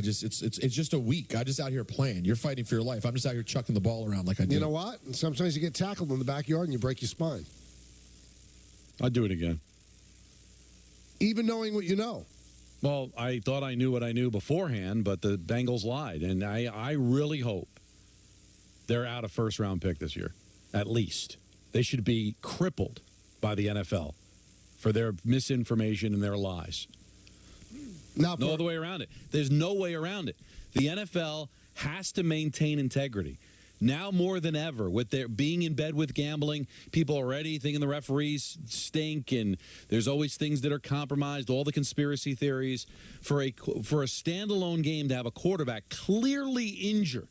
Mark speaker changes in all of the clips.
Speaker 1: It's just a week. I'm just out here playing. You're fighting for your life. I'm just out here chucking the ball around like I do.
Speaker 2: You know what? And sometimes you get tackled in the backyard and you break your spine.
Speaker 3: I'd do it again.
Speaker 2: Even knowing what you know.
Speaker 3: Well, I thought I knew what I knew beforehand, but the Bengals lied. And I really hope they're out a first-round pick this year, at least. They should be crippled by the NFL for their misinformation and their lies. No other way around it. There's no way around it. The NFL has to maintain integrity. Now more than ever, with their being in bed with gambling, people already thinking the referees stink, and there's always things that are compromised, all the conspiracy theories. For a standalone game to have a quarterback clearly injured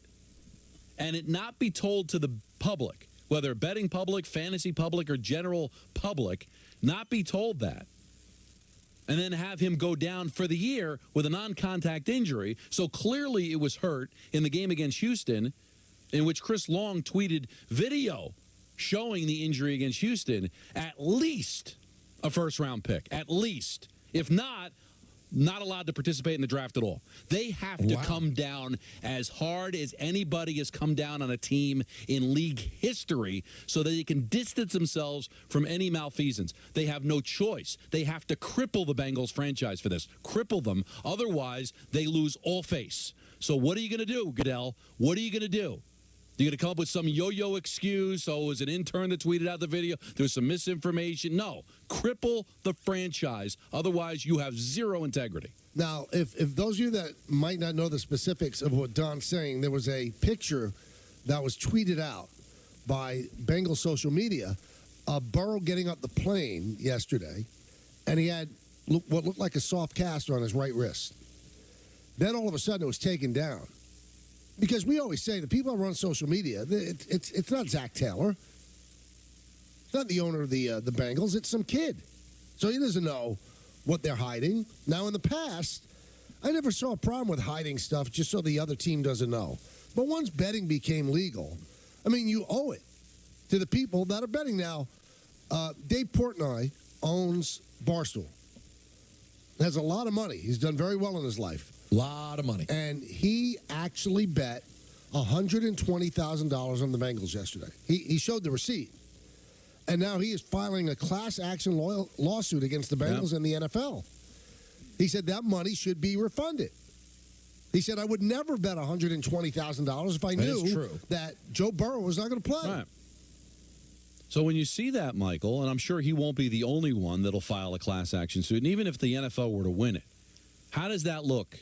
Speaker 3: and it not be told to the public, whether betting public, fantasy public, or general public, not be told that, and then have him go down for the year with a non-contact injury. So clearly it was hurt in the game against Houston, in which Chris Long tweeted video showing the injury against Houston. At least a first-round pick. At least. If not allowed to participate in the draft at all. They have to come down as hard as anybody has come down on a team in league history so that they can distance themselves from any malfeasance. They have no choice. They have to cripple the Bengals franchise for this. Cripple them. Otherwise, they lose all face. So what are you going to do, Goodell? What are you going to do? You're going to come up with some yo-yo excuse? Oh, it was an intern that tweeted out the video. There was some misinformation. No. Cripple the franchise. Otherwise, you have zero integrity.
Speaker 2: Now, if those of you that might not know the specifics of what Don's saying, there was a picture that was tweeted out by Bengal social media of Burrow getting up the plane yesterday, and he had what looked like a soft cast on his right wrist. Then all of a sudden it was taken down. Because we always say the people that run social media, it's not Zach Taylor. It's not the owner of the Bengals. It's some kid. So he doesn't know what they're hiding. Now, in the past, I never saw a problem with hiding stuff just so the other team doesn't know. But once betting became legal, I mean, you owe it to the people that are betting. Now, Dave Portnoy owns Barstool. Has a lot of money. He's done very well in his life.
Speaker 1: Lot of money.
Speaker 2: And he actually bet $120,000 on the Bengals yesterday. He showed the receipt. And now he is filing a class action lawsuit against the Bengals and the NFL. He said that money should be refunded. He said, I would never bet $120,000 if I knew that Joe Burrow was not going to play.
Speaker 3: Right. So when you see that, Michael, and I'm sure he won't be the only one that'll file a class action suit, and even if the NFL were to win it, how does that look?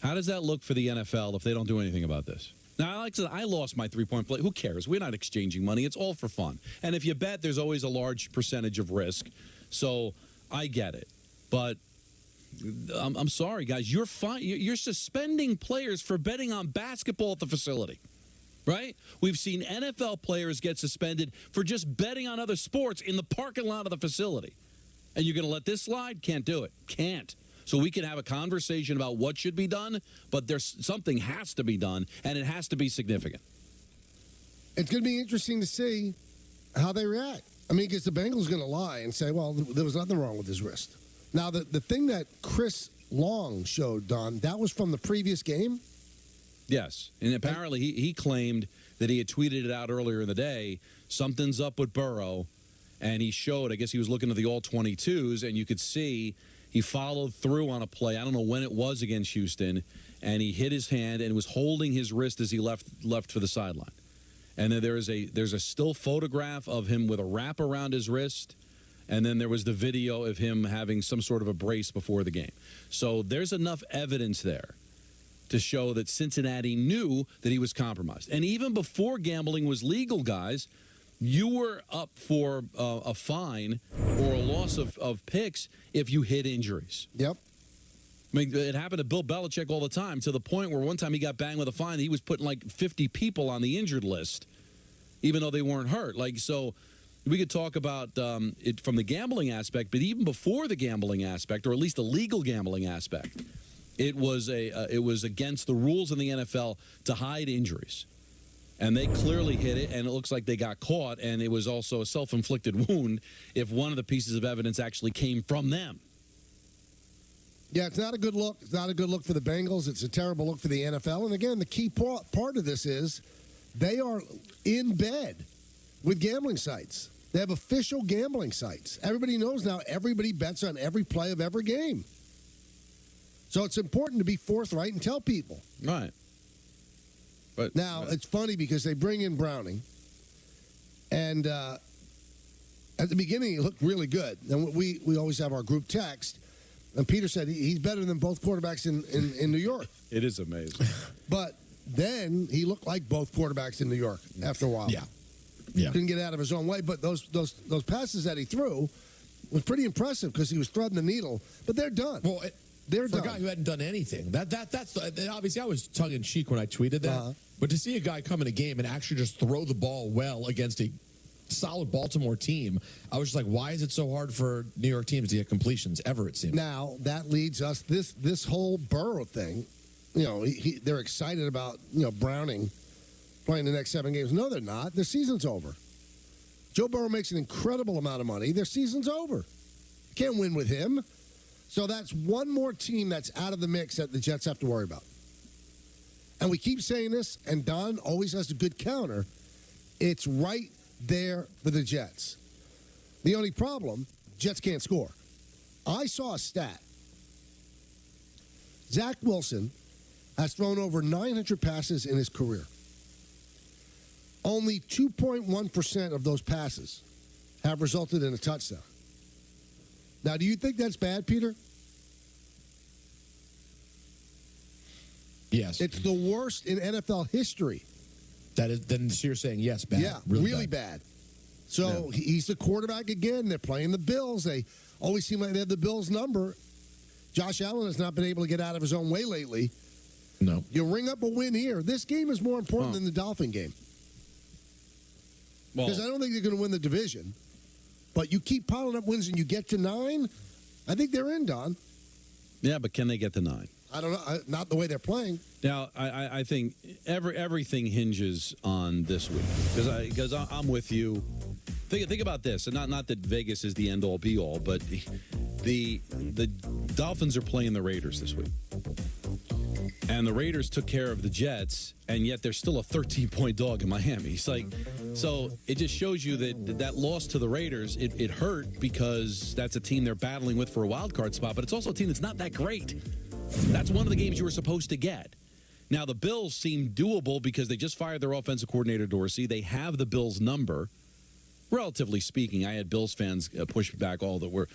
Speaker 3: How does that look for the NFL if they don't do anything about this? Now, like I said, I lost my three-point play. Who cares? We're not exchanging money. It's all for fun. And if you bet, there's always a large percentage of risk. So I get it. But I'm sorry, guys. You're suspending players for betting on basketball at the facility. Right? We've seen NFL players get suspended for just betting on other sports in the parking lot of the facility. And you're going to let this slide? Can't do it. Can't. So we can have a conversation about what should be done, but something has to be done, and it has to be significant.
Speaker 2: It's going to be interesting to see how they react. I mean, because the Bengals are going to lie and say, well, there was nothing wrong with his wrist. Now, the thing that Chris Long showed, Don, that was from the previous game?
Speaker 3: Yes, and apparently he claimed that he had tweeted it out earlier in the day, something's up with Burrow, and he showed, I guess he was looking at the all-22s, and you could see he followed through on a play. I don't know when it was against Houston, and he hit his hand and was holding his wrist as he left for the sideline. And then there's a still photograph of him with a wrap around his wrist, and then there was the video of him having some sort of a brace before the game. So there's enough evidence there to show that Cincinnati knew that he was compromised. And even before gambling was legal, guys, you were up for a fine or a loss of picks if you hit injuries.
Speaker 2: Yep.
Speaker 3: I mean, it happened to Bill Belichick all the time, to the point where one time he got banged with a fine. He was putting like 50 people on the injured list, even though they weren't hurt. So we could talk about it from the gambling aspect, but even before the gambling aspect, or at least the legal gambling aspect, it was against the rules in the NFL to hide injuries. And they clearly hit it, and it looks like they got caught, and it was also a self-inflicted wound if one of the pieces of evidence actually came from them.
Speaker 2: Yeah, it's not a good look. It's not a good look for the Bengals. It's a terrible look for the NFL. And again, the key part of this is they are in bed with gambling sites. They have official gambling sites. Everybody knows now everybody bets on every play of every game. So it's important to be forthright and tell people.
Speaker 3: Right. But
Speaker 2: now, it's funny because they bring in Browning, and at the beginning, he looked really good. And we always have our group text, and Peter said he's better than both quarterbacks in New York.
Speaker 3: It is amazing.
Speaker 2: But then he looked like both quarterbacks in New York after a while.
Speaker 1: Yeah.
Speaker 2: Couldn't get out of his own way. But those passes that he threw was pretty impressive because he was threading the needle. But they're done.
Speaker 1: Well,
Speaker 2: they're
Speaker 1: for
Speaker 2: done.
Speaker 1: a guy who hadn't done anything, that's obviously I was tongue in cheek when I tweeted that. But to see a guy come in a game and actually just throw the ball well against a solid Baltimore team, I was just like, why is it so hard for New York teams to get completions ever? It seems.
Speaker 2: Now that leads us this whole Burrow thing. You know, they're excited about Browning playing the next 7 games. No, they're not. Their season's over. Joe Burrow makes an incredible amount of money. Their season's over. Can't win with him. So that's one more team that's out of the mix that the Jets have to worry about. And we keep saying this, and Don always has a good counter. It's right there for the Jets. The only problem, Jets can't score. I saw a stat. Zach Wilson has thrown over 900 passes in his career. Only 2.1% of those passes have resulted in a touchdown. Now, do you think that's bad, Peter?
Speaker 1: Yes.
Speaker 2: It's the worst in NFL history.
Speaker 1: That is. Then you're saying yes, bad.
Speaker 2: Yeah, really bad. So he's the quarterback again. They're playing the Bills. They always seem like they have the Bills' number. Josh Allen has not been able to get out of his own way lately.
Speaker 1: No.
Speaker 2: You ring up a win here. This game is more important than the Dolphin game. Because I don't think they're going to win the division. But you keep piling up wins and you get to 9, I think they're in, Don.
Speaker 3: Yeah, but can they get to 9?
Speaker 2: I don't know. Not the way they're playing.
Speaker 3: Now, I think everything hinges on this week. Because I'm with you. Think about this. And not that Vegas is the end-all, be-all, but the Dolphins are playing the Raiders this week. And the Raiders took care of the Jets, and yet they're still a 13-point dog in Miami. It's like, so it just shows you that loss to the Raiders, it hurt because that's a team they're battling with for a wild card spot, but it's also a team that's not that great. That's one of the games you were supposed to get. Now, the Bills seem doable because they just fired their offensive coordinator, Dorsey. They have the Bills' number. Relatively speaking, I had Bills fans push back all that were.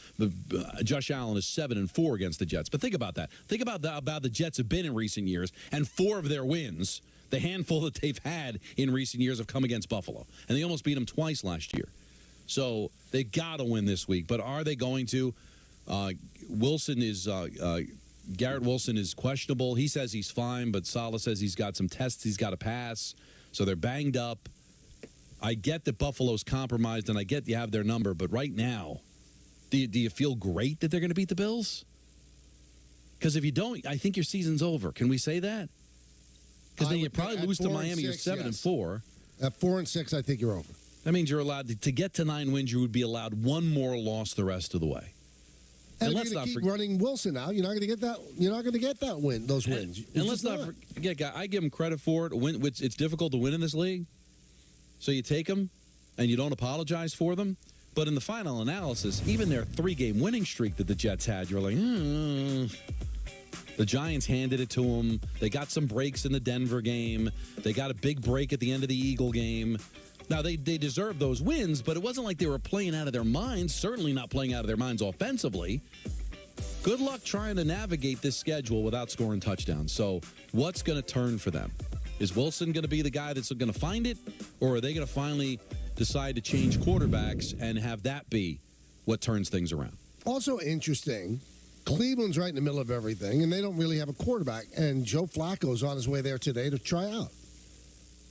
Speaker 3: Josh Allen is 7-4 against the Jets. But think about that. Think about the Jets have been in recent years, and 4 of their wins, the handful that they've had in recent years, have come against Buffalo. And they almost beat them twice last year. So they got to win this week. But are they going to? Garrett Wilson is questionable. He says he's fine, but Saleh says he's got some tests he's got to pass. So they're banged up. I get that Buffalo's compromised, and I get you have their number, but right now, do you feel great that they're going to beat the Bills? Because if you don't, I think your season's over. Can we say that? Because then you probably lose to Miami. You're 7-4.
Speaker 2: At 4-6, I think you're over.
Speaker 3: That means you're allowed to get to 9 wins. You would be allowed one more loss the rest of the way.
Speaker 2: And let's not keep running Wilson out. You're not going to get that. You're not going to get that win. Those wins.
Speaker 3: And let's not forget, guy. I give him credit for it. It's difficult to win in this league. So you take them, and you don't apologize for them. But in the final analysis, even their 3-game winning streak that the Jets had, you're like, The Giants handed it to them. They got some breaks in the Denver game. They got a big break at the end of the Eagle game. Now, they deserved those wins, but it wasn't like they were playing out of their minds, certainly not playing out of their minds offensively. Good luck trying to navigate this schedule without scoring touchdowns. So what's going to turn for them? Is Wilson going to be the guy that's going to find it, or are they going to finally decide to change quarterbacks and have that be what turns things around? Also interesting, Cleveland's right in the middle of everything, and they don't really have a quarterback, and Joe Flacco's on his way there today to try out.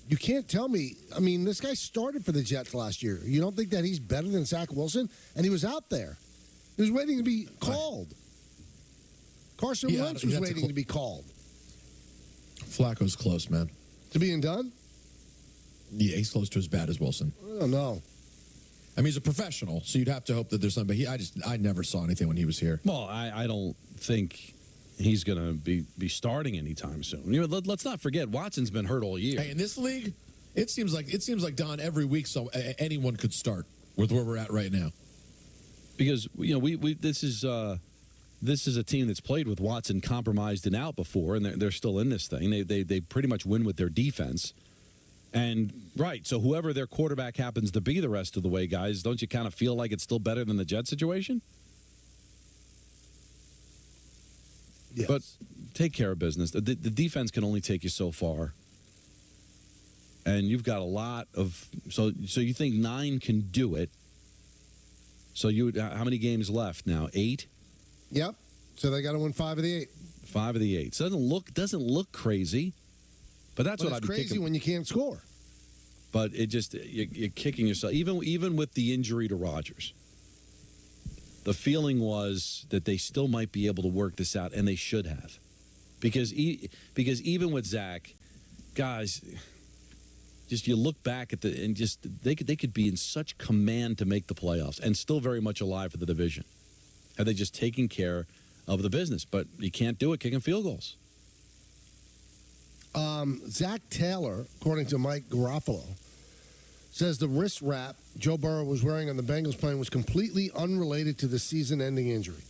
Speaker 3: You can't tell me, I mean, this guy started for the Jets last year. You don't think that he's better than Zach Wilson? And he was out there. He was waiting to be called. Carson Wentz was waiting to be called.
Speaker 1: Flacco's close, man.
Speaker 2: To being done?
Speaker 1: Yeah, he's close to as bad as Wilson.
Speaker 2: I don't know.
Speaker 1: I mean, he's a professional, so you'd have to hope that there's something. But I never saw anything when he was here.
Speaker 3: Well, I don't think he's going to be starting anytime soon. You know, let's not forget Watson's been hurt all year.
Speaker 1: Hey, in this league, it seems like Don every week, so anyone could start with where we're at right now.
Speaker 3: Because you know we this is a team that's played with Watson compromised and out before, and they're still in this thing. They pretty much win with their defense. And right, so whoever their quarterback happens to be the rest of the way, guys, don't you kind of feel like it's still better than the Jet situation?
Speaker 2: Yes.
Speaker 3: But take care of business. The defense can only take you so far. And you've got a lot of so you think 9 can do it. So how many games left now? 8?
Speaker 2: Yep. So they got to win 5 of the 8.
Speaker 3: 5 of the 8. So it doesn't look crazy. But that's what I'd be
Speaker 2: crazy
Speaker 3: kicking.
Speaker 2: when you can't score.
Speaker 3: But it just you're kicking yourself. Even with the injury to Rodgers, the feeling was that they still might be able to work this out, and they should have, because even with Zach, guys, just you look back at they could be in such command to make the playoffs and still very much alive for the division. Had they just taken care of the business? But you can't do it kicking field goals.
Speaker 2: Zach Taylor, according to Mike Garofalo, says the wrist wrap Joe Burrow was wearing on the Bengals plane was completely unrelated to the season-ending injury.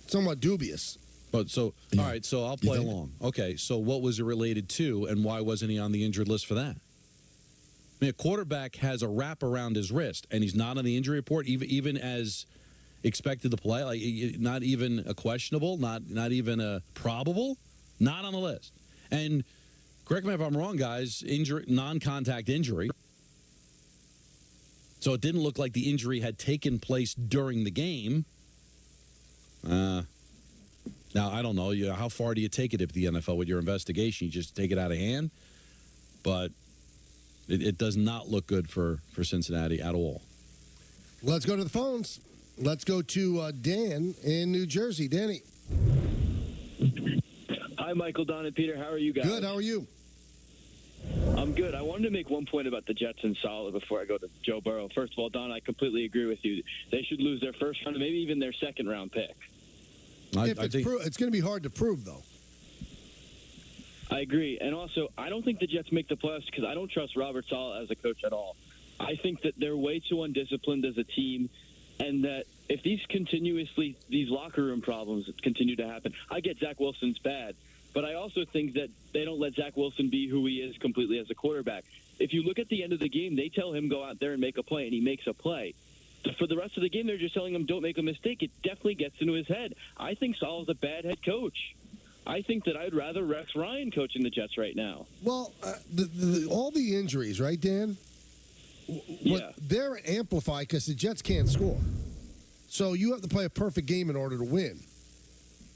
Speaker 2: Somewhat dubious.
Speaker 3: But all right, so I'll play along. Okay, so what was it related to, and why wasn't he on the injured list for that? I mean, a quarterback has a wrap around his wrist, and he's not on the injury report, even as expected to play. Like, not even a questionable, not even a probable, not on the list. And correct me if I'm wrong, guys. Non-contact injury. So it didn't look like the injury had taken place during the game. Now, I don't know. How far do you take it if the NFL with your investigation? You just take it out of hand? But it does not look good for Cincinnati at all.
Speaker 2: Let's go to the phones. Let's go to Dan in New Jersey. Danny.
Speaker 4: Hi, Michael, Don, and Peter. How are you guys?
Speaker 2: Good. How are you?
Speaker 4: I'm good. I wanted to make one point about the Jets and Saleh before I go to Joe Burrow. First of all, Don, I completely agree with you. They should lose their first round, maybe even their second-round pick.
Speaker 2: It's going to be hard to prove, though.
Speaker 4: I agree. And also, I don't think the Jets make the playoffs because I don't trust Robert Saleh as a coach at all. I think that they're way too undisciplined as a team, and that if these locker room problems continue to happen, I get Zach Wilson's bad, but I also think that they don't let Zach Wilson be who he is completely as a quarterback. If you look at the end of the game, they tell him go out there and make a play, and he makes a play. For the rest of the game, they're just telling him don't make a mistake. It definitely gets into his head. I think Saleh's a bad head coach. I think that I'd rather Rex Ryan coaching the Jets right now.
Speaker 2: Well, all the injuries, right, Dan?
Speaker 4: Yeah.
Speaker 2: They're amplified because the Jets can't score. So you have to play a perfect game in order to win.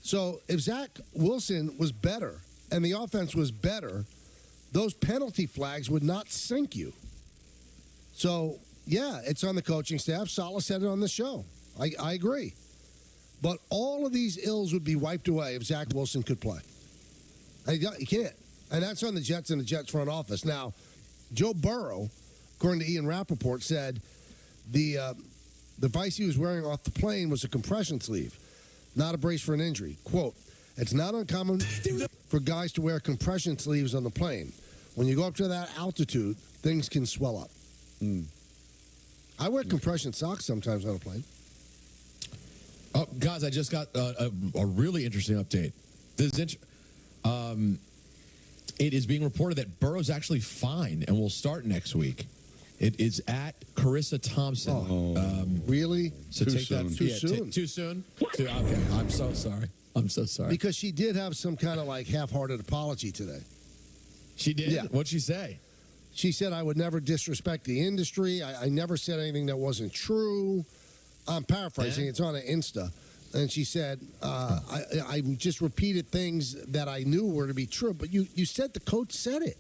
Speaker 2: So if Zach Wilson was better and the offense was better, those penalty flags would not sink you. So, yeah, it's on the coaching staff. Saleh said it on the show. I agree. But all of these ills would be wiped away if Zach Wilson could play. You can't. And that's on the Jets and the Jets front office. Now, Joe Burrow, according to Ian Rappaport, said the device he was wearing off the plane was a compression sleeve, not a brace for an injury. Quote, it's not uncommon for guys to wear compression sleeves on the plane. When you go up to that altitude, things can swell up. I wear compression socks sometimes on a plane.
Speaker 1: Oh, guys, I just got a really interesting update. It is being reported that Burrow's actually fine and will start next week. It is at Carissa Thompson.
Speaker 2: Really?
Speaker 1: So
Speaker 3: Too
Speaker 1: take
Speaker 3: soon.
Speaker 1: that.
Speaker 2: Too soon?
Speaker 1: Too soon? Okay, I'm so sorry. I'm so sorry.
Speaker 2: Because she did have some kind of like half-hearted apology today.
Speaker 1: She did?
Speaker 2: Yeah.
Speaker 1: What'd she say?
Speaker 2: She said, I would never disrespect the industry. I never said anything that wasn't true. I'm paraphrasing.
Speaker 1: Yeah.
Speaker 2: It's on an Insta. And she said, I just repeated things that I knew were to be true. But you said the coach said it.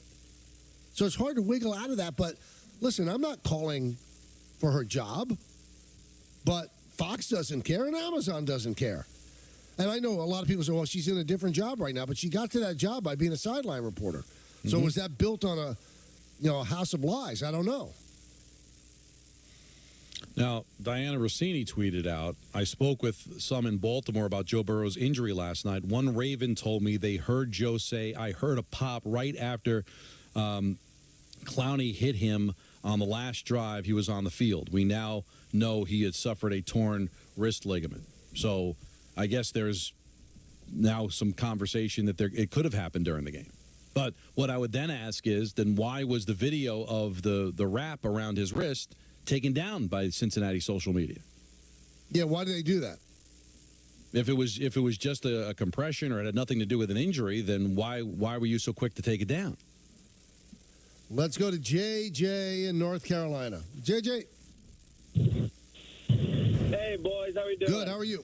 Speaker 2: So it's hard to wiggle out of that. But listen, I'm not calling for her job. But Fox doesn't care and Amazon doesn't care. And I know a lot of people say, well, she's in a different job right now. But she got to that job by being a sideline reporter. So was that built on a house of lies? I don't know.
Speaker 3: Now, Diana Rossini tweeted out, I spoke with some in Baltimore about Joe Burrow's injury last night. One Raven told me they heard Joe say, I heard a pop right after Clowney hit him on the last drive he was on the field. We now know he had suffered a torn wrist ligament. So I guess there's now some conversation that it could have happened during the game. But what I would then ask is, then why was the video of the wrap around his wrist taken down by Cincinnati social media?
Speaker 2: Yeah, why did they do that?
Speaker 3: If it was just a compression or it had nothing to do with an injury, then why were you so quick to take it down?
Speaker 2: Let's go to JJ in North Carolina. JJ.
Speaker 5: Hey, boys. How are you doing?
Speaker 2: Good. How are you?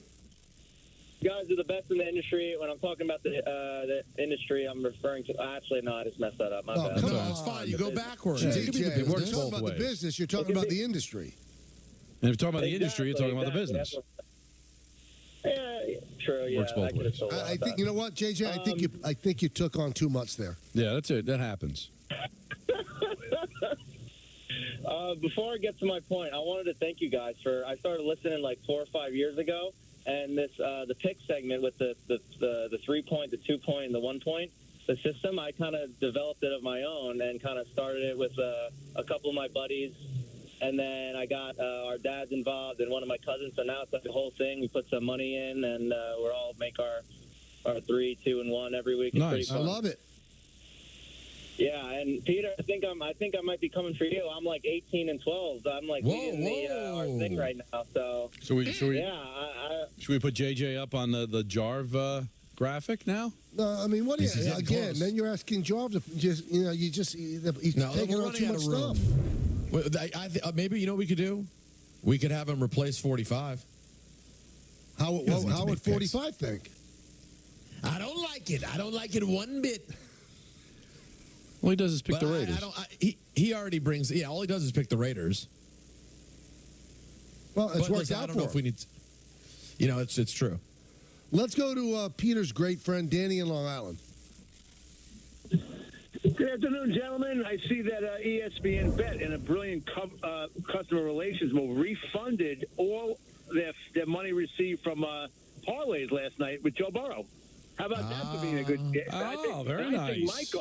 Speaker 5: You guys are the best in the industry. When I'm talking about the industry, I'm referring to... Actually, no, I just messed that up. My bad.
Speaker 2: Come
Speaker 1: on, it's fine. You go backwards.
Speaker 2: JJ,
Speaker 3: It
Speaker 2: we're
Speaker 3: works
Speaker 2: talking
Speaker 3: both
Speaker 2: about the
Speaker 3: ways.
Speaker 2: business. You're talking about the industry.
Speaker 3: And if you're talking about the industry, you're talking about the business.
Speaker 5: Yeah, true. Yeah,
Speaker 3: Works both
Speaker 5: I could've
Speaker 3: ways.
Speaker 5: sold out
Speaker 2: I think
Speaker 5: that.
Speaker 2: you know what, JJ. I think you took on too much there.
Speaker 3: Yeah, that's it. That happens.
Speaker 5: Before I get to my point, I wanted to thank you guys for... I started listening like 4 or 5 years ago, and this the pick segment with the 3-point, the 2-point, and the 1-point, the system, I kind of developed it of my own and kind of started it with a couple of my buddies, and then I got our dads involved and one of my cousins. So now it's like the whole thing. We put some money in, and we're all make our 3, 2, and 1 every week. It's
Speaker 3: Nice.
Speaker 5: pretty fun.
Speaker 2: I love it.
Speaker 5: Yeah, and Peter, I think I might be coming for you. I'm like 18 and 12. I'm like leading our thing right now. So
Speaker 3: Should we
Speaker 5: yeah,
Speaker 3: should we put JJ up on the Jarv graphic now?
Speaker 2: No, I mean, what?
Speaker 1: He's
Speaker 2: Again,
Speaker 1: close.
Speaker 2: then you're asking Jarv to he's
Speaker 1: No,
Speaker 2: taking
Speaker 1: we're
Speaker 2: on too
Speaker 1: running out
Speaker 2: much
Speaker 1: of room.
Speaker 2: stuff.
Speaker 1: Maybe you know what we could do? We could have him replace 45.
Speaker 2: How
Speaker 1: doesn't need to
Speaker 2: would
Speaker 1: make picks.
Speaker 2: 45 think?
Speaker 1: I don't like it. I don't like it one bit.
Speaker 3: All he does is pick
Speaker 1: But
Speaker 3: the Raiders.
Speaker 1: he already brings. Yeah, all he does is pick the Raiders.
Speaker 2: Well, it's
Speaker 1: But
Speaker 2: worked
Speaker 1: listen, I
Speaker 2: out
Speaker 1: don't know
Speaker 2: for
Speaker 1: if we
Speaker 2: him.
Speaker 1: need. It's true.
Speaker 2: Let's go to Peter's great friend Danny in Long Island.
Speaker 6: Good afternoon, gentlemen. I see that ESPN Bet, in a brilliant customer relations move, refunded all their money received from parlays last night with Joe Burrow. How about that for being a good?
Speaker 3: Very nice.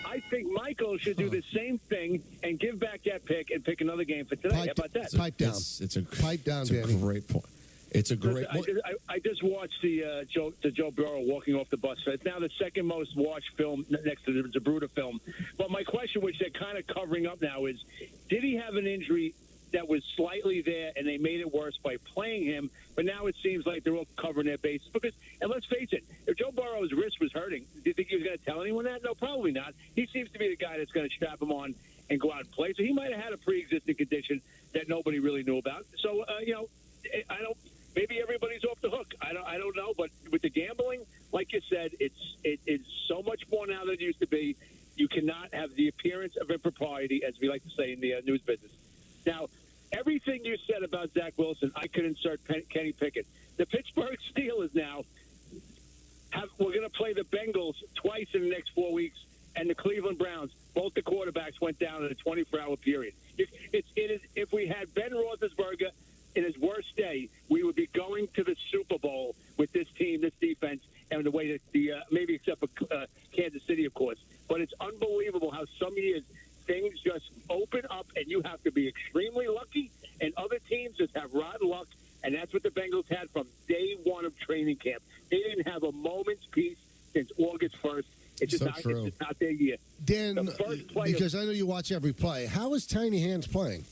Speaker 6: I think Michael should do the same thing and give back that pick and pick another game for today. How about that?
Speaker 2: Pipe down.
Speaker 1: It's a
Speaker 2: Pipe down,
Speaker 1: it's
Speaker 2: Danny.
Speaker 1: a great point. It's a great.
Speaker 6: I just watched the Joe Burrow walking off the bus. It's now the second most watched film next to the Zabruta film. But my question, which they're kind of covering up now, is did he have an injury that was slightly there and they made it worse by playing him? But now it seems like they're all covering their bases. Because, and let's face it, if Joe Burrow's wrist was hurting, do you think he was going to tell anyone that? No, probably not. He seems to be the guy that's going to strap him on and go out and play. So he might have had a pre-existing condition that nobody really knew about. So, I don't. Maybe everybody's off the hook. I don't know. But with the gambling, like you said, it's so much more now than it used to be. You cannot have the appearance of impropriety, as we like to say in the news business. Now, everything you said about Zach Wilson, I could insert Kenny Pickett. The Pittsburgh Steelers now we're going to play the Bengals twice in the next 4 weeks, and the Cleveland Browns. Both the quarterbacks went down in a 24-hour period. If we had Ben Roethlisberger in his worst day, we would be going to the Super Bowl with this team, this defense, and the way that maybe except for Kansas City, of course. But it's unbelievable how some years things just open up, and you have to be extremely lucky, and other teams just have rotten luck, and that's what the Bengals had from day one of training camp. They didn't have a moment's peace since August 1st. It's just not their year.
Speaker 2: Dan,
Speaker 6: The first player-
Speaker 2: because I know you watch every play, how is Tiny Hands playing?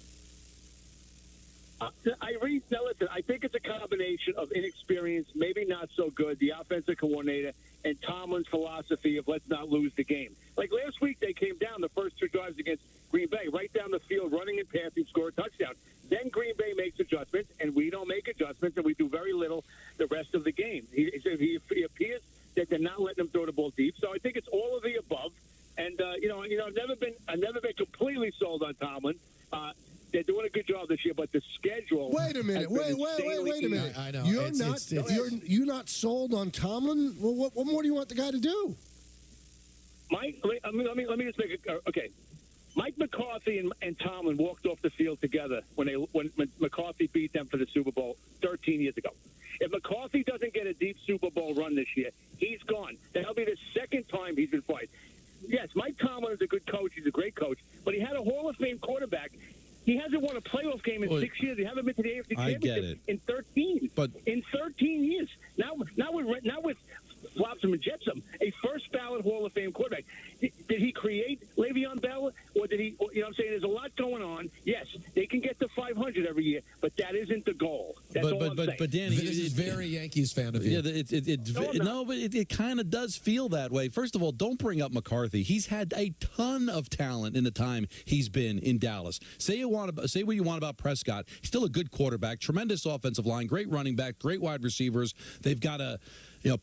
Speaker 6: Listen, I think it's a combination of inexperience, maybe not so good, the offensive coordinator, and Tomlin's philosophy of let's not lose the game. Like last week, they came down the first 2 drives against Green Bay, right down the field, running and passing, score a touchdown. Then Green Bay makes adjustments, and we don't make adjustments, and we do very little the rest of the game. He appears that they're not letting him throw the ball deep. So I think it's all of the above. And I've never been completely sold on Tomlin. They're doing a good job this year, but the schedule.
Speaker 2: Wait a minute. Wait a minute.
Speaker 1: I know.
Speaker 2: You're not sold on Tomlin? Well, what more do you want the guy to do?
Speaker 6: Mike, let me just make it okay. Mike McCarthy and Tomlin walked off the field together when McCarthy beat them for the Super Bowl 13 years ago. If McCarthy doesn't get a deep Super Bowl run this year, he's gone. That'll be the second time he's been fired. Yes, Mike Tomlin is a good coach. He's a great coach. But he had a Hall of Fame quarterback. He hasn't won a playoff game in 6 years. He hasn't been to the AFC Championship in 13.
Speaker 3: But
Speaker 6: in 13 years. Now with Flopsum and Jetsam, a first ballot Hall of Fame quarterback. Did he create Le'Veon Bell, or did he? You know what I'm saying? There's a lot going on. Yes, they can get to 500 every year, but that isn't the goal. That's all I'm saying.
Speaker 3: But Danny,
Speaker 1: this is very Yankees fan of you.
Speaker 3: Yeah, but it kind of does feel that way. First of all, don't bring up McCarthy. He's had a ton of talent in the time he's been in Dallas. Say what you want about Prescott. He's still a good quarterback, tremendous offensive line, great running back, great wide receivers. They've got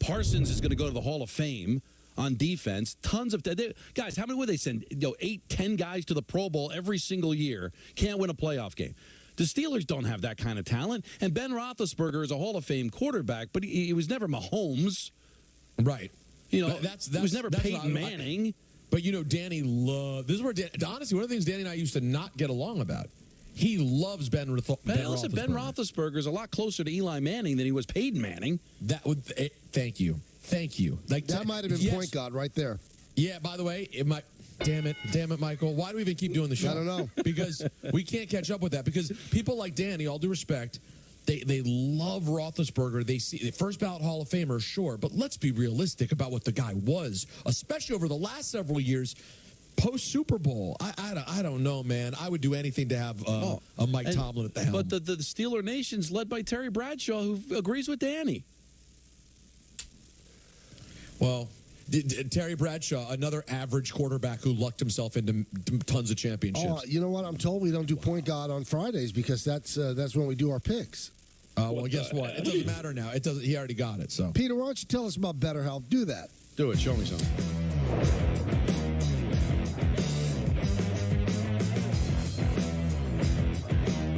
Speaker 3: Parsons is going to go to the Hall of Fame on defense. Tons of guys. How many would they send? 8, 10 guys to the Pro Bowl every single year. Can't win a playoff game. The Steelers don't have that kind of talent. And Ben Roethlisberger is a Hall of Fame quarterback, but he was never Mahomes.
Speaker 1: Right.
Speaker 3: He was never Peyton Manning.
Speaker 1: But Danny this is where honestly, one of the things Danny and I used to not get along about. He loves Ben Roethlisberger.
Speaker 3: Ben Roethlisberger is a lot closer to Eli Manning than he was Peyton Manning.
Speaker 1: Thank you. Like
Speaker 2: that might have been point guard right there.
Speaker 1: Yeah. By the way, it might. Damn it, Michael. Why do we even keep doing the show?
Speaker 2: I don't know.
Speaker 1: Because we can't catch up with that. Because people like Danny, all due respect, they love Roethlisberger. They see the first ballot Hall of Famer, sure, but let's be realistic about what the guy was, especially over the last several years. Post Super Bowl, I don't know, man. I would do anything to have a Mike Tomlin at the helm.
Speaker 3: But the Steeler Nation's led by Terry Bradshaw, who agrees with Danny.
Speaker 1: Well, Terry Bradshaw, another average quarterback who lucked himself into tons of championships.
Speaker 2: Oh, you know what? I'm told we don't do point guard on Fridays because that's when we do our picks.
Speaker 1: Well, guess what? It doesn't matter now. It doesn't. He already got it. So,
Speaker 2: Peter, why don't you tell us about BetterHelp? Do that.
Speaker 3: Do it. Show me something.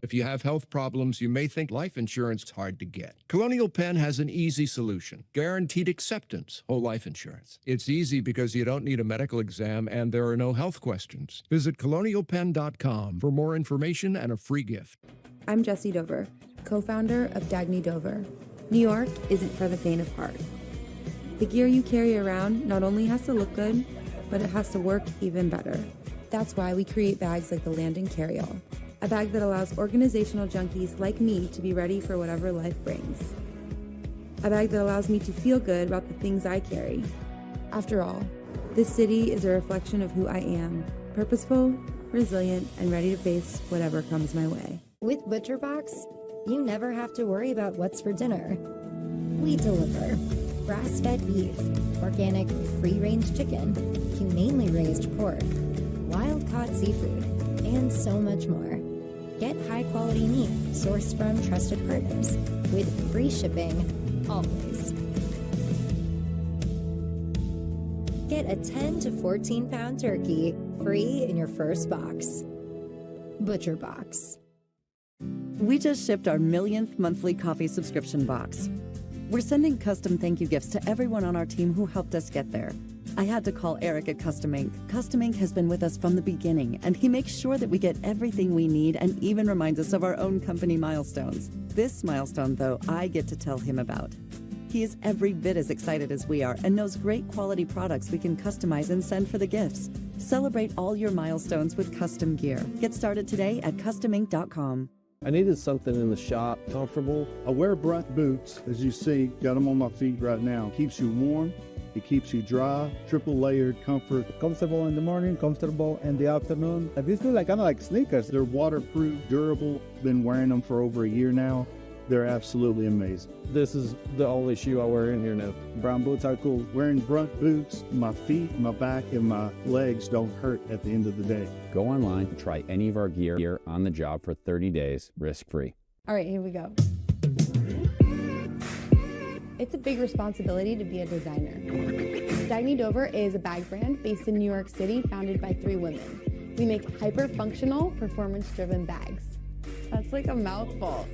Speaker 7: If you have health problems, you may think life insurance is hard to get. Colonial Penn has an easy solution. Guaranteed acceptance, whole life insurance. It's easy because you don't need a medical exam and there are no health questions. Visit colonialpenn.com for more information and a free gift.
Speaker 8: I'm Jessie Dover, co-founder of Dagny Dover. New York isn't for the faint of heart. The gear you carry around not only has to look good, but it has to work even better. That's why we create bags like the Landon Carryall. A bag that allows organizational junkies like me to be ready for whatever life brings. A bag that allows me to feel good about the things I carry. After all, this city is a reflection of who I am, purposeful, resilient, and ready to face whatever comes my way.
Speaker 9: With ButcherBox, you never have to worry about what's for dinner. We deliver grass-fed beef, organic free-range chicken, humanely raised pork, wild-caught seafood, and so much more. Get high-quality meat sourced from trusted partners with free shipping, always. Get a 10 to 14-pound turkey free in your first box. ButcherBox.
Speaker 10: We just shipped our millionth monthly coffee subscription box. We're sending custom thank you gifts to everyone on our team who helped us get there. I had to call Eric at Custom Ink. Custom Ink has been with us from the beginning, and he makes sure that we get everything we need and even reminds us of our own company milestones. This milestone, though, I get to tell him about. He is every bit as excited as we are and knows great quality products we can customize and send for the gifts. Celebrate all your milestones with custom gear. Get started today at customink.com.
Speaker 11: I needed something in the shop, comfortable. I wear Brunt boots, as you see, got them on my feet right now. Keeps you warm. It keeps you dry, triple layered comfort.
Speaker 12: Comfortable in the morning, comfortable in the afternoon. These feel kind of like sneakers.
Speaker 11: They're waterproof, durable. Been wearing them for over a year now. They're absolutely amazing.
Speaker 12: This is the only shoe I wear in here now. Brown boots are cool.
Speaker 11: Wearing Brunt boots, my feet, my back, and my legs don't hurt at the end of the day.
Speaker 13: Go online and try any of our gear on the job for 30 days, risk-free.
Speaker 8: All right, here we go. It's a big responsibility to be a designer. Dagny Dover is a bag brand based in New York City, founded by 3 women. We make hyper-functional, performance-driven bags. That's like a mouthful.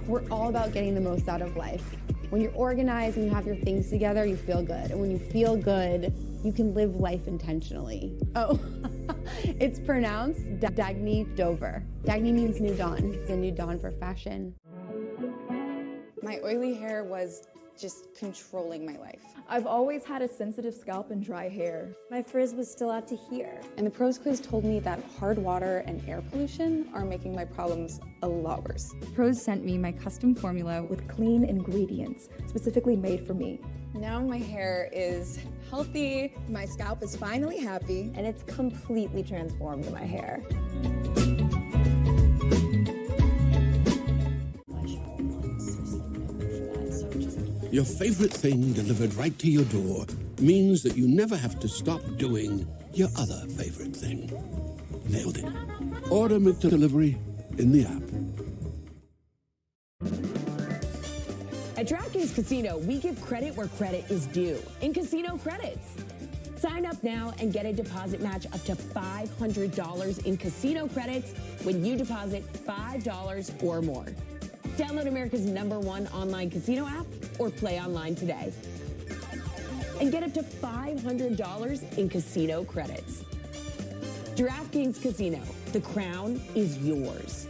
Speaker 8: We're all about getting the most out of life. When you're organized and you have your things together, you feel good. And when you feel good, you can live life intentionally. Oh, It's pronounced Dagny Dover. Dagny means new dawn. It's a new dawn for fashion. My oily hair was just controlling my life.
Speaker 14: I've always had a sensitive scalp and dry hair.
Speaker 9: My frizz was still out to here.
Speaker 8: And the pros quiz told me that hard water and air pollution are making my problems a lot worse.
Speaker 14: Pros sent me my custom formula with clean ingredients, specifically made for me.
Speaker 8: Now my hair is healthy,
Speaker 14: My scalp is finally happy.
Speaker 9: And it's completely transformed my hair.
Speaker 15: Your favorite thing delivered right to your door means that you never have to stop doing your other favorite thing. Nailed it. Order McDelivery in the app.
Speaker 16: At DraftKings Casino, we give credit where credit is due in casino credits. Sign up now and get a deposit match up to $500 in casino credits when you deposit $5 or more. Download America's #1 online casino app or play online today. And get up to $500 in casino credits. DraftKings Casino, the crown is yours.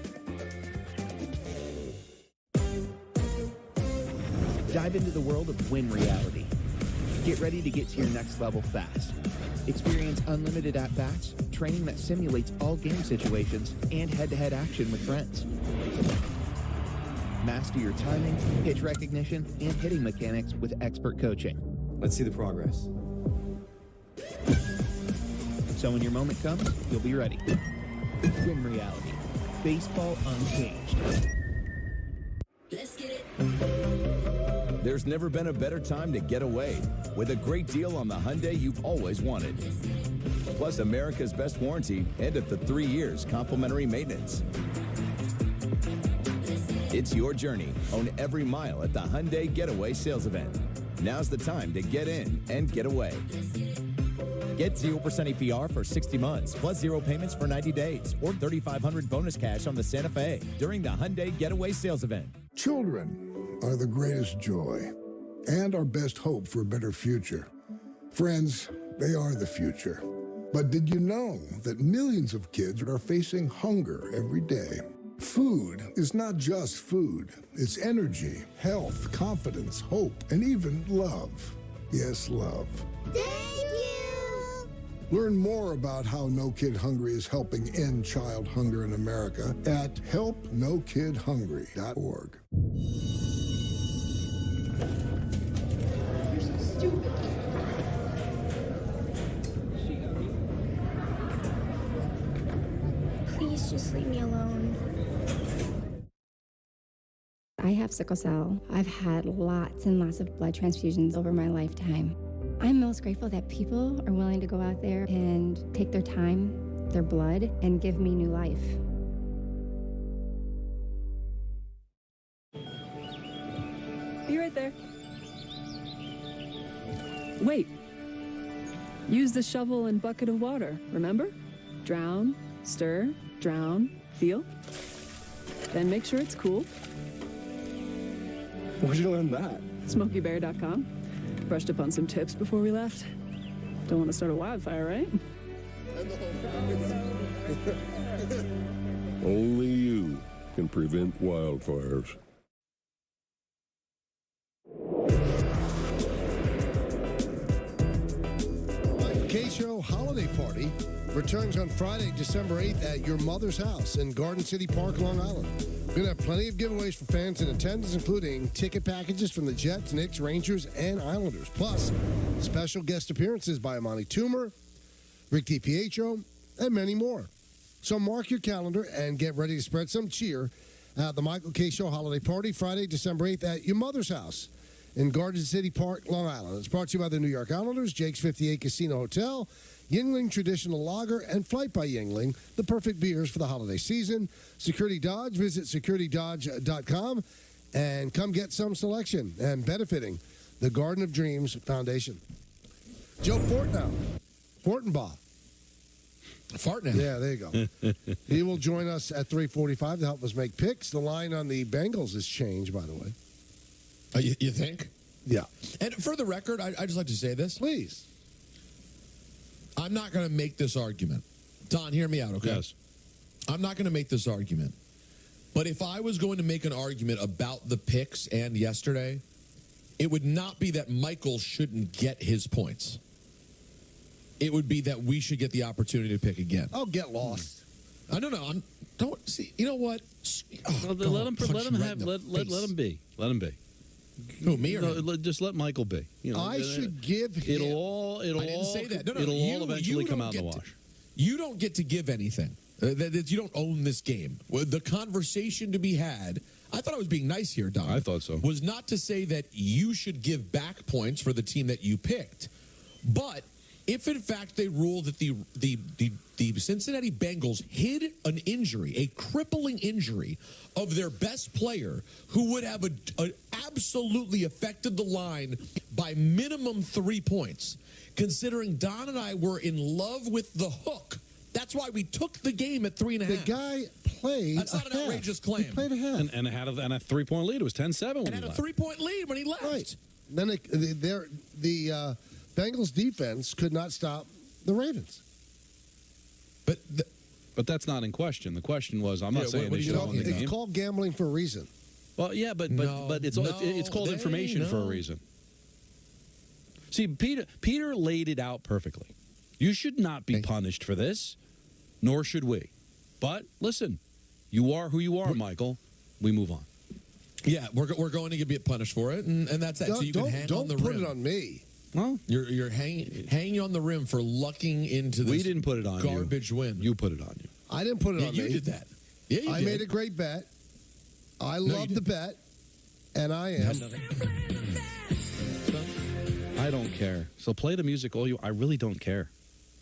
Speaker 17: Dive into the world of Win Reality. Get ready to get to your next level fast. Experience unlimited at-bats, training that simulates all game situations, and head-to-head action with friends. Master your timing, pitch recognition, and hitting mechanics with expert coaching.
Speaker 18: Let's see the progress.
Speaker 17: So when your moment comes, you'll be ready. Win Reality. Baseball unchanged.
Speaker 19: Let's get it. There's never been a better time to get away with a great deal on the Hyundai you've always wanted. Plus America's best warranty and up to 3 years complimentary maintenance. It's your journey. Own every mile at the Hyundai Getaway Sales Event. Now's the time to get in and get away. Get 0% APR for 60 months, plus 0 payments for 90 days, or $3,500 bonus cash on the Santa Fe during the Hyundai Getaway Sales Event.
Speaker 20: Children are the greatest joy and our best hope for a better future. Friends, they are the future. But did you know that millions of kids are facing hunger every day? Food is not just food. It's energy, health, confidence, hope, and even love. Yes, love.
Speaker 19: Thank you!
Speaker 20: Learn more about how No Kid Hungry is helping end child hunger in America at helpnokidhungry.org.
Speaker 19: You're so stupid.
Speaker 9: Please just leave me alone. I have sickle cell. I've had lots and lots of blood transfusions over my lifetime. I'm most grateful that people are willing to go out there and take their time, their blood, and give me new life.
Speaker 14: Be right there. Wait. Use the shovel and bucket of water, remember? Drown, stir, drown, feel. Then make sure it's cool.
Speaker 18: Where'd you learn that?
Speaker 14: SmokeyBear.com. Brushed up on some tips before we left. Don't want to start a wildfire, right?
Speaker 21: Only you can prevent wildfires.
Speaker 2: K-Show Holiday Party returns on Friday, December 8th at your mother's house in Garden City Park, Long Island. We're going to have plenty of giveaways for fans in attendance, including ticket packages from the Jets, Knicks, Rangers, and Islanders. Plus, special guest appearances by Amani Toomer, Rick DiPietro, and many more. So mark your calendar and get ready to spread some cheer at the Michael K. Show Holiday Party, Friday, December 8th at your mother's house in Garden City Park, Long Island. It's brought to you by the New York Islanders, Jake's 58 Casino Hotel, Yuengling Traditional Lager, and Flight by Yuengling, the perfect beers for the holiday season. Security Dodge, visit securitydodge.com and come get some selection and benefiting the Garden of Dreams Foundation. Joe Fortenbaugh.
Speaker 1: Fartnow.
Speaker 2: Yeah, there you go. He will join us at 3:45 to help us make picks. The line on the Bengals has changed, by the way.
Speaker 1: You think?
Speaker 2: Yeah.
Speaker 1: And for the record, I'd just like to say this.
Speaker 2: Please.
Speaker 1: I'm not going to make this argument Don, hear me out, okay?
Speaker 3: Yes.
Speaker 1: I'm not going to make this argument. But if I was going to make an argument about the picks and yesterday, it would not be that Michael shouldn't get his points. It would be that we should get the opportunity to pick again.
Speaker 2: Oh, get lost.
Speaker 1: I don't know. Don't see. You know what?
Speaker 3: Well, let him be. Let him be.
Speaker 1: Who, me or
Speaker 3: just let Michael be. You know,
Speaker 2: I should give him.
Speaker 1: I didn't say that. No,
Speaker 3: it'll all eventually come out in the wash.
Speaker 1: You don't get to give anything. That you don't own this game. The conversation to be had, I thought I was being nice here, Don.
Speaker 3: I thought so.
Speaker 1: Was not to say that you should give back points for the team that you picked. But if, in fact, they rule that the Cincinnati Bengals hid an injury, a crippling injury of their best player who would have absolutely affected the line by minimum 3 points, considering Don and I were in love with the hook. That's why we took the game at 3.5.
Speaker 2: The guy played.
Speaker 1: That's not an outrageous claim.
Speaker 2: He played a half.
Speaker 3: And had a 3-point lead. It was 10-7 when
Speaker 1: and
Speaker 3: he
Speaker 1: had
Speaker 3: left.
Speaker 1: a 3-point lead when he left.
Speaker 2: Right. Then the Bengals defense could not stop the Ravens.
Speaker 3: But that's not in question. The question was, I'm not saying they should have won the game.
Speaker 2: It's called gambling for a reason.
Speaker 3: Well, yeah, but it's called information for a reason. See, Peter laid it out perfectly. You should not be punished for this, nor should we. But listen, you are who you are, Michael. We move on.
Speaker 1: Yeah, we're going to get punished for it, and that's that. So you can hang on the rim.
Speaker 2: Don't put it on me.
Speaker 3: Well,
Speaker 1: you're hanging on the rim for lucking into this.
Speaker 3: We didn't put it on
Speaker 1: garbage win.
Speaker 3: You put it on you.
Speaker 2: I didn't put it on me.
Speaker 1: You did that. Yeah, you
Speaker 2: I
Speaker 1: did.
Speaker 2: made a great bet. I love the bet, and I am.
Speaker 3: I don't care. So play the music all you. I really don't care.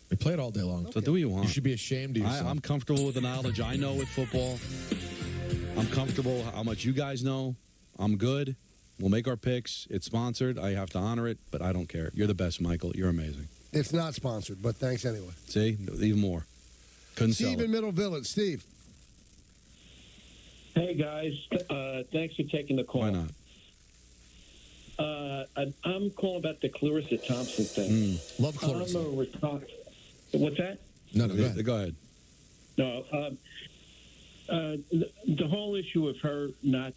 Speaker 1: We play it all day long.
Speaker 3: So do what you want.
Speaker 1: You should be ashamed of yourself.
Speaker 3: I'm comfortable with the knowledge I know with football. I'm comfortable how much you guys know. I'm good. We'll make our picks. It's sponsored. I have to honor it, but I don't care. You're the best, Michael. You're amazing.
Speaker 2: It's not sponsored, but thanks anyway.
Speaker 3: See? Even more. Couldn't
Speaker 2: Steve
Speaker 3: sell it.
Speaker 2: in Middle Village. Steve.
Speaker 6: Hey, guys. Thanks for taking the call.
Speaker 3: Why not?
Speaker 6: I'm calling about the Clarissa Thompson thing.
Speaker 1: Love Clarissa.
Speaker 6: What's that?
Speaker 1: No, go ahead.
Speaker 6: No, the whole issue of her not,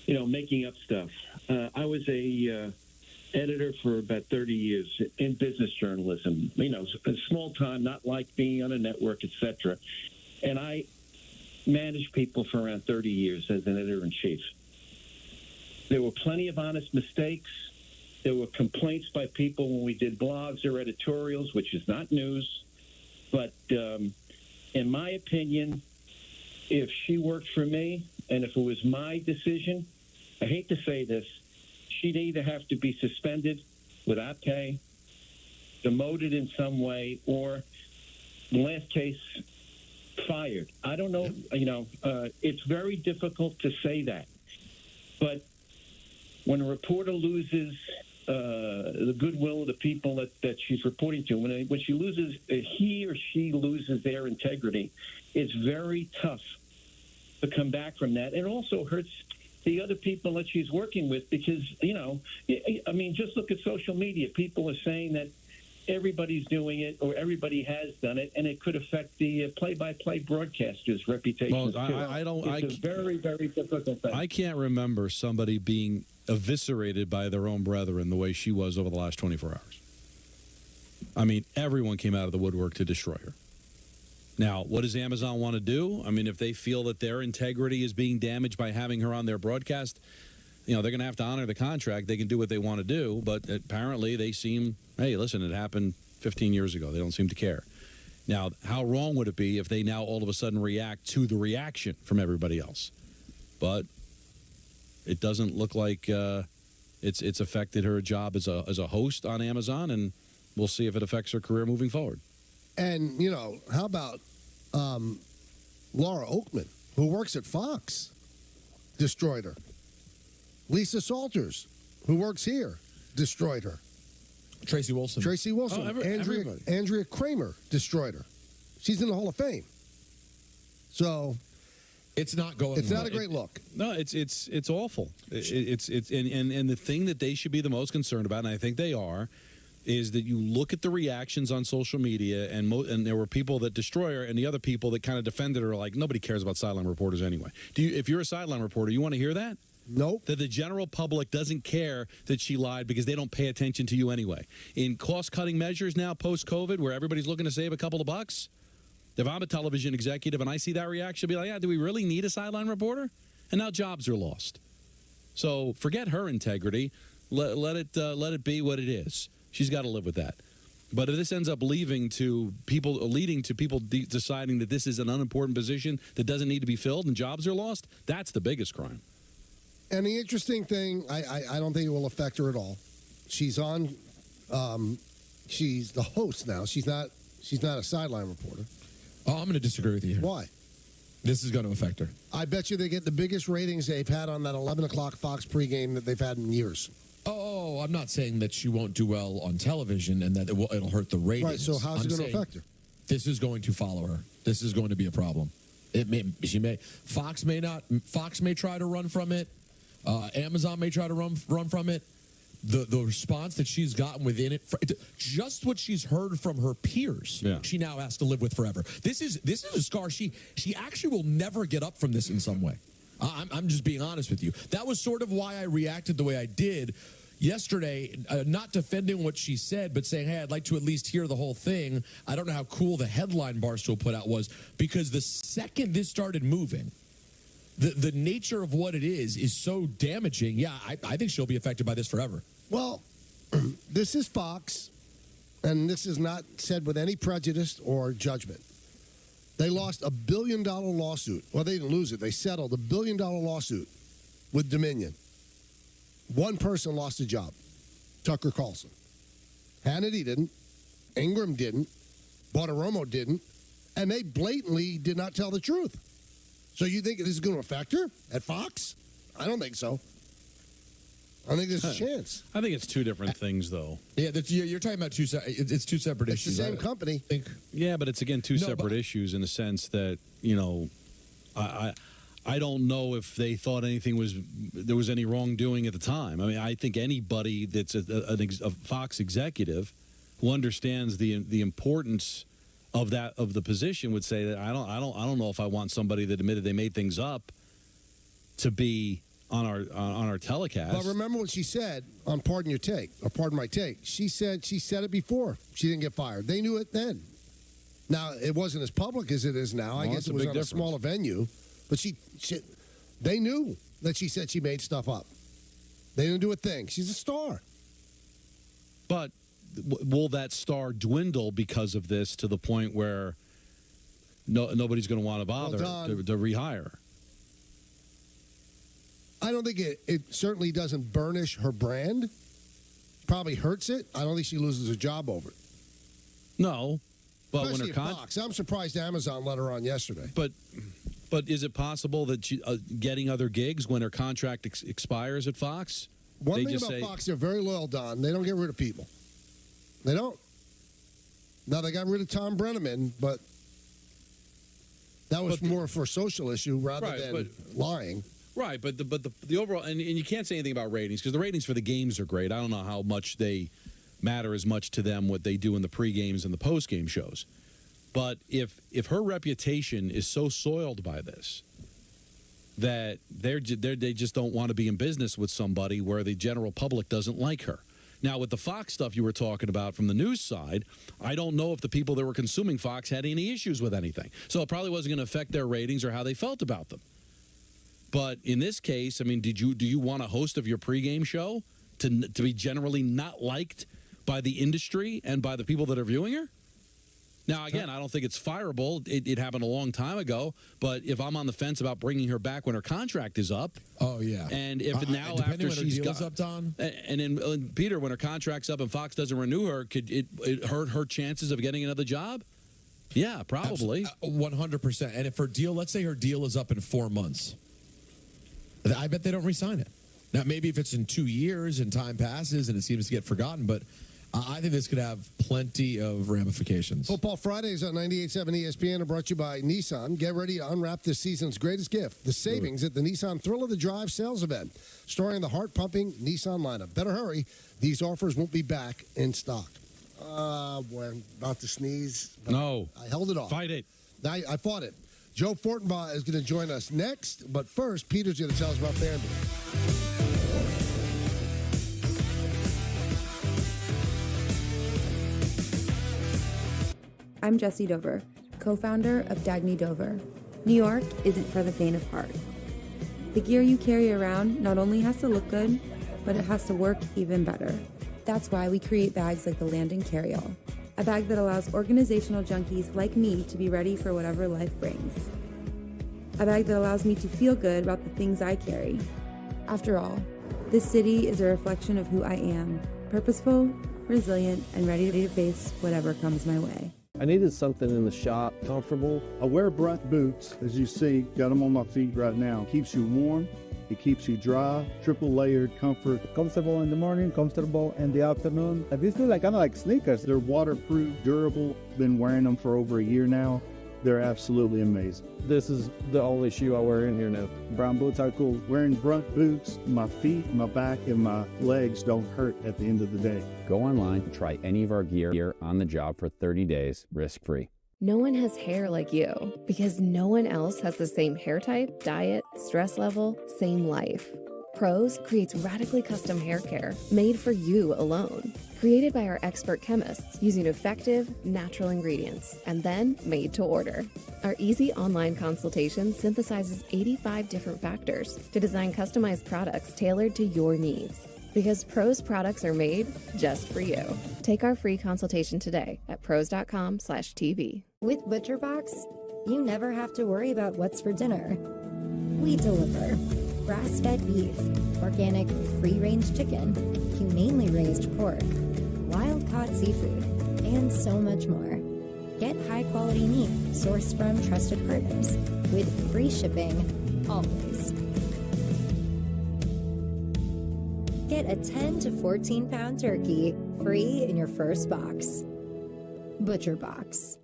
Speaker 6: making up stuff. I was a editor for about 30 years in business journalism. A small time, not like being on a network, etc. And I managed people for around 30 years as an editor-in-chief. There were plenty of honest mistakes. There were complaints by people when we did blogs or editorials, which is not news. But in my opinion, if she worked for me and if it was my decision, I hate to say this, she'd either have to be suspended without pay, demoted in some way, or in the last case, fired. I don't know. It's very difficult to say that. But when a reporter loses the goodwill of the people that she's reporting to, when she loses, he or she loses their integrity, it's very tough to come back from that. It also hurts the other people that she's working with because, just look at social media. People are saying that everybody's doing it or everybody has done it, and it could affect the play-by-play broadcaster's reputation.
Speaker 3: Well,
Speaker 6: it's a very, very difficult thing.
Speaker 3: I can't remember somebody being eviscerated by their own brethren the way she was over the last 24 hours. I mean, everyone came out of the woodwork to destroy her. Now, what does Amazon want to do? I mean, if they feel that their integrity is being damaged by having her on their broadcast, they're going to have to honor the contract. They can do what they want to do, but apparently they seem, hey, listen, it happened 15 years ago. They don't seem to care. Now, how wrong would it be if they now all of a sudden react to the reaction from everybody else? But it doesn't look like it's affected her job as a host on Amazon, and we'll see if it affects her career moving forward.
Speaker 2: And, how about Laura Oakman, who works at Fox, destroyed her. Lisa Salters, who works here, destroyed her.
Speaker 1: Tracy Wilson.
Speaker 2: Oh, Andrea Kramer destroyed her. She's in the Hall of Fame. So
Speaker 1: it's not going.
Speaker 2: It's not a great look.
Speaker 3: No, it's awful. And the thing that they should be the most concerned about, and I think they are, is that you look at the reactions on social media, and there were people that destroy her, and the other people that kind of defended her are like, nobody cares about sideline reporters anyway. If you're a sideline reporter, you want to hear that?
Speaker 2: Nope.
Speaker 3: That the general public doesn't care that she lied because they don't pay attention to you anyway. In cost-cutting measures now, post-COVID, where everybody's looking to save a couple of bucks, if I'm a television executive and I see that reaction, I'll be like, yeah, do we really need a sideline reporter? And now jobs are lost. So forget her integrity. Let it be what it is. She's got to live with that. But if this ends up leading to people deciding that this is an unimportant position that doesn't need to be filled and jobs are lost, that's the biggest crime.
Speaker 2: And the interesting thing, I don't think it will affect her at all. She's on. She's the host now. She's not a sideline reporter.
Speaker 1: Oh, I'm going to disagree with you here.
Speaker 2: Why?
Speaker 1: This is going to affect her.
Speaker 2: I bet you they get the biggest ratings they've had on that 11 o'clock Fox pregame that they've had in years.
Speaker 1: Oh, I'm not saying that she won't do well on television and that it'll hurt the ratings.
Speaker 2: Right, so how's it going to affect her?
Speaker 1: This is going to follow her. This is going to be a problem. Fox may try to run from it. Amazon may try to run from it. The response that she's gotten within it, just what she's heard from her peers, she now has to live with forever. This is a scar. She actually will never get up from this in some way. I'm just being honest with you. That was sort of why I reacted the way I did yesterday, not defending what she said, but saying, hey, I'd like to at least hear the whole thing. I don't know how cool the headline Barstool put out was, because the second this started moving, the nature of what it is so damaging. Yeah, I think she'll be affected by this forever.
Speaker 2: Well, this is Fox, and this is not said with any prejudice or judgment. They lost $1 billion lawsuit. Well, they didn't lose it. They settled $1 billion lawsuit with Dominion. One person lost a job, Tucker Carlson. Hannity didn't. Ingram didn't. Bartiromo didn't. And they blatantly did not tell the truth. So you think this is going to affect her at Fox? I don't think so. I think there's a chance.
Speaker 3: I think it's two different things, though.
Speaker 1: Yeah, you're talking about it's two separate issues.
Speaker 2: It's the same company.
Speaker 3: Yeah, but it's, again, two separate issues in the sense that, I don't know if they thought there was any wrongdoing at the time. I mean, I think anybody that's a Fox executive who understands the importance of the position would say that I don't know if I want somebody that admitted they made things up to be on our telecast.
Speaker 2: But remember what she said on Pardon Your Take, or Pardon My Take. She said it before. She didn't get fired. They knew it then. Now, it wasn't as public as it is now. I guess it was on a smaller venue. But they knew that she said she made stuff up. They didn't do a thing. She's a star.
Speaker 3: But will that star dwindle because of this to the point where nobody's going to want to bother to rehire her?
Speaker 2: I don't think it certainly doesn't burnish her brand. Probably hurts it. I don't think she loses her job over it.
Speaker 3: No. But
Speaker 2: especially
Speaker 3: when her
Speaker 2: Fox. I'm surprised Amazon let her on yesterday.
Speaker 3: But is it possible that she getting other gigs when her contract expires at Fox?
Speaker 2: One thing about Fox, they're very loyal, Don. They don't get rid of people. They don't. Now, they got rid of Tom Brenneman, but that was more for a social issue rather than lying.
Speaker 3: Right, but the overall, and you can't say anything about ratings because the ratings for the games are great. I don't know how much they matter as much to them what they do in the pre-games and the post-game shows. But if her reputation is so soiled by this that they just don't want to be in business with somebody where the general public doesn't like her. Now, with the Fox stuff you were talking about from the news side, I don't know if the people that were consuming Fox had any issues with anything. So it probably wasn't going to affect their ratings or how they felt about them. But in this case, I mean, do you want a host of your pregame show to be generally not liked by the industry and by the people that are viewing her? Now, again, I don't think it's fireable. It happened a long time ago. But if I'm on the fence about bringing her back when her contract is up,
Speaker 1: oh yeah,
Speaker 3: and if now after she's got
Speaker 1: up, Don,
Speaker 3: and then Peter, when her contract's up and Fox doesn't renew her, could it hurt her chances of getting another job? Yeah, probably
Speaker 1: 100%. And if her deal, let's say her deal is up in 4 months, I bet they don't re-sign it. Now, maybe if it's in 2 years and time passes and it seems to get forgotten, but I think this could have plenty of ramifications.
Speaker 2: Football Fridays on 98.7 ESPN are brought to you by Nissan. Get ready to unwrap this season's greatest gift, the savings at the Nissan Thrill of the Drive sales event, storing the heart-pumping Nissan lineup. Better hurry. These offers won't be back in stock. Boy, I'm about to sneeze.
Speaker 3: No.
Speaker 2: I held it off.
Speaker 3: Fight it.
Speaker 2: I fought it. Joe Fortenbaugh is going to join us next, but first, Peter's going to tell us about FanDuel.
Speaker 8: I'm Jessie Dover, co-founder of Dagny Dover. New York isn't for the faint of heart. The gear you carry around not only has to look good, but it has to work even better. That's why we create bags like the Landon Carryall, a bag that allows organizational junkies like me to be ready for whatever life brings. A bag that allows me to feel good about the things I carry. After all, this city is a reflection of who I am, purposeful, resilient, and ready to face whatever comes my way.
Speaker 11: I needed something in the shop, comfortable. I wear Brunt boots, as you see, got them on my feet right now. Keeps you warm, it keeps you dry, triple layered comfort.
Speaker 12: Comfortable in the morning, comfortable in the afternoon. These feel like kind of like sneakers.
Speaker 11: They're waterproof, durable. Been wearing them for over a year now. They're absolutely amazing.
Speaker 4: This is the only shoe I wear in here now.
Speaker 11: Brown boots are cool. Wearing Brunt boots, my feet, my back, and my legs don't hurt at the end of the day.
Speaker 13: Go online and try any of our gear on the job for 30 days, risk-free.
Speaker 22: No one has hair like you because no one else has the same hair type, diet, stress level, same life. Pros creates radically custom hair care made for you alone. Created by our expert chemists using effective, natural ingredients, and then made to order. Our easy online consultation synthesizes 85 different factors to design customized products tailored to your needs. Because Pros products are made just for you. Take our free consultation today at pros.com/TV.
Speaker 9: With ButcherBox, you never have to worry about what's for dinner. We deliver grass-fed beef, organic free-range chicken, humanely raised pork, wild-caught seafood, and so much more. Get high-quality meat sourced from trusted partners with free shipping always. Get a 10 to 14-pound turkey free in your first box. ButcherBox.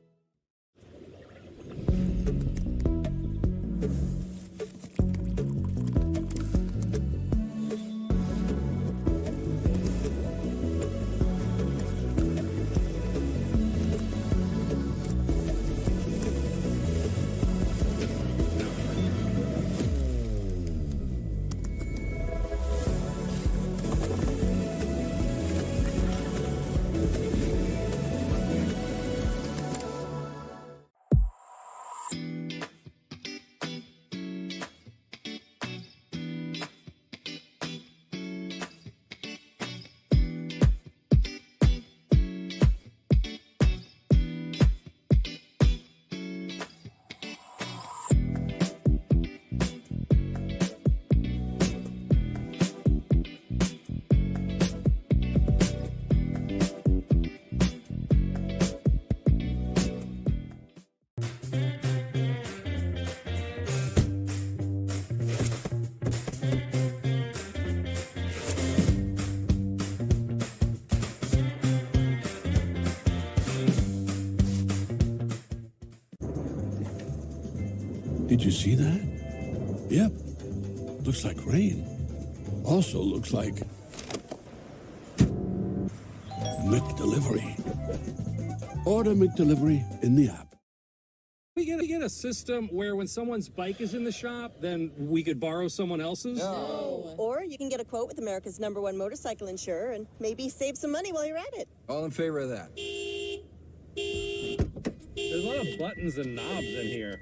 Speaker 15: Did you see that? Yep. Looks like rain. Also looks like McDelivery. Order McDelivery in the app.
Speaker 23: We get a system where when someone's bike is in the shop, then we could borrow someone else's?
Speaker 24: No. Or you can get a quote with America's #1 motorcycle insurer and maybe save some money while you're at it.
Speaker 25: All in favor of that?
Speaker 23: There's a lot of buttons and knobs in here.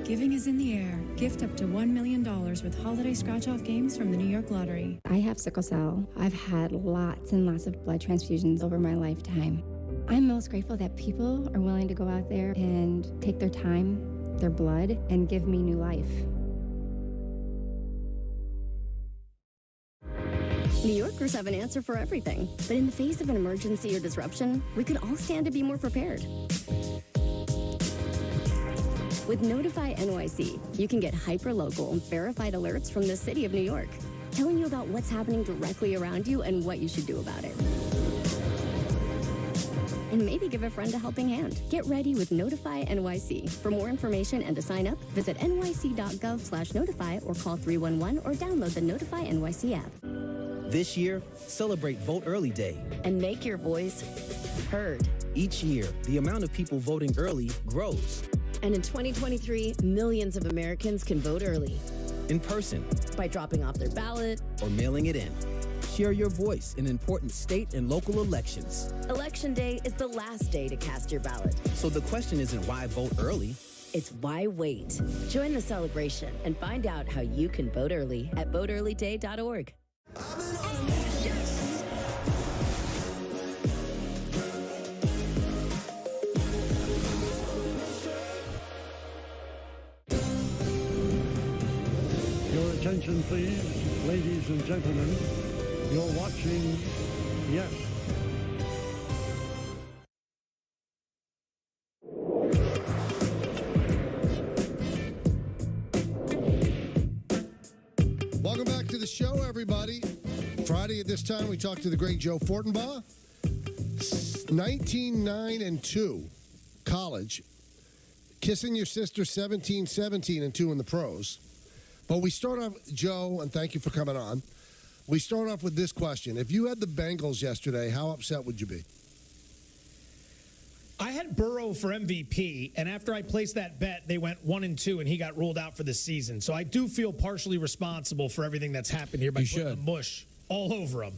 Speaker 5: Giving is in the air. Gift up to $1 million with holiday scratch-off games from the New York Lottery.
Speaker 7: I have sickle cell. I've had lots and lots of blood transfusions over my lifetime. I'm most grateful that people are willing to go out there and take their time, their blood, and give me new life.
Speaker 10: New Yorkers have an answer for everything, but in the face of an emergency or disruption, we could all stand to be more prepared. With Notify NYC, you can get hyper-local, verified alerts from the city of New York, telling you about what's happening directly around you and what you should do about it. And maybe give a friend a helping hand. Get ready with Notify NYC. For more information and to sign up, visit nyc.gov/notify or call 311 or download the Notify NYC app.
Speaker 16: This year, celebrate Vote Early Day.
Speaker 10: And make your voice heard.
Speaker 16: Each year, the amount of people voting early grows.
Speaker 10: And in 2023, millions of Americans can vote early.
Speaker 16: In person.
Speaker 10: By dropping off their ballot.
Speaker 16: Or mailing it in. Share your voice in important state and local elections.
Speaker 10: Election day is the last day to cast your ballot.
Speaker 16: So the question isn't why vote early.
Speaker 10: It's why wait. Join the celebration and find out how you can vote early at voteearlyday.org.
Speaker 25: Your attention, please, ladies and gentlemen. You're watching Yes.
Speaker 2: Welcome back to the show, everybody. Friday at this time, we talked to the great Joe Fortenbaugh. 19-9-2, college. Kissing your sister 17-17-2 in the pros. But we start off, Joe, and thank you for coming on. We start off with this question. If you had the Bengals yesterday, how upset would you be?
Speaker 26: I had Burrow for MVP, and after I placed that bet, they went 1-2, and he got ruled out for the season. So I do feel partially responsible for everything that's happened here by putting the mush all over him.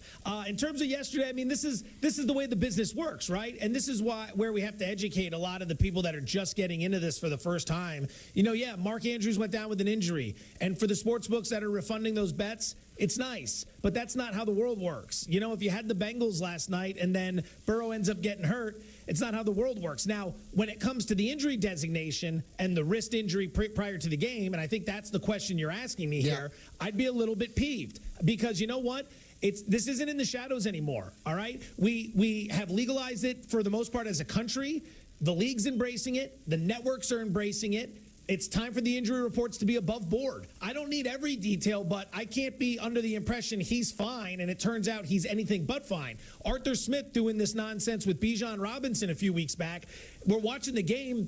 Speaker 26: In terms of yesterday, I mean, this is the way the business works, right? And this is where we have to educate a lot of the people that are just getting into this for the first time. You know, yeah, Mark Andrews went down with an injury, and for the sports books that are refunding those bets, it's nice, but that's not how the world works. You know, if you had the Bengals last night and then Burrow ends up getting hurt, it's not how the world works. Now, when it comes to the injury designation and the wrist injury prior to the game, and I think that's the question you're asking me here, I'd be a little bit peeved because you know what? This isn't in the shadows anymore, all right? We have legalized it for the most part as a country. The league's embracing it. The networks are embracing it. It's time for the injury reports to be above board. I don't need every detail, but I can't be under the impression he's fine, and it turns out he's anything but fine. Arthur Smith doing this nonsense with Bijan Robinson a few weeks back. We're watching the game.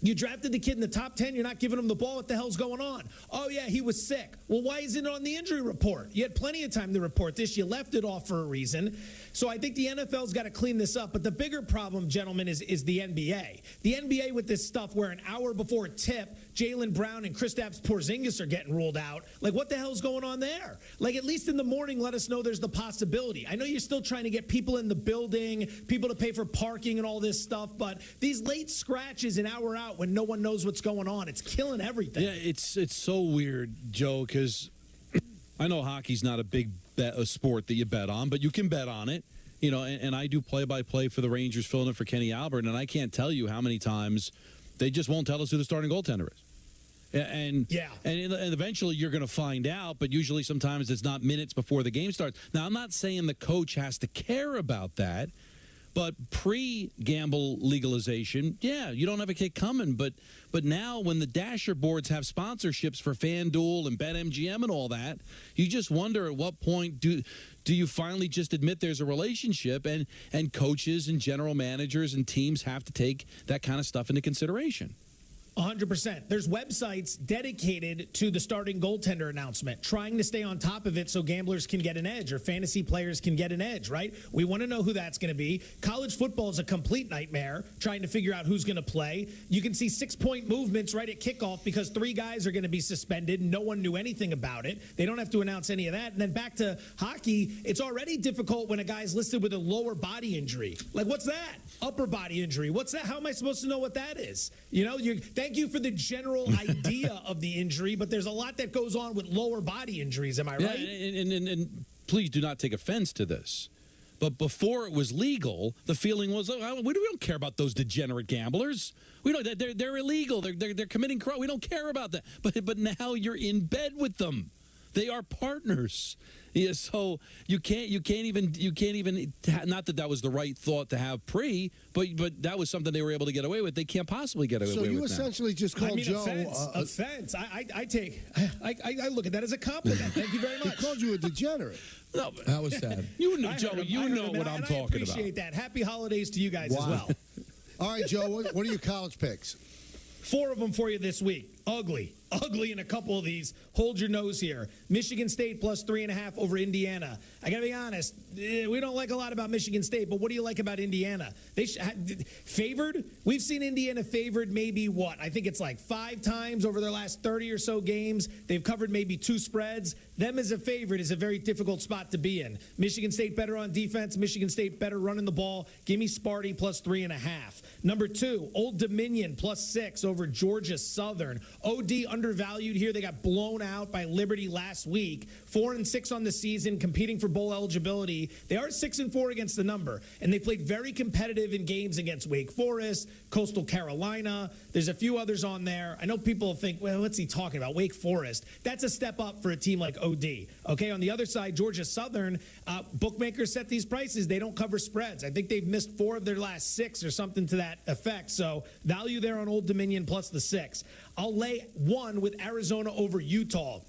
Speaker 26: You drafted the kid in the top 10. You're not giving him the ball. What the hell's going on? Oh, yeah, he was sick. Well, why isn't it on the injury report? You had plenty of time to report this. You left it off for a reason. So I think the NFL's got to clean this up. But the bigger problem, gentlemen, is the NBA. The NBA with this stuff where an hour before tip, Jaylen Brown and Kristaps Porzingis are getting ruled out. Like, what the hell's going on there? Like, at least in the morning, let us know there's the possibility. I know you're still trying to get people in the building, people to pay for parking and all this stuff, but these late scratches an hour out when no one knows what's going on, it's killing everything.
Speaker 3: Yeah, it's so weird, Joe, because I know hockey's not a big a sport that you bet on, but you can bet on it. You know, and I do play-by-play for the Rangers, filling in for Kenny Albert, and I can't tell you how many times they just won't tell us who the starting goaltender is. And eventually you're going to find out, but usually sometimes it's not minutes before the game starts. Now, I'm not saying the coach has to care about that, but pre-gamble legalization, yeah, you don't have a kick coming. But now when the Dasher boards have sponsorships for FanDuel and BetMGM and all that, you just wonder at what point do you finally just admit there's a relationship, and coaches and general managers and teams have to take that kind of stuff into consideration.
Speaker 26: 100%. There's websites dedicated to the starting goaltender announcement, trying to stay on top of it so gamblers can get an edge or fantasy players can get an edge, right? We want to know who that's going to be. College football is a complete nightmare trying to figure out who's going to play. You can see 6-point movements right at kickoff because 3 guys are going to be suspended. No one knew anything about it. They don't have to announce any of that. And then back to hockey, it's already difficult when a guy's listed with a lower body injury. Like, what's that? Upper body injury. What's that? How am I supposed to know what that is? You know, thank you for the general idea of the injury, but there's a lot that goes on with lower body injuries. Am I right?
Speaker 3: And please do not take offense to this. But before it was legal, the feeling was, we don't care about those degenerate gamblers. We don't. They're illegal. They're committing crime. We don't care about that. But now you're in bed with them. They are partners. Yeah, so you can't even. Not that was the right thought to have but that was something they were able to get away with. They can't possibly get away with.
Speaker 2: So you essentially just called Joe
Speaker 26: offense. I look at that as a compliment. Thank you very much.
Speaker 2: He called you a degenerate.
Speaker 1: No, that was sad.
Speaker 3: You know, Joe. You know what I'm talking about.
Speaker 26: I appreciate that. Happy holidays to you guys as well.
Speaker 2: All right, Joe. What are your college picks?
Speaker 26: 4 of them for you this week. Ugly in a couple of these. Hold your nose here. Michigan State plus 3.5 over Indiana. I got to be honest, we don't like a lot about Michigan State, but what do you like about Indiana? They favored? We've seen Indiana favored maybe I think it's like 5 times over their last 30 or so games. They've covered maybe 2 spreads. Them as a favorite is a very difficult spot to be in. Michigan State better on defense. Michigan State better running the ball. Give me Sparty plus 3.5. Number 2, Old Dominion plus 6 over Georgia Southern. OD undervalued here. They got blown out by Liberty last week. 4-6 on the season, competing for bowl eligibility. They are 6-4 against the number, and they played very competitive in games against Wake Forest, Coastal Carolina. There's a few others on there. I know people think, well, what's he talking about? Wake Forest. That's a step up for a team like OD. Okay, on the other side, Georgia Southern, bookmakers set these prices. They don't cover spreads. I think they've missed 4 of their last 6 or something to that effect. So value there on Old Dominion plus the 6. I'll lay 1 with Arizona over Utah.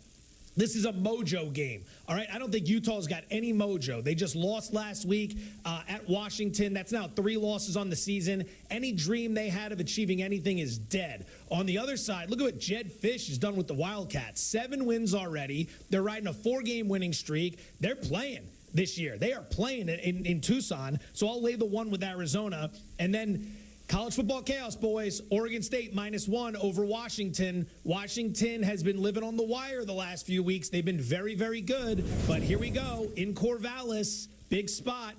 Speaker 26: This is a mojo game, all right? I don't think Utah's got any mojo. They just lost last week at Washington. That's now 3 losses on the season. Any dream they had of achieving anything is dead. On the other side, look at what Jed Fish has done with the Wildcats. 7 wins already. They're riding a 4-game winning streak. They're playing this year. They are playing in Tucson. So I'll lay the 1 with Arizona. And then college football chaos, boys. Oregon State -1 over Washington. Washington has been living on the wire the last few weeks. They've been very, very good. But here we go. In Corvallis, big spot.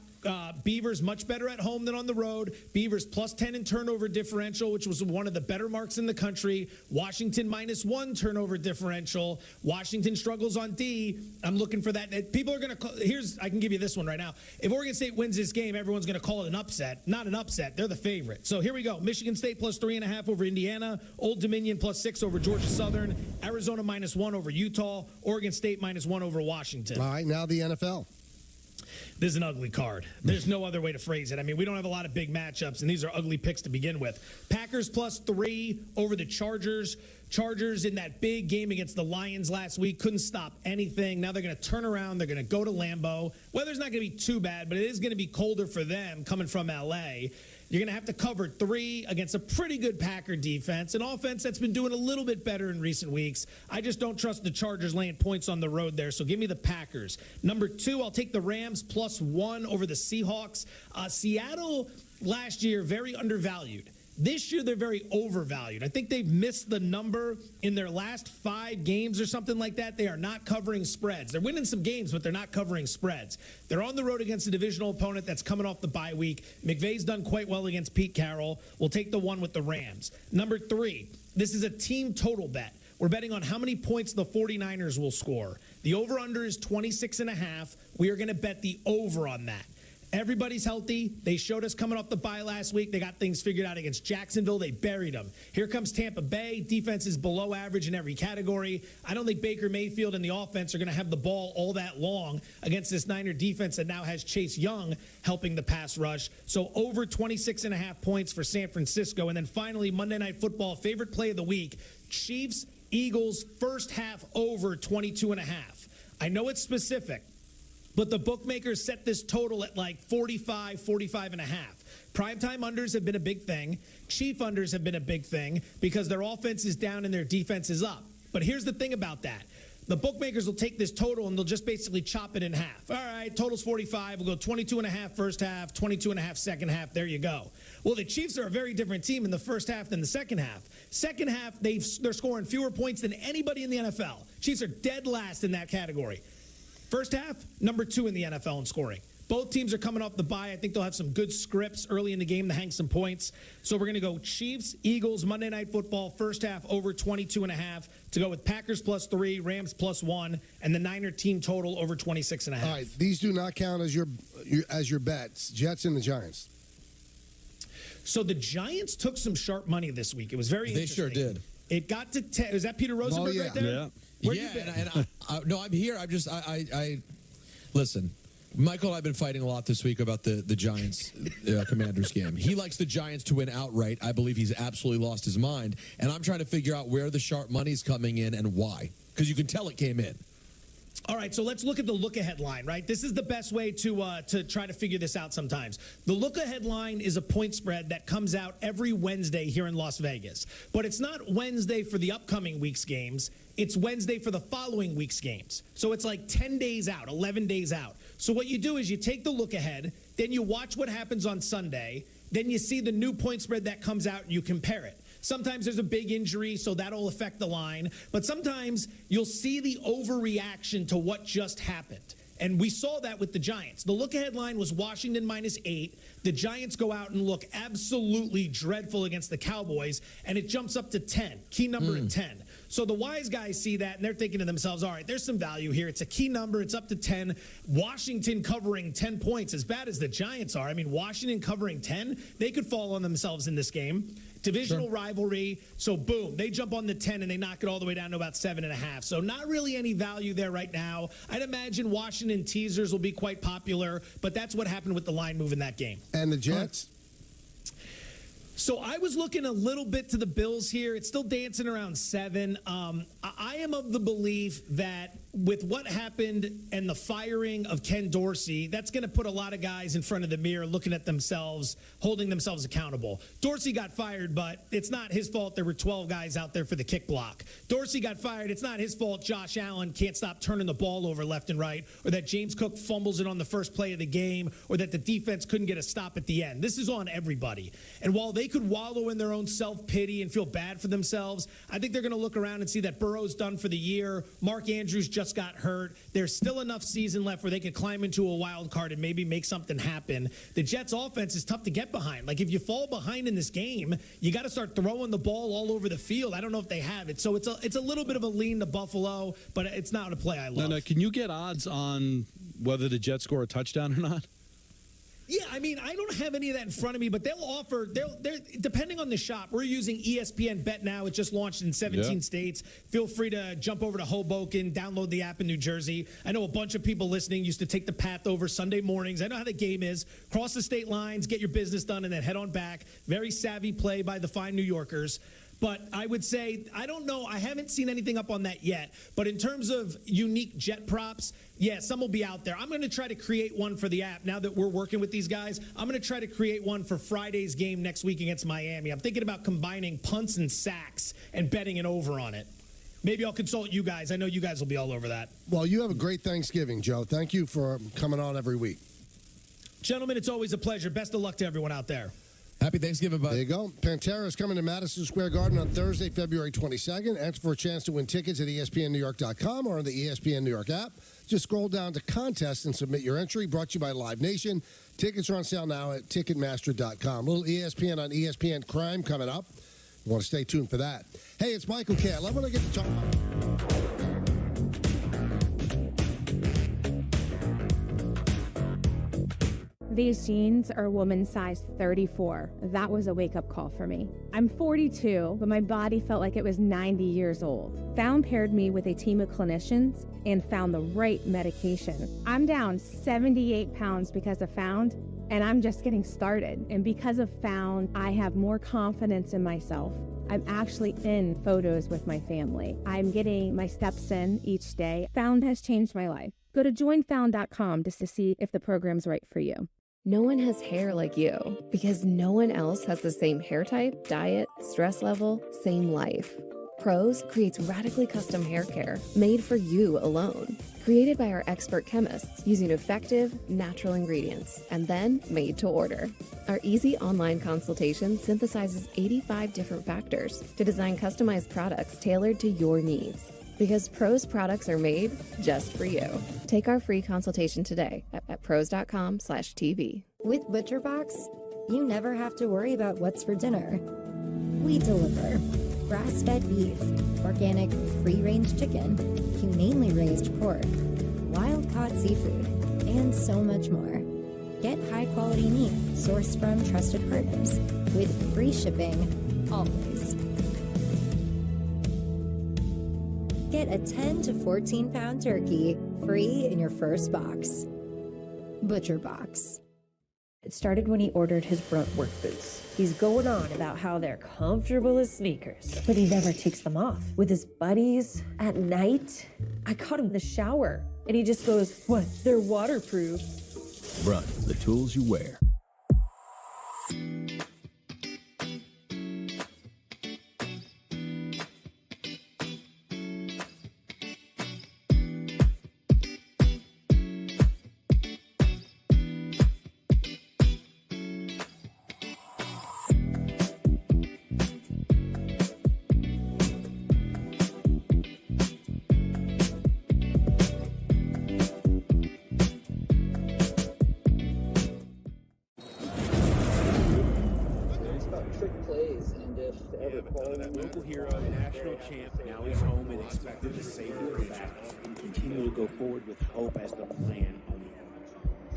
Speaker 26: Beavers much better at home than on the road. Beavers plus 10 in turnover differential, which was one of the better marks in the country. Washington -1 turnover differential. Washington struggles on D. I'm looking for that. People are going to I can give you this one right now. If Oregon State wins this game, everyone's going to call it an upset. Not an upset. They're the favorite. So here we go. Michigan State plus 3.5 over Indiana. Old Dominion plus 6 over Georgia Southern. Arizona -1 over Utah. Oregon State -1 over Washington.
Speaker 2: All right, now the NFL.
Speaker 26: This is an ugly card. There's no other way to phrase it. I mean, we don't have a lot of big matchups, and these are ugly picks to begin with. Packers plus 3 over the Chargers. Chargers in that big game against the Lions last week couldn't stop anything. Now they're going to turn around. They're going to go to Lambeau. Weather's not going to be too bad, but it is going to be colder for them coming from L.A. You're going to have to cover 3 against a pretty good Packer defense, an offense that's been doing a little bit better in recent weeks. I just don't trust the Chargers laying points on the road there, so give me the Packers. Number 2, I'll take the Rams plus 1 over the Seahawks. Seattle last year, very undervalued. This year, they're very overvalued. I think they've missed the number in their last 5 games or something like that. They are not covering spreads. They're winning some games, but they're not covering spreads. They're on the road against a divisional opponent that's coming off the bye week. McVay's done quite well against Pete Carroll. We'll take the 1 with the Rams. Number 3, this is a team total bet. We're betting on how many points the 49ers will score. The over-under is 26.5. We are going to bet the over on that. Everybody's healthy. They showed us coming off the bye last week. They got things figured out against Jacksonville. They buried them. Here comes Tampa Bay. Defense is below average in every category. I don't think Baker Mayfield and the offense are going to have the ball all that long against this Niner defense that now has Chase Young helping the pass rush. So over 26.5 points for San Francisco. And then finally, Monday Night Football, favorite play of the week, Chiefs, Eagles, first half over 22.5. I know it's specific, but the bookmakers set this total at like 45, 45.5. Primetime unders have been a big thing. Chief unders have been a big thing because their offense is down and their defense is up. But here's the thing about that. The bookmakers will take this total and they'll just basically chop it in half. All right, total's 45. We'll go 22.5 first half, 22.5 second half. There you go. Well, the Chiefs are a very different team in the first half than the second half. Second half, they're scoring fewer points than anybody in the NFL. Chiefs are dead last in that category. First half, number 2 in the NFL in scoring. Both teams are coming off the bye. I think they'll have some good scripts early in the game to hang some points. So we're going to go Chiefs, Eagles, Monday Night Football, first half over 22.5 to go with Packers +3, Rams +1, and the Niner team total over 26.5.
Speaker 2: All right, these do not count as your bets. Jets and the Giants.
Speaker 26: So the Giants took some sharp money this week. It was very interesting.
Speaker 1: They sure did.
Speaker 26: It got to 10. Is that Peter Rosenberg right there?
Speaker 1: Yeah. No, I'm here. I listen. Michael and I have been fighting a lot this week about the Giants Commanders game. He likes the Giants to win outright. I believe he's absolutely lost his mind. And I'm trying to figure out where the sharp money's coming in and why. Because you can tell it came in.
Speaker 26: All right, so let's look at the look-ahead line, right? This is the best way to try to figure this out sometimes. The look-ahead line is a point spread that comes out every Wednesday here in Las Vegas. But it's not Wednesday for the upcoming week's games. It's Wednesday for the following week's games. So it's like 10 days out, 11 days out. So what you do is you take the look-ahead, then you watch what happens on Sunday, then you see the new point spread that comes out and you compare it. Sometimes there's a big injury, so that'll affect the line. But sometimes you'll see the overreaction to what just happened. And we saw that with the Giants. The look-ahead line was Washington -8. The Giants go out and look absolutely dreadful against the Cowboys, and it jumps up to 10, key number at 10. So the wise guys see that, and they're thinking to themselves, all right, there's some value here. It's a key number. It's up to 10. Washington covering 10 points, as bad as the Giants are. I mean, Washington covering 10, they could fall on themselves in this game. Divisional rivalry, so boom, they jump on the 10 and they knock it all the way down to about 7.5. So not really any value there right now. I'd imagine Washington teasers will be quite popular, but that's what happened with the line move in that game.
Speaker 2: And the Jets?
Speaker 26: So I was looking a little bit to the Bills here. It's still dancing around 7. I am of the belief that with what happened and the firing of Ken Dorsey, that's going to put a lot of guys in front of the mirror looking at themselves, holding themselves accountable. Dorsey got fired, but it's not his fault there were 12 guys out there for the kick block. Dorsey got fired. It's not his fault Josh Allen can't stop turning the ball over left and right, or that James Cook fumbles it on the first play of the game, or that the defense couldn't get a stop at the end. This is on everybody. And while they could wallow in their own self-pity and feel bad for themselves, I think they're going to look around and see that Burrow's done for the year. Mark Andrews just got hurt. There's still enough season left where they could climb into a wild card and maybe make something happen. The Jets' offense is tough to get behind. Like, if you fall behind in this game, you got to start throwing the ball all over the field. I don't know if they have it. So it's a little bit of a lean to Buffalo, but it's not a play I love.
Speaker 3: No, can you get odds on whether the Jets score a touchdown or not?
Speaker 26: Yeah, I mean, I don't have any of that in front of me, but they'll offer, they're depending on the shop. We're using ESPN Bet now. It just launched in 17 states. Feel free to jump over to Hoboken, download the app in New Jersey. I know a bunch of people listening used to take the path over Sunday mornings. I know how the game is. Cross the state lines, get your business done, and then head on back. Very savvy play by the fine New Yorkers. But I would say, I don't know, I haven't seen anything up on that yet. But in terms of unique Jet props, yeah, some will be out there. I'm going to try to create one for the app now that we're working with these guys. I'm going to try to create one for Friday's game next week against Miami. I'm thinking about combining punts and sacks and betting an over on it. Maybe I'll consult you guys. I know you guys will be all over that.
Speaker 2: Well, you have a great Thanksgiving, Joe. Thank you for coming on every week.
Speaker 26: Gentlemen, it's always a pleasure. Best of luck to everyone out there.
Speaker 1: Happy Thanksgiving, bud.
Speaker 2: There you go. Pantera is coming to Madison Square Garden on Thursday, February 22nd. Enter for a chance to win tickets at ESPNNewYork.com or on the ESPN New York app. Just scroll down to contest and submit your entry. Brought to you by Live Nation. Tickets are on sale now at Ticketmaster.com. A little ESPN on ESPN Crime coming up. You want to stay tuned for that. Hey, it's Michael K. I love when I get to talk about...
Speaker 14: These jeans are woman size 34. That was a wake-up call for me. I'm 42, but my body felt like it was 90 years old. Found paired me with a team of clinicians and found the right medication. I'm down 78 pounds because of Found, and I'm just getting started. And because of Found, I have more confidence in myself. I'm actually in photos with my family. I'm getting my steps in each day. Found has changed my life. Go to joinfound.com just to see if the program's right for you.
Speaker 22: No one has hair like you because no one else has the same hair type, diet, stress level, same life. Pros creates radically custom hair care made for you alone. Created by our expert chemists using effective, natural ingredients and then made to order. Our easy online consultation synthesizes 85 different factors to design customized products tailored to your needs. Because Pros products are made just for you. Take our free consultation today at pros.com/TV.
Speaker 9: With ButcherBox, you never have to worry about what's for dinner. We deliver grass-fed beef, organic, free-range chicken, humanely raised pork, wild-caught seafood, and so much more. Get high-quality meat sourced from trusted partners with free shipping, always. Get a 10 to 14-pound turkey free in your first box. ButcherBox.
Speaker 6: It started when he ordered his Brunt work boots. He's going on about how they're comfortable as sneakers, but he never takes them off. With his buddies at night, I caught him in the shower, and he just goes, "What? They're waterproof."
Speaker 17: Brunt, the tools you wear.
Speaker 18: Local hero, national champ, now he's home and expected to save the back and continue to go forward with hope as the plan.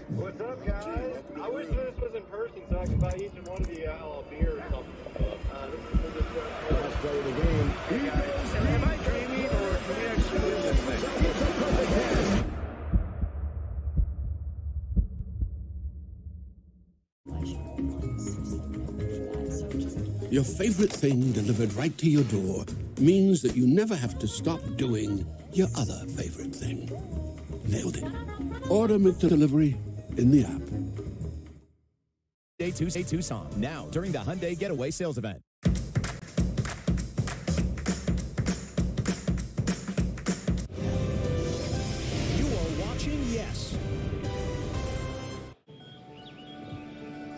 Speaker 19: What's up, guys? I wish this was in person so I could buy each and one of you a beer or something.
Speaker 18: Let's play the game. Hey guys, am I dreaming or can we actually win this thing?
Speaker 15: Your favorite thing delivered right to your door means that you never have to stop doing your other favorite thing. Nailed it. Order McDelivery in the app.
Speaker 16: Day Tucson, now during the Hyundai Getaway Sales Event.
Speaker 26: You are watching Yes.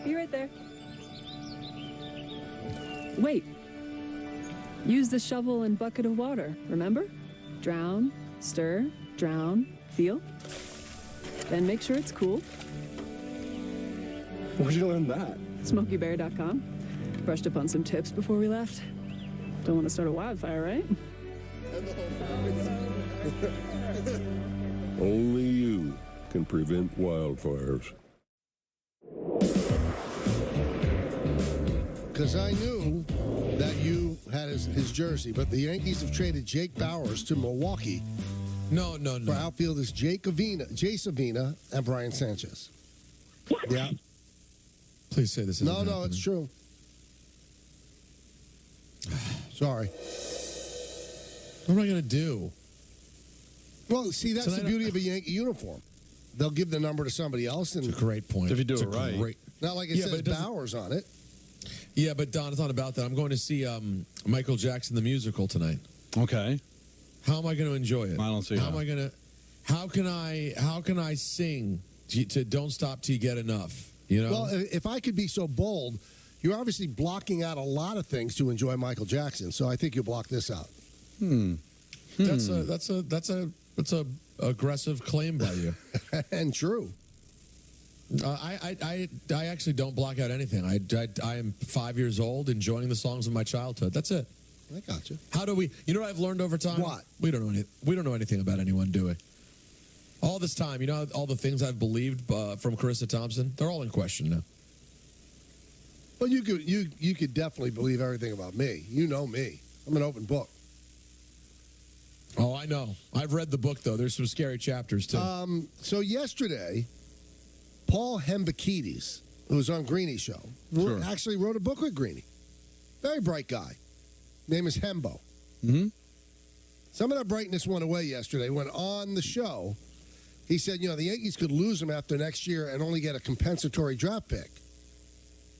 Speaker 20: Be right there. Wait. Use the shovel and bucket of water, remember? Drown, stir, drown, feel. Then make sure it's cool. Where'd you learn that? SmokeyBear.com. Brushed up on some tips before we left. Don't want to start a wildfire, right?
Speaker 21: Only you can prevent wildfires.
Speaker 2: Because I knew that you had his jersey, but the Yankees have traded Jake Bowers to Milwaukee.
Speaker 1: No.
Speaker 2: For outfielders Jay Savina and Brian Sanchez. Yeah.
Speaker 1: Please say this isn't
Speaker 2: No,
Speaker 1: happening.
Speaker 2: it's true. Sorry.
Speaker 1: What am I going to do?
Speaker 2: Well, see, that's the beauty of a Yankee uniform. They'll give the number to somebody else. And
Speaker 1: It's a great point.
Speaker 3: If you do
Speaker 1: It's
Speaker 3: it
Speaker 1: a
Speaker 3: right.
Speaker 2: Not like it
Speaker 1: Yeah, but
Speaker 2: says
Speaker 1: it doesn't-
Speaker 2: Bowers on it.
Speaker 1: Yeah, but Don, it's not about that. I'm going to see Michael Jackson the musical tonight.
Speaker 3: Okay.
Speaker 1: How am I going to enjoy it?
Speaker 3: I don't see
Speaker 1: how.
Speaker 3: how.
Speaker 1: Am I going to? How can I sing to "Don't Stop Till You Get Enough"? You know.
Speaker 2: Well, if I could be so bold, you're obviously blocking out a lot of things to enjoy Michael Jackson. So I think you'll block this out.
Speaker 1: That's a aggressive claim by you.
Speaker 2: And true.
Speaker 1: I actually don't block out anything. I am 5 years old, enjoying the songs of my childhood. That's it.
Speaker 2: I got you.
Speaker 1: How do we? You know what I've learned over time?
Speaker 2: What?
Speaker 1: We don't know anything about anyone, do we? All this time, you know, all the things I've believed from Carissa Thompson, they're all in question now.
Speaker 2: Well, you could definitely believe everything about me. You know me. I'm an open book.
Speaker 1: Oh, I know. I've read the book, though. There's some scary chapters, too.
Speaker 2: So yesterday, Paul Hembekides, who was on Greenie's show, actually wrote a book with Greenie. Very bright guy. Name is Hembo.
Speaker 3: Mm-hmm.
Speaker 2: Some of that brightness went away yesterday when on the show, he said, the Yankees could lose him after next year and only get a compensatory draft pick.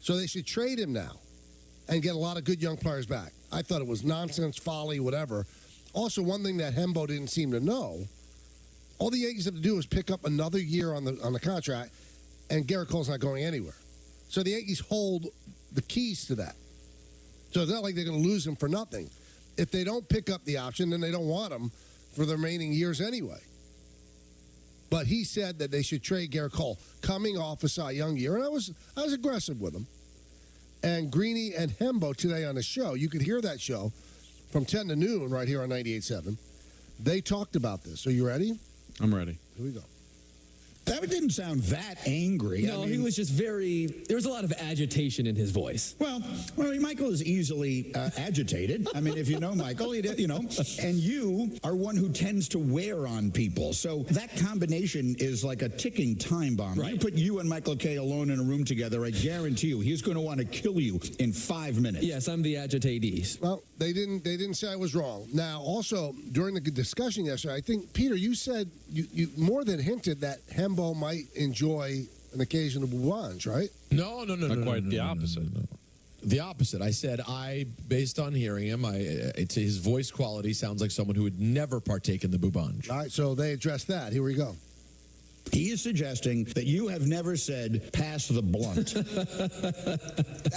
Speaker 2: So they should trade him now and get a lot of good young players back. I thought it was nonsense, folly, whatever. Also, one thing that Hembo didn't seem to know, all the Yankees have to do is pick up another year on the contract, and Garrett Cole's not going anywhere. So the Yankees hold the keys to that. So it's not like they're going to lose him for nothing. If they don't pick up the option, then they don't want him. for the remaining years anyway. But he said that they should trade Garrett Cole coming off a Cy Young year, and I was aggressive with him. And Greeny and Hembo today on the show, you could hear that show from 10 to noon right here on 98.7. They talked about this. Are you ready?
Speaker 3: I'm ready.
Speaker 2: Here we go.
Speaker 4: That didn't sound that angry.
Speaker 8: No, he was just very. There was a lot of agitation in his voice.
Speaker 4: Well, Michael is easily agitated. I mean, if you know Michael, you know, and you are one who tends to wear on people. So that combination is like a ticking time bomb. Right. You put you and Michael Kay alone in a room together, I guarantee you, he's going to want to kill you in 5 minutes.
Speaker 8: Yes, I'm the agitatee.
Speaker 2: Well, they didn't say I was wrong. Now, also during the discussion yesterday, I think Peter, you said you more than hinted that Hembo might enjoy an occasional bouvange, right?
Speaker 1: No.
Speaker 3: Not quite the opposite.
Speaker 1: No. The opposite. I said based on hearing him, his voice quality sounds like someone who would never partake in the bouvange.
Speaker 2: All right, so they addressed that. Here we go.
Speaker 4: He is suggesting that you have never said, pass the blunt.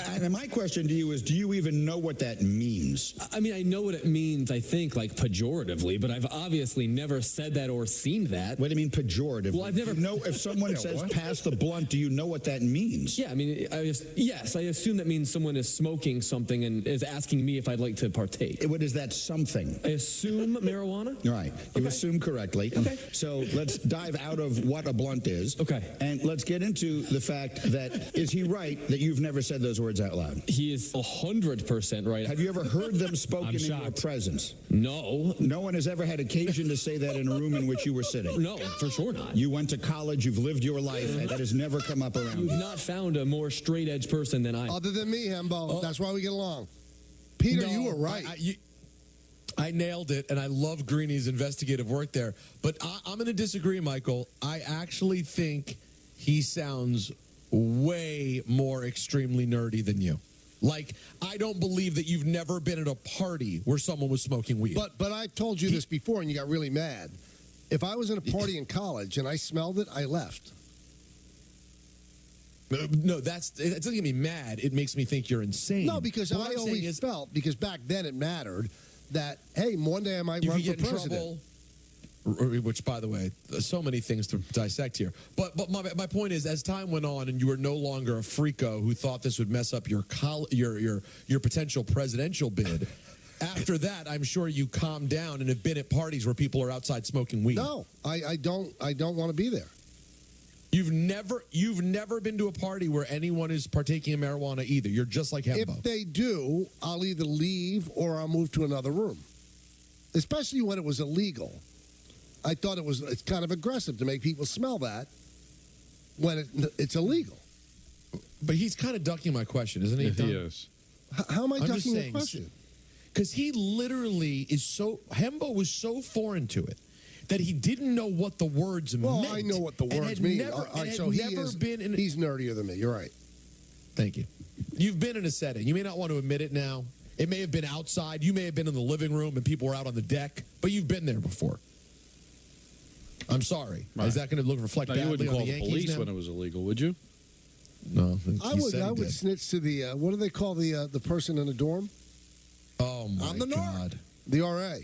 Speaker 4: And my question to you is, do you even know what that means?
Speaker 8: I mean, I know what it means, I think, like pejoratively, but I've obviously never said that or seen that.
Speaker 4: What do you mean pejoratively?
Speaker 8: Well, I've never...
Speaker 4: know if someone says, pass the blunt, do you know what that means?
Speaker 8: Yeah, I mean, yes, I assume that means someone is smoking something and is asking me if I'd like to partake.
Speaker 4: What is that something?
Speaker 8: I assume marijuana?
Speaker 4: Right. You assume correctly. Okay. So let's dive out of what a blunt is.
Speaker 8: Okay.
Speaker 4: And let's get into the fact that, is he right that you've never said those words out loud?
Speaker 8: He is 100% right.
Speaker 4: Have you ever heard them spoken in your presence?
Speaker 8: No.
Speaker 4: No one has ever had occasion to say that in a room in which you were sitting?
Speaker 8: No, for sure not.
Speaker 4: You went to college, you've lived your life, and that has never come up around
Speaker 8: You've not found a more straight-edge person than I.
Speaker 2: Other than me, Hembo. That's why we get along. Peter, you were right.
Speaker 1: I nailed it, and I love Greeny's investigative work there. But I'm going to disagree, Michael. I actually think he sounds way more extremely nerdy than you. Like, I don't believe that you've never been at a party where someone was smoking weed.
Speaker 2: But I've told you this before, and you got really mad. If I was in a party in college and I smelled it, I left.
Speaker 1: No, that doesn't get me mad. It makes me think you're insane.
Speaker 2: No, because I always felt, because back then it mattered, that, hey, one day I might run for president.
Speaker 1: Which, by the way, so many things to dissect here. But my point is, as time went on and you were no longer a freako who thought this would mess up your potential presidential bid, after that, I'm sure you calmed down and have been at parties where people are outside smoking weed.
Speaker 2: No, I don't want to be there.
Speaker 1: You've never been to a party where anyone is partaking in marijuana either. You're just like Hembo.
Speaker 2: If they do, I'll either leave or I'll move to another room. Especially when it was illegal. I thought it's kind of aggressive to make people smell that when it's illegal.
Speaker 1: But he's kind of ducking my question, isn't he?
Speaker 3: He is.
Speaker 2: How am I ducking your question?
Speaker 1: Because he literally is so... Hembo was so foreign to it that he didn't know what the words meant.
Speaker 2: Well, I know what the words mean. So
Speaker 1: he's
Speaker 2: nerdier than me. You're right.
Speaker 1: Thank you. You've been in a setting. You may not want to admit it now. It may have been outside. You may have been in the living room and people were out on the deck, but you've been there before. I'm sorry. Right. Is that going to reflect badly on the Yankees?
Speaker 3: You wouldn't call the police when it was illegal, would you?
Speaker 1: No.
Speaker 2: I would snitch to the, what do they call the person in the dorm?
Speaker 1: Oh, my God.
Speaker 2: The RA.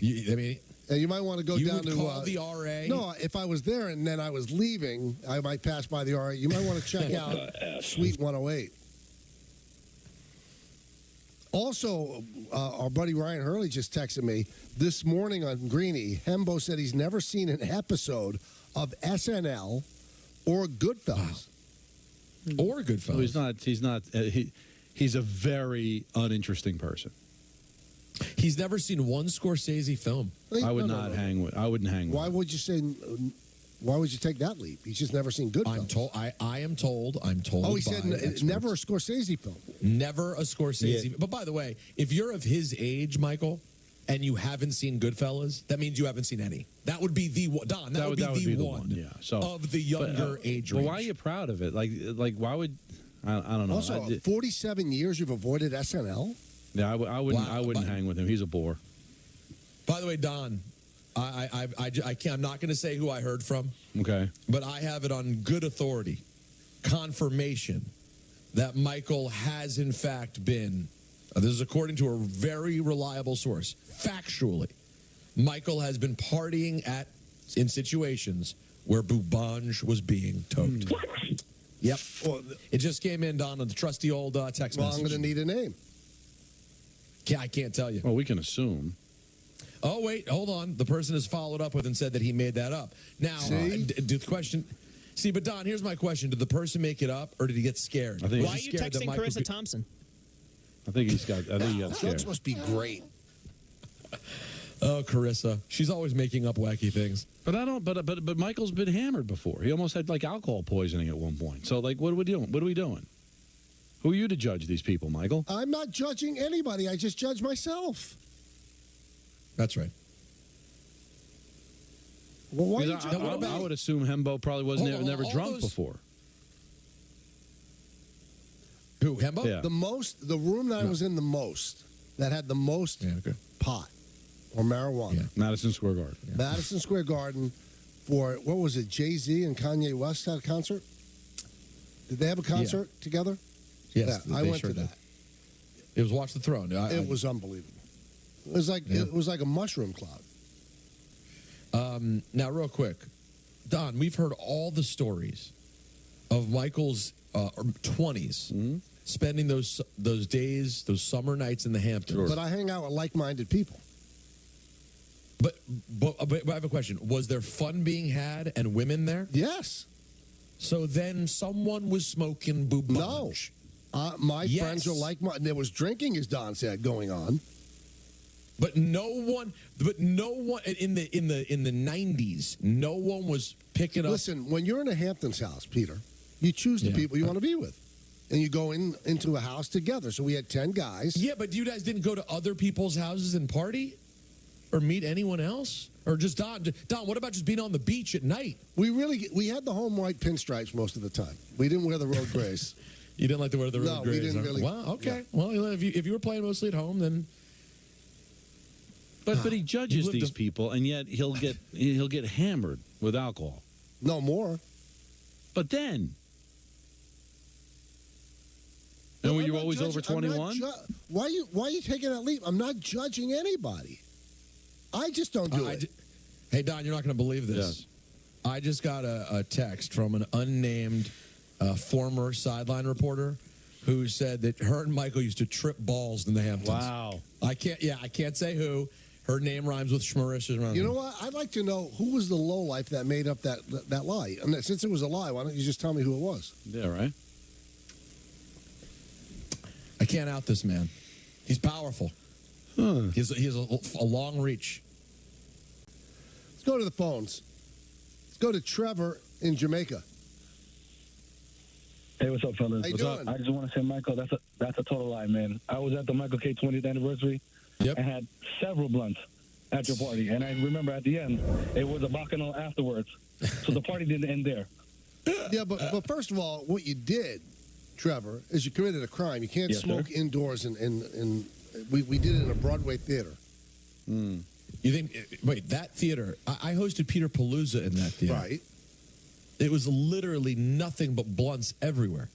Speaker 2: You might want to go down to...
Speaker 1: You would call the RA?
Speaker 2: No, if I was there and then I was leaving, I might pass by the RA. You might want to check out Suite 108. Also, our buddy Ryan Hurley just texted me this morning on Greeny. Hembo said he's never seen an episode of SNL or Goodfellas.
Speaker 1: Or Goodfellas.
Speaker 3: No, he's a very uninteresting person.
Speaker 1: He's never seen one Scorsese film.
Speaker 3: I wouldn't hang with.
Speaker 2: Why would you say? Why would you take that leap? He's just never seen Goodfellas.
Speaker 1: I am told. Oh,
Speaker 2: he said never a Scorsese film.
Speaker 1: Never a Scorsese.
Speaker 2: Yeah.
Speaker 1: But by the way, if you're of his age, Michael, and you haven't seen Goodfellas, that means you haven't seen any. That would be the Don. That would be the one.
Speaker 3: Yeah. So
Speaker 1: of the younger age range.
Speaker 3: Well, why are you proud of it? Like why would I don't know.
Speaker 2: Also, 47 years you've avoided SNL.
Speaker 3: Yeah, I wouldn't hang with him. He's a bore.
Speaker 1: By the way, Don, I'm not going to say who I heard from.
Speaker 3: Okay.
Speaker 1: But I have it on good authority, confirmation that Michael has in fact been. This is according to a very reliable source, factually, Michael has been partying in situations where Boubange was being toked. Yep. It just came in, Don, on the trusty old text
Speaker 2: Well,
Speaker 1: message.
Speaker 2: I'm going to need a name.
Speaker 1: I can't tell you.
Speaker 3: Well, we can assume.
Speaker 1: Oh, wait, hold on. The person has followed up with and said that he made that up. Now, the question... See, but Don, here's my question. Did the person make it up, or did he get scared?
Speaker 5: Why are you texting Carissa Thompson?
Speaker 3: I think he got scared.
Speaker 2: Jokes must be great.
Speaker 1: Oh, Carissa. She's always making up wacky things.
Speaker 3: But I don't. But Michael's been hammered before. He almost had like alcohol poisoning at one point. So like, what are we doing? What are we doing? Who are you to judge these people, Michael?
Speaker 2: I'm not judging anybody. I just judge myself.
Speaker 1: That's right.
Speaker 2: Well, why
Speaker 3: I would assume Hembo probably was never drunk before.
Speaker 1: Who, Hembo?
Speaker 3: Yeah.
Speaker 2: The room that I was in the most, that had the most pot or marijuana.
Speaker 3: Yeah. Madison Square Garden.
Speaker 2: Yeah. Madison Square Garden for, what was it, Jay-Z and Kanye West had a concert? Did they have a concert together?
Speaker 1: Yes,
Speaker 2: yeah, I went to that.
Speaker 1: It was Watch the Throne.
Speaker 2: It was unbelievable. It was like a mushroom cloud.
Speaker 1: Now, real quick, Don, we've heard all the stories of Michael's 20s, spending those days, those summer nights in the Hamptons.
Speaker 2: But I hang out with like-minded people.
Speaker 1: But I have a question. Was there fun being had and women there?
Speaker 2: Yes.
Speaker 1: So then someone was smoking Boubange.
Speaker 2: No. My friends are like-minded. There was drinking, as Don said, going on.
Speaker 1: But no one in the 90s, no one was picking up.
Speaker 2: Listen, when you're in a Hamptons house, Peter, you choose the people you want to be with. And you go into a house together. So we had 10 guys.
Speaker 1: Yeah, but you guys didn't go to other people's houses and party? Or meet anyone else? Or just Don, what about just being on the beach at night?
Speaker 2: We had the home white pinstripes most of the time. We didn't wear the road grays.
Speaker 1: You didn't like to wear the road
Speaker 2: grays?
Speaker 1: No,
Speaker 2: we didn't really.
Speaker 1: Well, okay. Yeah. Well, if you were playing mostly at home, then...
Speaker 3: But he judges these people, and yet he'll get hammered with alcohol.
Speaker 2: No more.
Speaker 3: But then... And were you always over 21?
Speaker 2: Why are you taking that leap? I'm not judging anybody. I just don't do it.
Speaker 1: Hey, Don, you're not going to believe this. Yeah. I just got a text from an unnamed former sideline reporter who said that her and Michael used to trip balls in the Hamptons.
Speaker 3: Wow.
Speaker 1: I can't say who. Her name rhymes with Schmarissa.
Speaker 2: You know what? I'd like to know who was the lowlife that made up that lie. I mean, since it was a lie, why don't you just tell me who it was?
Speaker 3: Yeah, right.
Speaker 1: I can't out this man. He's powerful. He has a long reach.
Speaker 2: Let's go to the phones. Let's go to Trevor in Jamaica.
Speaker 11: Hey, what's up, fellas?
Speaker 2: How you doing?
Speaker 11: I just want to say, Michael, that's a total lie, man. I was at the Michael K. 20th anniversary and had several blunts at your party. And I remember at the end, it was a bacchanal afterwards. So the party didn't end there.
Speaker 2: Yeah, but first of all, what you did, Trevor, is you committed a crime. You can't smoke indoors, and we did it in a Broadway theater.
Speaker 1: You think? Wait, that theater? I hosted Peter Palooza in that theater.
Speaker 2: Right.
Speaker 1: It was literally nothing but blunts everywhere.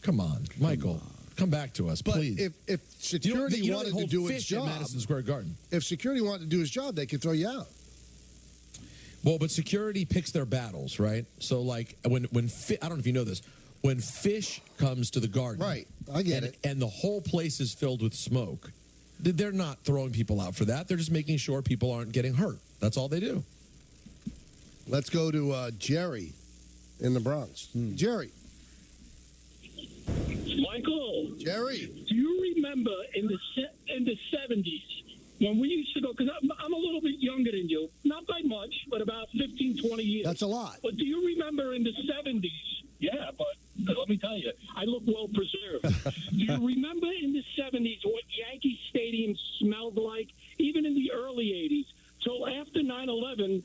Speaker 1: Come on, Michael. Come back to us, please.
Speaker 2: If security wanted to do its job,
Speaker 1: Madison Square Garden.
Speaker 2: If security wanted to do its job, they could throw you out.
Speaker 1: Well, but security picks their battles, right? So, like when I don't know if you know this, when Fish comes to the garden,
Speaker 2: right? I get it,
Speaker 1: and the whole place is filled with smoke. They're not throwing people out for that. They're just making sure people aren't getting hurt. That's all they do.
Speaker 2: Let's go to Jerry in the Bronx. Jerry.
Speaker 12: Michael.
Speaker 2: Jerry.
Speaker 12: Do you remember in the 70s when we used to go, because I'm a little bit younger than you, not by much, but about 15, 20 years.
Speaker 2: That's a lot.
Speaker 12: But do you remember in the 70s? Yeah, but let me tell you, I look well preserved. Do you remember in the 70s what Yankee Stadium smelled like, even in the early 80s? So after 9/11,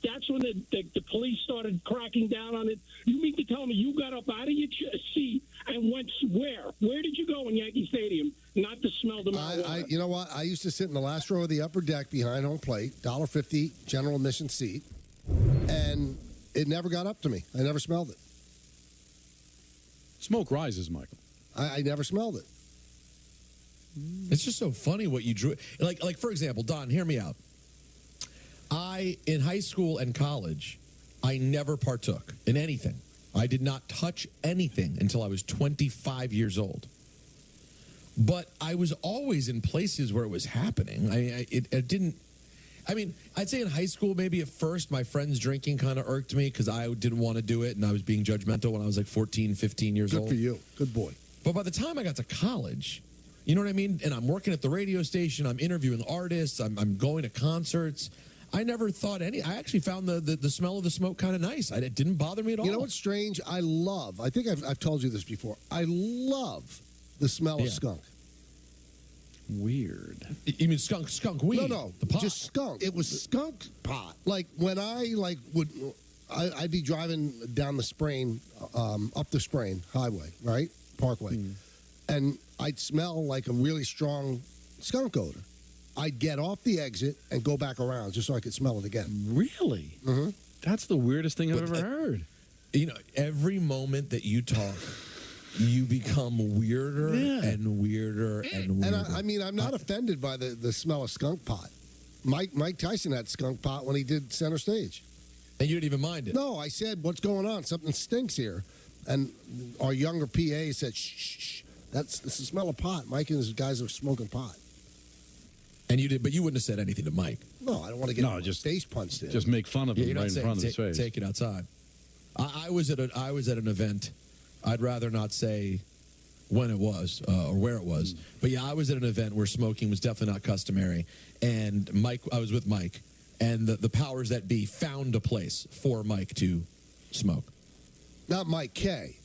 Speaker 12: that's when the police started cracking down on it. You mean to tell me you got up out of your seat and went where? Where did you go in Yankee Stadium? Not to smell the marijuana.
Speaker 2: You know what? I used to sit in the last row of the upper deck behind home plate, $1.50 general admission seat, and it never got up to me. I never smelled it.
Speaker 3: Smoke rises, Michael.
Speaker 2: I never smelled it.
Speaker 1: It's just so funny what you drew. Like for example, Don, hear me out. in high school and college, I never partook in anything. I did not touch anything until I was 25 years old. But I was always in places where it was happening. It didn't. I mean, I'd say in high school, maybe at first, my friends drinking kind of irked me because I didn't want to do it, and I was being judgmental when I was like 14, 15 years old.
Speaker 2: Good for you. Good boy.
Speaker 1: But by the time I got to college, you know what I mean? And I'm working at the radio station, I'm interviewing artists, I'm going to concerts. I never thought I actually found the smell of the smoke kind of nice. It didn't bother me at all.
Speaker 2: You know what's strange? I think I've told you this before. I love the smell of skunk.
Speaker 3: Weird.
Speaker 1: You mean skunk weed?
Speaker 2: No,
Speaker 1: the pot.
Speaker 2: just skunk. It was skunk pot. Like when I'd be driving down the Sprain, up the Sprain Highway, right? Parkway. And I'd smell like a really strong skunk odor. I'd get off the exit and go back around just so I could smell it again.
Speaker 3: Really?
Speaker 2: Mm-hmm.
Speaker 3: That's the weirdest thing I've ever heard.
Speaker 1: You know, every moment that you talk, you become weirder and weirder and weirder.
Speaker 2: And I'm not offended by the smell of skunk pot. Mike Tyson had skunk pot when he did Center Stage.
Speaker 1: And you didn't even mind it?
Speaker 2: No, I said, what's going on? Something stinks here. And our younger PA said, shh. That's the smell of pot. Mike and his guys are smoking pot.
Speaker 1: And you did, but you wouldn't have said anything to Mike.
Speaker 2: No, I don't want to get just face punched in.
Speaker 3: Just make fun of him right in front of his face.
Speaker 1: Take it outside. I was at an event. I'd rather not say when it was or where it was. But yeah, I was at an event where smoking was definitely not customary. And I was with Mike, and the powers that be found a place for Mike to smoke.
Speaker 2: Not Mike K.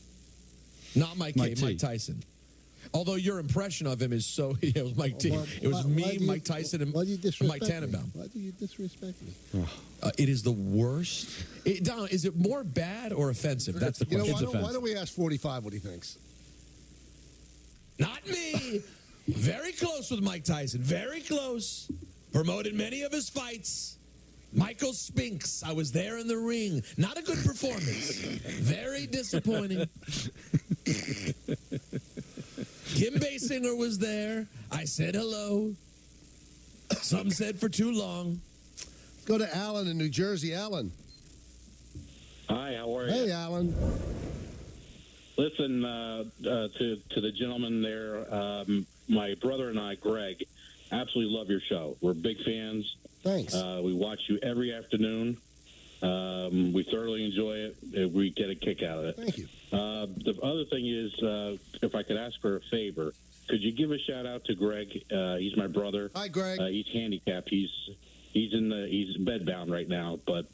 Speaker 1: Not Mike K. Mike Tyson. Although your impression of him is so, it was Mike T. It was me, Mike Tyson, and Mike Tannenbaum.
Speaker 2: Why do you disrespect me?
Speaker 1: It is the worst. Don, is it more bad or offensive? That's the question.
Speaker 2: Why don't we ask 45 what he thinks?
Speaker 1: Not me. Very close with Mike Tyson. Very close. Promoted many of his fights. Michael Spinks. I was there in the ring. Not a good performance. Very disappointing. Kim Basinger was there. I said hello. Some said for too long.
Speaker 2: Go to Alan in New Jersey. Alan.
Speaker 7: Hi, how are you?
Speaker 2: Hey, Alan.
Speaker 7: Listen, to the gentleman there, my brother and I, Greg, absolutely love your show. We're big fans.
Speaker 2: Thanks.
Speaker 7: We watch you every afternoon. We thoroughly enjoy it. We get a kick out of it.
Speaker 2: Thank you.
Speaker 7: The other thing is, if I could ask for a favor, could you give a shout out to Greg? He's my brother.
Speaker 2: Hi, Greg.
Speaker 7: He's handicapped. He's bedbound right now, but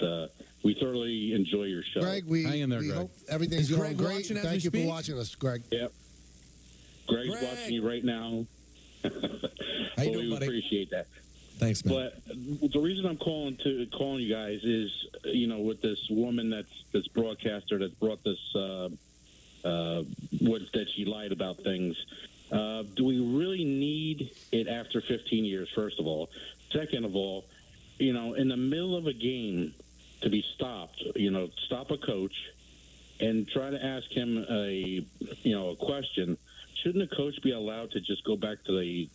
Speaker 7: we thoroughly enjoy your show.
Speaker 2: Greg, we
Speaker 3: Greg.
Speaker 2: hope everything's going great. Thank you for watching us, Greg.
Speaker 7: Yep. Greg's watching you right now.
Speaker 1: How you doing,
Speaker 7: we
Speaker 1: buddy?
Speaker 7: appreciate that.
Speaker 1: Thanks, man.
Speaker 7: But the reason I'm calling you guys is, with this woman this broadcaster that's brought this, that she lied about things. Do we really need it after 15 years? First of all, second of all, in the middle of a game to be stopped, stop a coach and try to ask him a question. Shouldn't a coach be allowed to just go back to the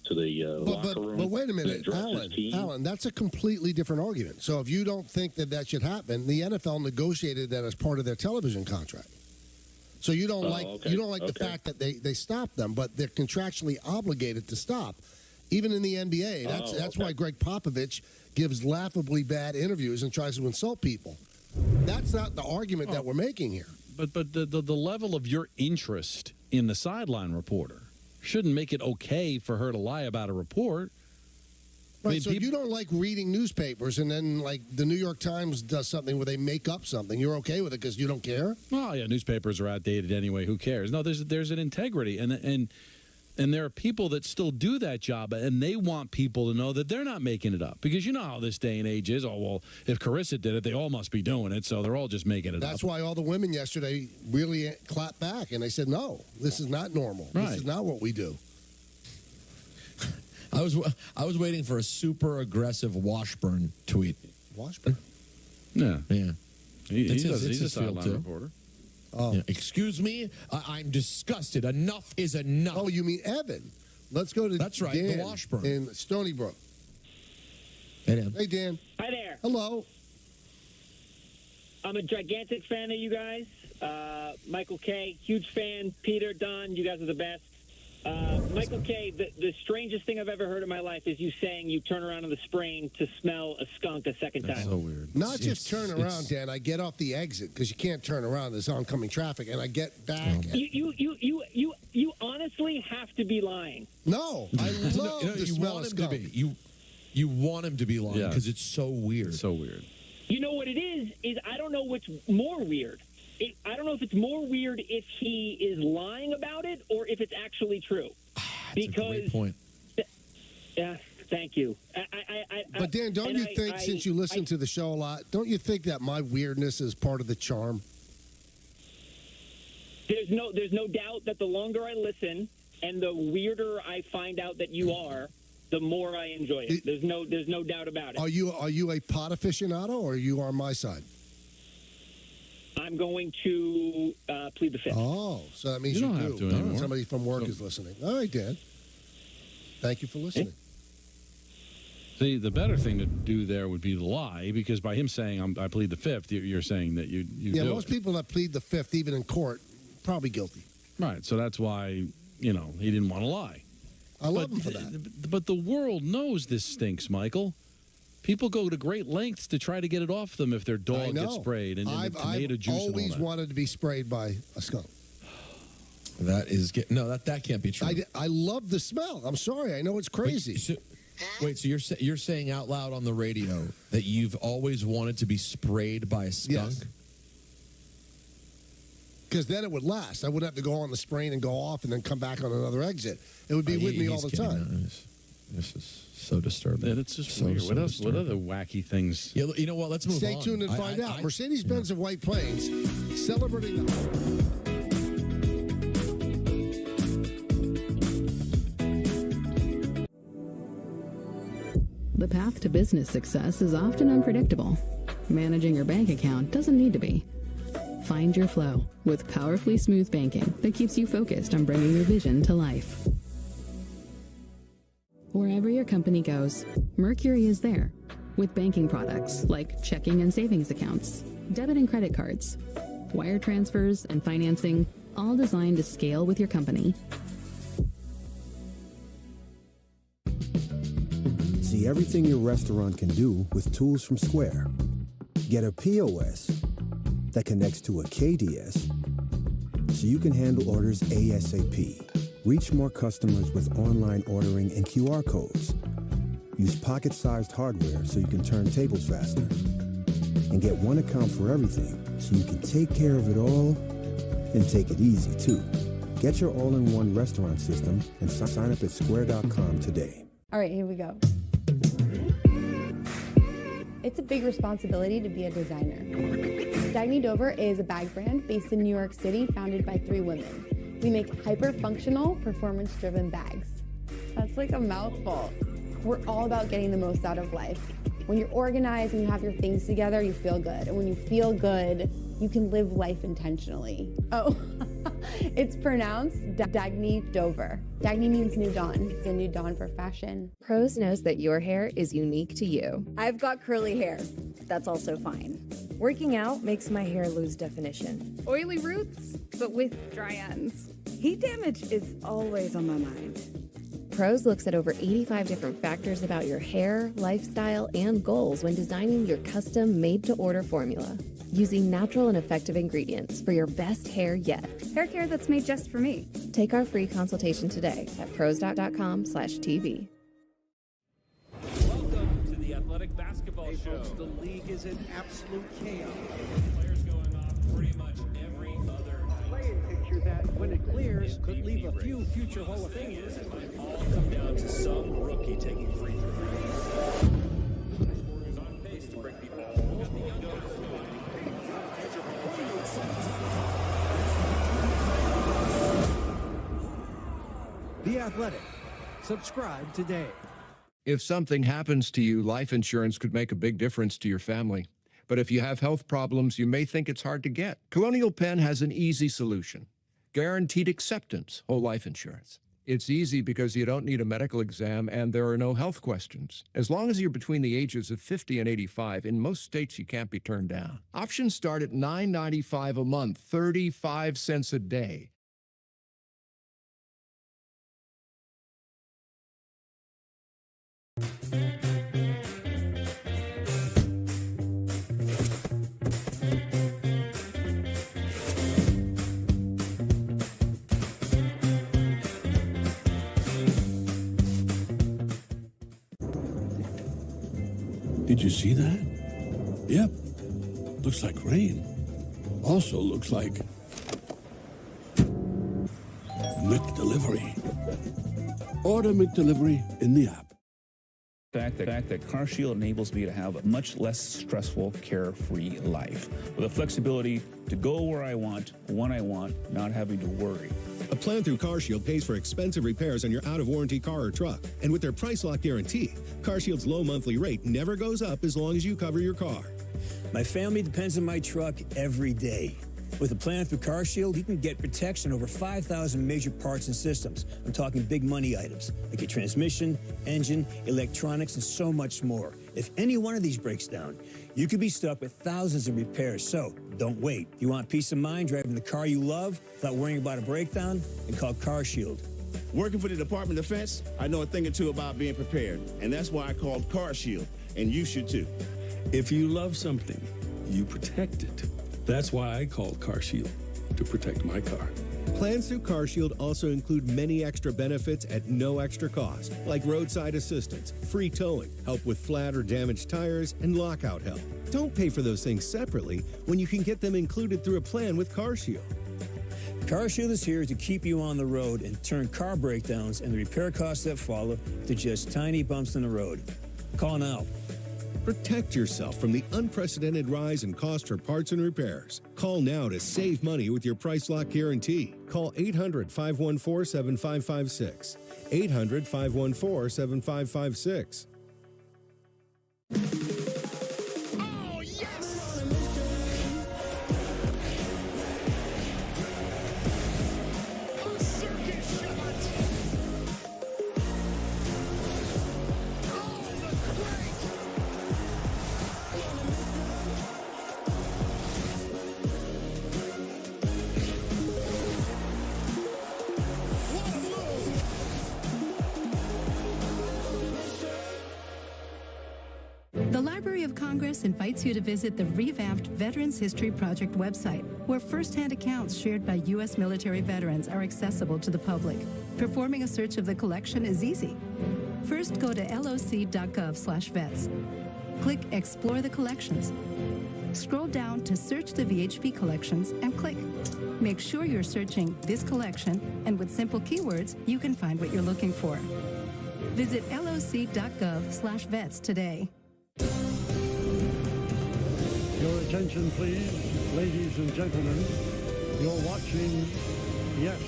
Speaker 7: locker room?
Speaker 2: But wait a minute, Alan, that's a completely different argument. So if you don't think that should happen, the NFL negotiated that as part of their television contract. So you don't the fact that they stopped them, but they're contractually obligated to stop. Even in the NBA, that's why Greg Popovich gives laughably bad interviews and tries to insult people. That's not the argument that we're making here.
Speaker 3: But the level of your interest in the sideline reporter shouldn't make it okay for her to lie about a report.
Speaker 2: Right, so if you don't like reading newspapers and then, like, the New York Times does something where they make up something, you're okay with it because you don't care?
Speaker 3: Oh, yeah, newspapers are outdated anyway. Who cares? No, there's an integrity. And there are people that still do that job, and they want people to know that they're not making it up. Because you know how this day and age is. Oh, well, if Carissa did it, they all must be doing it, so they're all just making it up.
Speaker 2: That's why all the women yesterday really clapped back, and they said, no, this is not normal.
Speaker 3: Right.
Speaker 2: This is not what we do.
Speaker 1: I was waiting for a super aggressive Washburn tweet.
Speaker 2: Washburn?
Speaker 3: Yeah.
Speaker 1: He's
Speaker 3: a sideline reporter.
Speaker 2: Oh.
Speaker 1: Yeah. Excuse me? I'm disgusted. Enough is enough.
Speaker 2: Oh, you mean Evan? Let's go to
Speaker 1: That's right,
Speaker 2: Dan
Speaker 1: the Washburn.
Speaker 2: in Stony Brook.
Speaker 1: Hey, Dan.
Speaker 2: Hey, Dan.
Speaker 10: Hi there.
Speaker 2: Hello.
Speaker 10: I'm a gigantic fan of you guys. Michael K., huge fan. Peter, Don, you guys are the best. Michael K., the strangest thing I've ever heard in my life is you saying you turn around on the spring to smell a skunk a second time.
Speaker 3: That's so weird.
Speaker 2: Not just turn around, Dan. I get off the exit because you can't turn around. There's oncoming traffic, and I get back.
Speaker 10: You honestly have to be lying.
Speaker 2: No, I love the
Speaker 1: you
Speaker 2: smell
Speaker 1: want
Speaker 2: of
Speaker 1: him to
Speaker 2: skunk.
Speaker 1: be. You want him to be lying because it's so weird.
Speaker 3: So weird.
Speaker 10: You know what it is I don't know what's more weird. I don't know if it's more weird if he is lying about it or if it's actually true.
Speaker 1: That's a great point.
Speaker 10: Yeah, thank you.
Speaker 2: But Dan, don't you think, since you listen to the show a lot, don't you think that my weirdness is part of the charm?
Speaker 10: There's no doubt that the longer I listen and the weirder I find out that you are, the more I enjoy it. There's no doubt about it.
Speaker 2: Are you a pot aficionado, or are you on my side?
Speaker 10: I'm going to plead the fifth.
Speaker 2: Oh, so that means you
Speaker 3: don't
Speaker 2: do.
Speaker 3: have to anymore.
Speaker 2: Somebody from work is listening. All right, Dan. Thank you for listening.
Speaker 3: See, the better thing to do there would be to lie, because by him saying I plead the fifth, you're saying that you
Speaker 2: yeah,
Speaker 3: do
Speaker 2: most
Speaker 3: it.
Speaker 2: people that plead the fifth, even in court, probably guilty.
Speaker 3: Right, so that's why, he didn't want to lie.
Speaker 2: I love him for that.
Speaker 3: But the world knows this stinks, Michael. People go to great lengths to try to get it off them if their dog gets sprayed and
Speaker 2: I've
Speaker 3: tomato juice and all
Speaker 2: always
Speaker 3: that.
Speaker 2: wanted to be sprayed by a skunk.
Speaker 1: That can't be true.
Speaker 2: I love the smell. I'm sorry. I know it's crazy.
Speaker 1: So you're saying out loud on the radio that you've always wanted to be sprayed by a skunk?
Speaker 2: Yes. Because then it would last. I wouldn't have to go on the sprain and go off and then come back on another exit. It would be with me all the time.
Speaker 1: This is so disturbing.
Speaker 3: Yeah, it's just
Speaker 1: so,
Speaker 3: weird.
Speaker 1: so
Speaker 3: what
Speaker 1: disturbing.
Speaker 3: other wacky things?
Speaker 1: Yeah, you know what? Let's move
Speaker 2: Stay
Speaker 1: on.
Speaker 2: tuned and find out. Mercedes-Benz of White Plains celebrating
Speaker 13: The path to business success is often unpredictable. Managing your bank account doesn't need to be. Find your flow with powerfully smooth banking that keeps you focused on bringing your vision to life. Wherever your company goes, Mercury is there with banking products like checking and savings accounts, debit and credit cards, wire transfers, and financing, all designed to scale with your company.
Speaker 14: See everything your restaurant can do with tools from Square. Get a POS that connects to a KDS so you can handle orders ASAP. Reach more customers with online ordering and QR codes. Use pocket-sized hardware so you can turn tables faster. And get one account for everything so you can take care of it all and take it easy too. Get your all-in-one restaurant system and sign up at square.com today.
Speaker 23: All right, here we go. It's a big responsibility to be a designer. Dagny Dover is a bag brand based in New York City, founded by 3 women. We make hyper-functional, performance-driven bags. That's like a mouthful. We're all about getting the most out of life. When you're organized and you have your things together, you feel good. And when you feel good, you can live life intentionally. Oh, it's pronounced Dagny Dover. Dagny means new dawn. It's a new dawn for fashion.
Speaker 22: Pros knows that your hair is unique to you.
Speaker 24: I've got curly hair. That's also fine. Working out makes my hair lose definition.
Speaker 25: Oily roots, but with dry ends.
Speaker 24: Heat damage is always on my mind.
Speaker 22: Pros looks at over 85 different factors about your hair, lifestyle, and goals when designing your custom made-to-order formula. Using natural and effective ingredients for your best hair yet.
Speaker 25: Hair care that's made just for me.
Speaker 22: Take our free consultation today at pros.com/TV.
Speaker 27: Welcome to the Athletic Basketball Show. Folks, the league is in absolute chaos. Players going off pretty much every other playing picture that, when it clears, could leave a few future Hall of Famers. It might all come down to some rookie taking free throws. Scoring is on pace to break the all. Got the young guys.
Speaker 28: The Athletic. Subscribe today.
Speaker 29: If something happens to you, life insurance could make a big difference to your family. But if you have health problems, you may think it's hard to get. Colonial Penn has an easy solution. Guaranteed acceptance whole life insurance. It's easy because you don't need a medical exam and there are no health questions. As long as you're between the ages of 50 and 85, in most states you can't be turned down. Options start at $9.95 a month, 35 cents a day.
Speaker 21: Did you see that? Yep. Looks like rain. Also looks like McDelivery. Order McDelivery in the app.
Speaker 6: The fact that CarShield enables me to have a much less stressful, carefree life with the flexibility to go where I want, when I want, not having to worry.
Speaker 9: A plan through CarShield pays for expensive repairs on your out-of-warranty car or truck. And with their price lock guarantee, CarShield's low monthly rate never goes up as long as you cover your car.
Speaker 15: My family depends on my truck every day. With a plan through CarShield, you can get protection over 5,000 major parts and systems. I'm talking big money items, like your transmission, engine, electronics, and so much more. If any one of these breaks down, you could be stuck with thousands of repairs. So don't wait. You want peace of mind driving the car you love without worrying about a breakdown? Then call CarShield.
Speaker 16: Working for the Department of Defense, I know a thing or two about being prepared, and that's why I called CarShield, and you should too.
Speaker 21: If you love something, you protect it. That's why I called CarShield, to protect my car.
Speaker 9: Plans through CarShield also include many extra benefits at no extra cost, like roadside assistance, free towing, help with flat or damaged tires, and lockout help. Don't pay for those things separately when you can get them included through a plan with CarShield.
Speaker 15: CarShield is here to keep you on the road and turn car breakdowns and the repair costs that follow to just tiny bumps in the road. Call now.
Speaker 9: Protect yourself from the unprecedented rise in cost for parts and repairs. Call now to save money with your price lock guarantee. Call 800-514-7556. 800-514-7556.
Speaker 17: The Library of Congress invites you to visit the revamped Veterans History Project website, where firsthand accounts shared by U.S. military veterans are accessible to the public. Performing a search of the collection is easy. First, go to loc.gov/vets. Click Explore the Collections. Scroll down to Search the VHP Collections and click. Make sure you're searching this collection, and with simple keywords, you can find what you're looking for. Visit loc.gov/vets today.
Speaker 18: Your attention, please, ladies and gentlemen. You're watching Yes.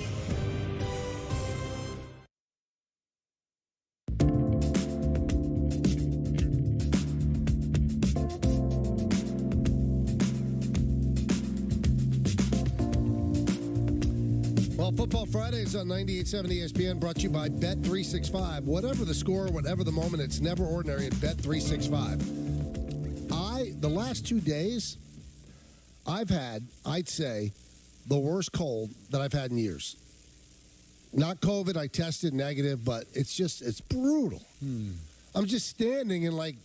Speaker 2: Well, Football Fridays on 98.7 ESPN, brought to you by Bet365. Whatever the score, whatever the moment, it's never ordinary at Bet365. The last 2 days, I've had, I'd say, the worst cold that I've had in years. Not COVID, I tested negative, but it's brutal. I'm just standing and, like,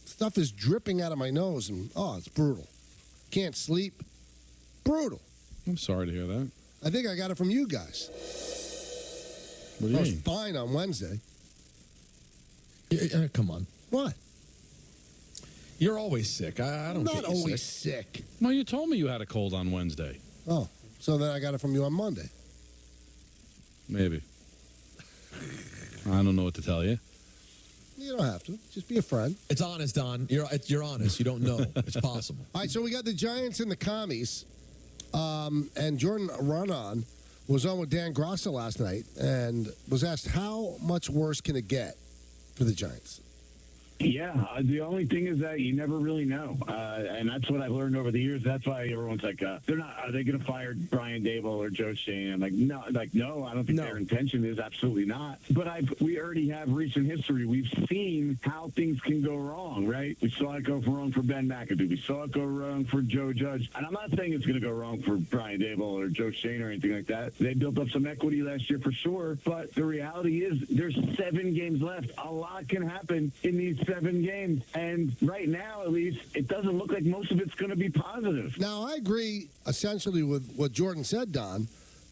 Speaker 2: stuff is dripping out of my nose, and, it's brutal. Can't sleep. Brutal.
Speaker 3: I'm sorry to hear that.
Speaker 2: I think I got it from you guys.
Speaker 3: What do you
Speaker 2: I was
Speaker 3: mean?
Speaker 2: fine on Wednesday.
Speaker 1: Come on.
Speaker 2: What?
Speaker 1: You're always sick. I don't
Speaker 2: Not
Speaker 1: get you
Speaker 2: always
Speaker 1: sick.
Speaker 2: sick.
Speaker 3: Well, you told me you had a cold on Wednesday.
Speaker 2: Oh, so then I got it from you on Monday.
Speaker 3: Maybe. I don't know what to tell you.
Speaker 2: You don't have to. Just be a friend.
Speaker 1: It's honest, Don. You're honest. You don't know. It's possible.
Speaker 2: All right, so we got the Giants and the Commies. And Jordan Runnon was on with Dan Grossa last night and was asked how much worse can it get for the Giants?
Speaker 4: Yeah, the only thing is that you never really know, and that's what I've learned over the years. That's why everyone's like, "They're not. Are they going to fire Brian Dable or Joe Shane?" I'm like, no, I don't think their intention is. Absolutely not. But we already have recent history. We've seen how things can go wrong, right? We saw it go wrong for Ben McAdoo. We saw it go wrong for Joe Judge. And I'm not saying it's going to go wrong for Brian Dable or Joe Shane or anything like that. They built up some equity last year for sure. But the reality is, there's 7 games left. A lot can happen in these 7 games. And right now, at least, it doesn't look like most of it's going to be positive.
Speaker 2: Now, I agree essentially with what Jordan said, Don,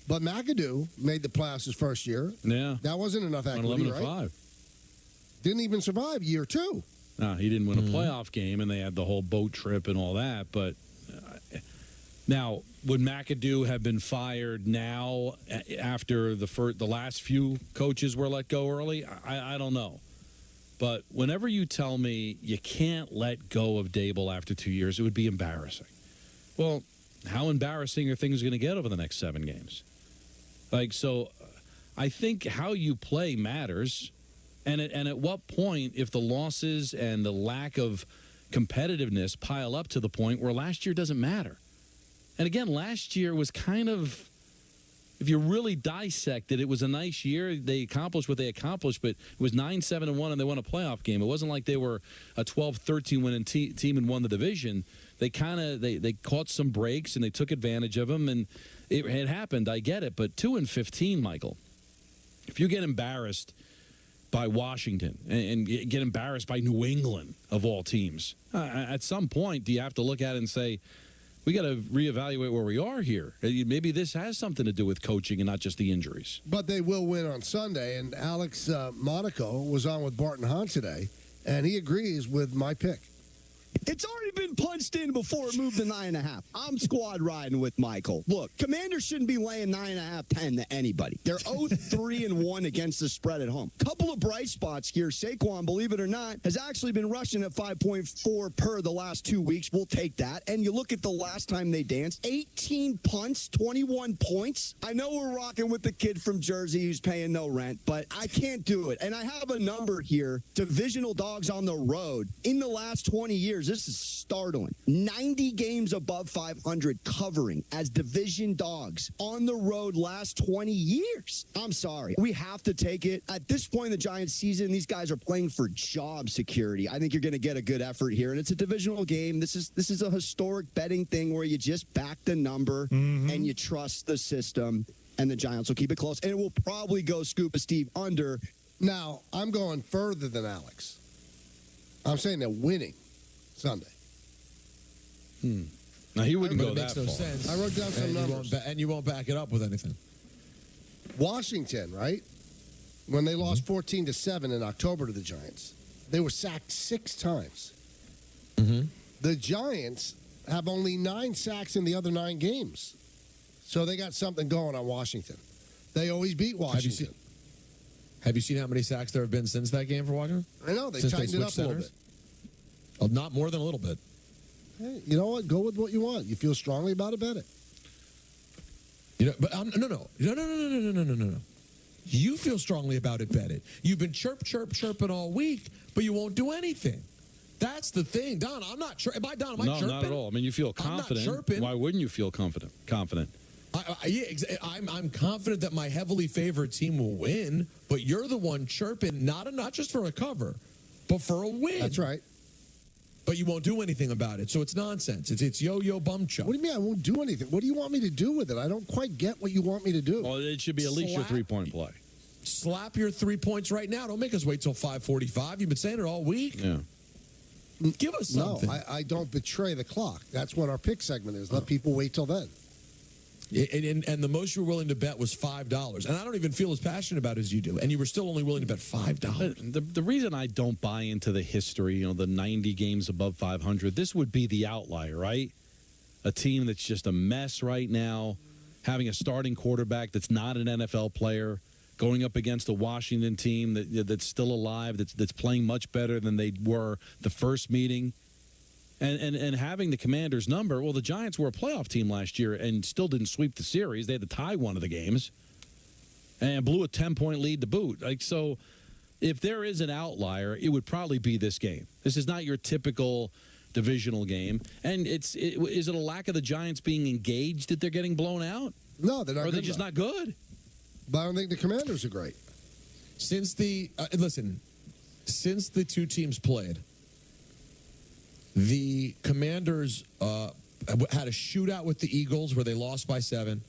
Speaker 2: but McAdoo made the playoffs his first year.
Speaker 3: Yeah.
Speaker 2: That wasn't enough equity, right?
Speaker 3: 11-5.
Speaker 2: Didn't even survive year 2.
Speaker 3: No, he didn't win a playoff game, and they had the whole boat trip and all that. But now, would McAdoo have been fired now after the last few coaches were let go early? I don't know. But whenever you tell me you can't let go of Dable after 2 years, it would be embarrassing. Well, how embarrassing are things going to get over the next 7 games? So I think how you play matters. And at what point, if the losses and the lack of competitiveness pile up to the point where last year doesn't matter? And again, last year was kind of, if you really dissect it, it was a nice year. They accomplished what they accomplished, but it was 9-7-1, and they won a playoff game. It wasn't like they were a 12-13 winning team and won the division. They they caught some breaks, and they took advantage of them, and it had happened. I get it, but 2-15, Michael, if you get embarrassed by Washington and get embarrassed by New England, of all teams, at some point, do you have to look at it and say, we got to reevaluate where we are here? Maybe this has something to do with coaching and not just the injuries.
Speaker 2: But they will win on Sunday, and Alex Monaco was on with Barton Hahn today, and he agrees with my pick.
Speaker 5: It's already been punched in before it moved to 9.5. I'm squad riding with Michael. Look, Commanders shouldn't be laying 9.5, 10 to anybody. They're 0-3-1 against the spread at home. Couple of bright spots here. Saquon, believe it or not, has actually been rushing at 5.4 per the last 2 weeks. We'll take that. And you look at the last time they danced, 18 punts, 21 points. I know we're rocking with the kid from Jersey who's paying no rent, but I can't do it. And I have a number here. Divisional dogs on the road in the last 20 years. This is startling. 90 games above 500 covering as division dogs on the road last 20 years. I'm sorry. We have to take it. At this point in the Giants season, these guys are playing for job security. I think you're going to get a good effort here, and it's a divisional game. This is a historic betting thing where you just back the number and you trust the system, and the Giants will keep it close, and it will probably go Scuba Steve under.
Speaker 2: Now, I'm going further than Alex. I'm saying they're winning Sunday.
Speaker 3: Now, he wouldn't go
Speaker 1: It
Speaker 3: that
Speaker 1: makes no
Speaker 3: far.
Speaker 1: sense.
Speaker 2: I wrote down some numbers.
Speaker 1: And you won't back it up with anything.
Speaker 2: Washington, right? When they lost 14-7 in October to the Giants, they were sacked 6 times. The Giants have only 9 sacks in the other 9 games. So they got something going on Washington. They always beat Washington.
Speaker 1: Have you seen how many sacks there have been since that game for Washington?
Speaker 2: I know. They
Speaker 1: Since
Speaker 2: tightened it up
Speaker 1: switched
Speaker 2: a little bit.
Speaker 1: centers? Oh, not more than a little bit.
Speaker 2: Hey, you know what? Go with what you want. You feel strongly about it, bet it.
Speaker 1: You know, but no. You feel strongly about it, bet it. You've been chirping all week, but you won't do anything. That's the thing, Don. I'm not sure. Am I chirping?
Speaker 3: No, not at all. I mean, you feel confident.
Speaker 1: I'm not chirping.
Speaker 3: Why wouldn't you feel confident?
Speaker 1: I'm confident that my heavily favored team will win, but you're the one chirping, not just for a cover, but for a win.
Speaker 2: That's right.
Speaker 1: But you won't do anything about it, so it's nonsense. It's yo-yo bum chuck.
Speaker 2: What do you mean I won't do anything? What do you want me to do with it? I don't quite get what you want me to do.
Speaker 3: Well, it should be at least your three-point play.
Speaker 1: Slap your 3 points right now. Don't make us wait till 5:45. You've been saying it all week.
Speaker 3: Yeah.
Speaker 1: Give us something.
Speaker 2: No, I don't betray the clock. That's what our pick segment is. Let people wait till then.
Speaker 1: And the most you were willing to bet was $5. And I don't even feel as passionate about it as you do. And you were still only willing to bet $5.
Speaker 3: The reason I don't buy into the history, the 90 games above 500, this would be the outlier, right? A team that's just a mess right now, having a starting quarterback that's not an NFL player, going up against a Washington team that's still alive, that's playing much better than they were the first meeting. And having the Commanders' number, well, the Giants were a playoff team last year and still didn't sweep the series. They had to tie one of the games and blew a 10-point lead to boot. So, if there is an outlier, it would probably be this game. This is not your typical divisional game. And is it a lack of the Giants being engaged that they're getting blown out?
Speaker 2: No, they're not.
Speaker 3: Or are they just not good?
Speaker 2: But I don't think the Commanders are great.
Speaker 1: Since the two teams played, the Commanders had a shootout with the Eagles where they lost by 7.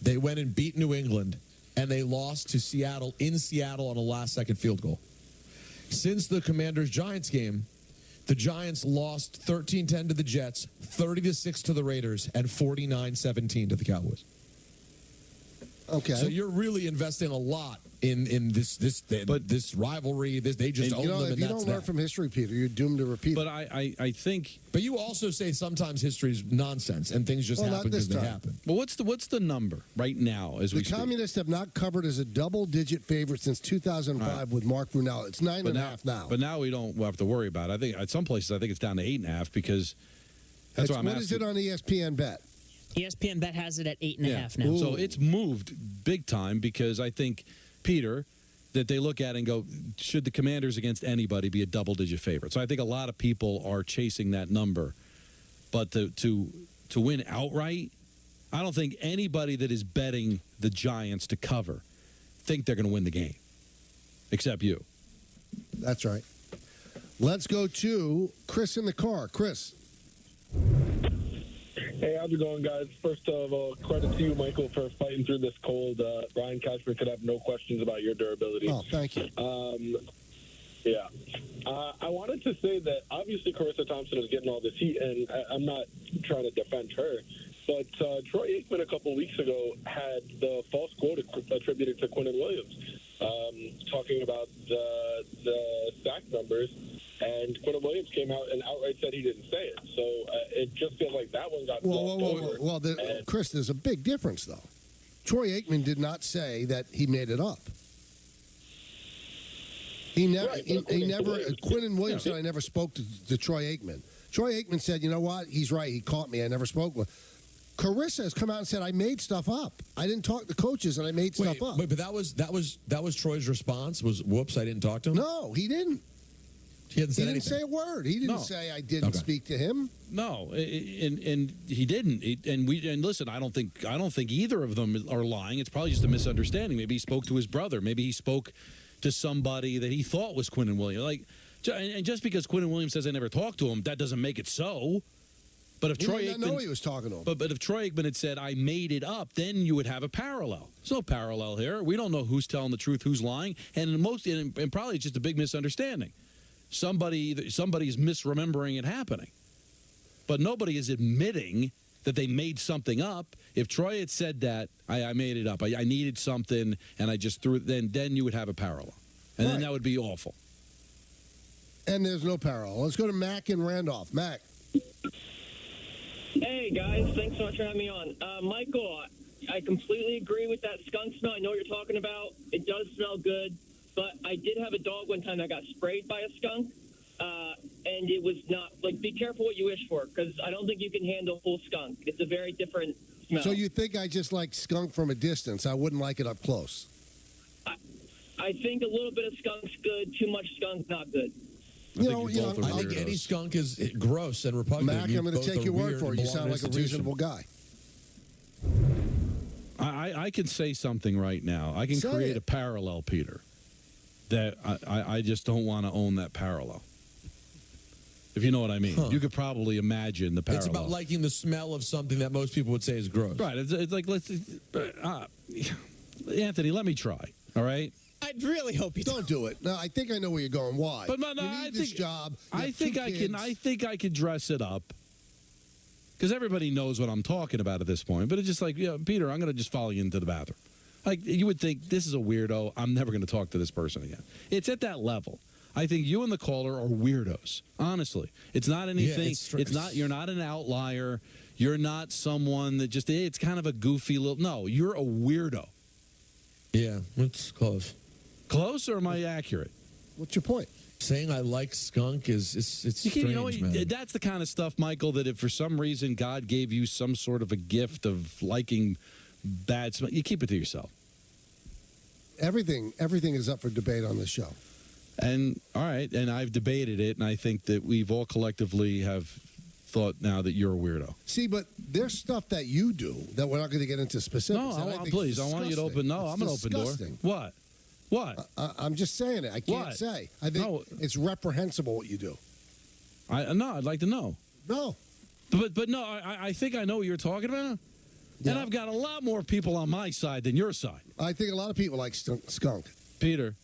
Speaker 1: They went and beat New England, and they lost to Seattle in Seattle on a last-second field goal. Since the Commanders-Giants game, the Giants lost 13-10 to the Jets, 30-6 to the Raiders, and 49-17 to the Cowboys.
Speaker 2: Okay.
Speaker 1: So you're really investing a lot in this rivalry. They just own them,
Speaker 2: if
Speaker 1: and
Speaker 2: you
Speaker 1: that's
Speaker 2: don't learn from history, Peter, you're doomed to repeat.
Speaker 3: But I think.
Speaker 1: But you also say sometimes history's nonsense and things just happen because they happen.
Speaker 3: Well, what's the number right now as we speak?
Speaker 2: The Communists have not covered as a double-digit favorite since 2005 with Mark Brunell. It's 9.5 now.
Speaker 3: But now we'll have to worry about it. I think at some places it's down to 8.5 because that's what I'm asking.
Speaker 2: What is it on ESPN Bet?
Speaker 7: ESPN Bet has it at 8.5 now.
Speaker 3: So it's moved big time because I think, Peter, that they look at it and go, should the Commanders against anybody be a double-digit favorite? So I think a lot of people are chasing that number. But to win outright, I don't think anybody that is betting the Giants to cover think they're going to win the game, except you.
Speaker 2: That's right. Let's go to Chris in the car. Chris.
Speaker 8: Hey, how's it going, guys? First of all, credit to you, Michael, for fighting through this cold. Ryan Cashman could have no questions about your durability.
Speaker 2: Oh, thank you.
Speaker 8: Yeah. I wanted to say that obviously Carissa Thompson is getting all this heat, and I'm not trying to defend her, but Troy Aikman a couple weeks ago had the false quote attributed to Quinnen Williams, talking about the sack numbers. And Quinnen Williams came out and outright said he didn't say it. So it just feels like that one got glossed over.
Speaker 2: Well, Chris, there's a big difference, though. Troy Aikman did not say that he made it up. He never. Quinnen Williams said, "I never spoke to Troy Aikman." Troy Aikman said, "You know what? He's right. He caught me. I never spoke with." Carissa has come out and said, "I made stuff up. I didn't talk to coaches, and I made stuff up."
Speaker 1: Wait, but that was Troy's response. Was whoops? I didn't talk to him.
Speaker 2: No, he didn't.
Speaker 1: He didn't
Speaker 2: say a word. He didn't say I didn't speak to him.
Speaker 3: No, and he didn't. And listen, I don't think either of them are lying. It's probably just a misunderstanding. Maybe he spoke to his brother. Maybe he spoke to somebody that he thought was Quinnen Williams. And just because Quinnen Williams says I never talked to him, that doesn't make it so. But if Troy Aikman,
Speaker 2: know he was talking to him.
Speaker 3: But if Troy Aikman had said I made it up, then you would have a parallel. There's no parallel here. We don't know who's telling the truth, who's lying, and probably it's just a big misunderstanding. Somebody's misremembering it happening. But nobody is admitting that they made something up. If Troy had said that, I made it up. I needed something, and I just threw it, then you would have a parallel. And then that would be awful.
Speaker 2: And there's no parallel. Let's go to Mac and Randolph. Mac.
Speaker 10: Hey, guys. Thanks so much for having me on. Michael, I completely agree with that skunk smell. I know what you're talking about. It does smell good. But I did have a dog one time that got sprayed by a skunk, and it was not, be careful what you wish for, because I don't think you can handle full skunk. It's a very different smell.
Speaker 2: So you think I just like skunk from a distance? I wouldn't like it up close.
Speaker 10: I think a little bit of skunk's good. Too much skunk's not good.
Speaker 1: I think any skunk is gross and repugnant.
Speaker 2: Mac, I'm going to take your word for it. You sound like a reasonable guy.
Speaker 3: I can say something right now. I can create a parallel, Peter. That I just don't want to own that parallel. If you know what I mean. You could probably imagine the parallel.
Speaker 1: It's about liking the smell of something that most people would say is gross.
Speaker 3: Right. It's like, Anthony, let me try. All right?
Speaker 7: I'd really hope you
Speaker 2: don't do it. No, I think I know where you're going. Why?
Speaker 3: But no,
Speaker 2: you need this job.
Speaker 3: I think I can dress it up. Because everybody knows what I'm talking about at this point. But it's just like, Peter, I'm going to just follow you into the bathroom. Like, you would think, this is a weirdo. I'm never going to talk to this person again. It's at that level. I think you and the caller are weirdos. Honestly. It's not anything. You're not an outlier. You're not someone that just, it's kind of a goofy little, no, you're a weirdo.
Speaker 1: Yeah, it's close.
Speaker 3: Close, or am I accurate?
Speaker 2: What's your point?
Speaker 1: Saying I like skunk is strange, man.
Speaker 3: That's the kind of stuff, Michael, that if for some reason God gave you some sort of a gift of liking bad smell, you keep it to yourself.
Speaker 2: everything is up for debate on this show.
Speaker 3: And all right, and I've debated it, and I think that we've all collectively have thought now that you're a weirdo.
Speaker 2: See, but there's stuff that you do that we're not going to get into specifics.
Speaker 3: No, please, I want you to open. No, I'm an open door. What? What?
Speaker 2: I'm just saying it. I can't say. I think it's reprehensible what you do.
Speaker 3: No, I'd like to know.
Speaker 2: No.
Speaker 3: But no, I think I know what you're talking about. Yeah. And I've got a lot more people on my side than your side.
Speaker 2: I think a lot of people like skunk.
Speaker 3: Peter.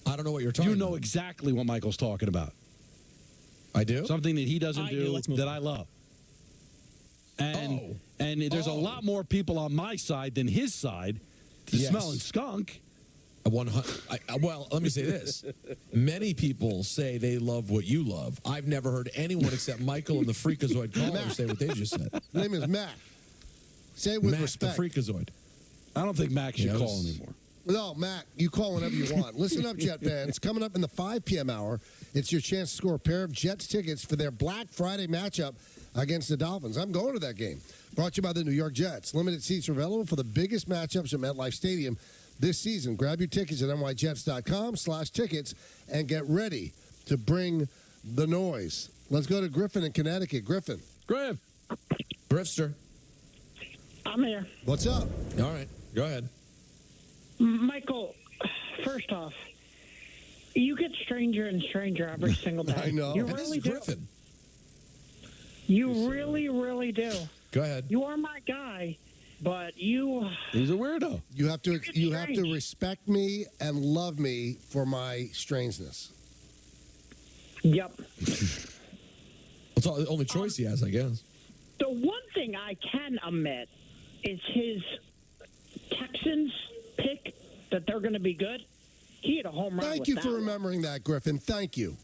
Speaker 1: I don't know what you're talking about.
Speaker 3: You know exactly what Michael's talking about.
Speaker 1: I do?
Speaker 3: Something that he doesn't do that I love. And there's a lot more people on my side than his side smelling skunk.
Speaker 1: Well, let me say this. Many people say they love what you love. I've never heard anyone except Michael and the Freakazoid caller say what they just said.
Speaker 2: His name is Matt. Say it with respect.
Speaker 1: The Freakazoid.
Speaker 3: I don't think Mac should call anymore.
Speaker 2: No, Mac, you call whenever you want. Listen up, Jet fans. Coming up in the 5 p.m. hour, it's your chance to score a pair of Jets tickets for their Black Friday matchup against the Dolphins. I'm going to that game. Brought to you by the New York Jets. Limited seats are available for the biggest matchups at MetLife Stadium this season. Grab your tickets at nyjets.com/tickets and get ready to bring the noise. Let's go to Griffin in Connecticut. Griffin.
Speaker 1: Griffster.
Speaker 11: I'm here.
Speaker 2: What's up?
Speaker 1: All right. Go ahead.
Speaker 11: Michael, first off, you get stranger and stranger every single day.
Speaker 2: I know.
Speaker 11: You
Speaker 1: And
Speaker 11: really
Speaker 1: this is Griffin.
Speaker 11: do. You really, really do.
Speaker 1: Go ahead.
Speaker 11: You are my guy, but you...
Speaker 3: He's a weirdo.
Speaker 2: You have to respect me and love me for my strangeness.
Speaker 11: Yep.
Speaker 1: That's the only choice he has, I guess.
Speaker 11: The one thing I can admit is his Texans pick that they're going to be good. He had a home run.
Speaker 2: Thank you for remembering that, Griffin. Thank you.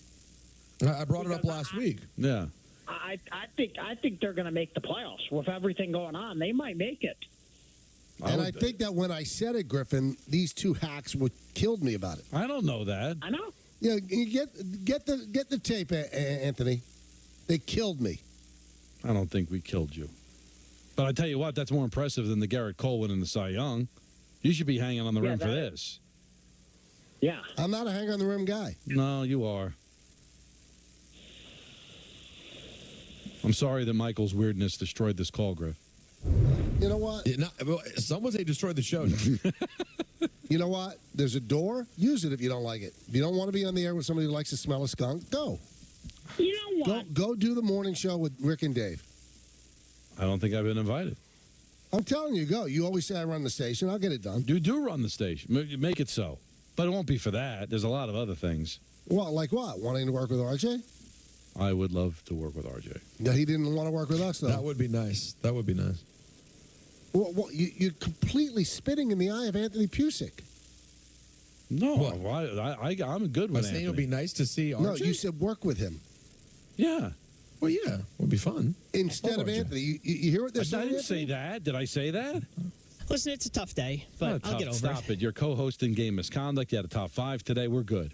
Speaker 1: I brought it up last week.
Speaker 3: Yeah.
Speaker 11: I think they're going to make the playoffs with everything going on. They might make it.
Speaker 2: And I think that when I said it, Griffin, these two hacks killed me about it.
Speaker 3: I don't know that.
Speaker 11: I know.
Speaker 2: Yeah, you get the tape, Anthony. They killed me.
Speaker 3: I don't think we killed you. But I tell you what, that's more impressive than the Garrett Cole winning the Cy Young. You should be hanging on the rim for this.
Speaker 11: Yeah.
Speaker 2: I'm not a hang on the rim guy.
Speaker 3: No, you are. I'm sorry that Michael's weirdness destroyed this call, Griff.
Speaker 2: You know what?
Speaker 1: Someone say destroy the show.
Speaker 2: You know what? There's a door. Use it if you don't like it. If you don't want to be on the air with somebody who likes to smell a skunk, go.
Speaker 11: You know what?
Speaker 2: Go do the morning show with Rick and Dave.
Speaker 3: I don't think I've been invited.
Speaker 2: I'm telling you, go. You always say I run the station. I'll get it done.
Speaker 3: You do run the station. Make it so. But it won't be for that. There's a lot of other things.
Speaker 2: Well, like what? Wanting to work with RJ?
Speaker 3: I would love to work with RJ.
Speaker 2: Yeah, he didn't want to work with us, though.
Speaker 1: That would be nice. That would be nice.
Speaker 2: Well, you're completely spitting in the eye of Anthony Pusick.
Speaker 3: No, I'm good with
Speaker 1: Anthony. Saying it would be nice to see RJ?
Speaker 2: No, you said work with him.
Speaker 3: Yeah.
Speaker 1: Well, yeah, it would be fun.
Speaker 2: Instead of RJ. Anthony, you hear what they're saying?
Speaker 3: I didn't say that. Did I say that?
Speaker 7: Listen, it's a tough day, but I'll get over it.
Speaker 3: Stop it. You're co-hosting game misconduct. You had a top 5 today. We're good.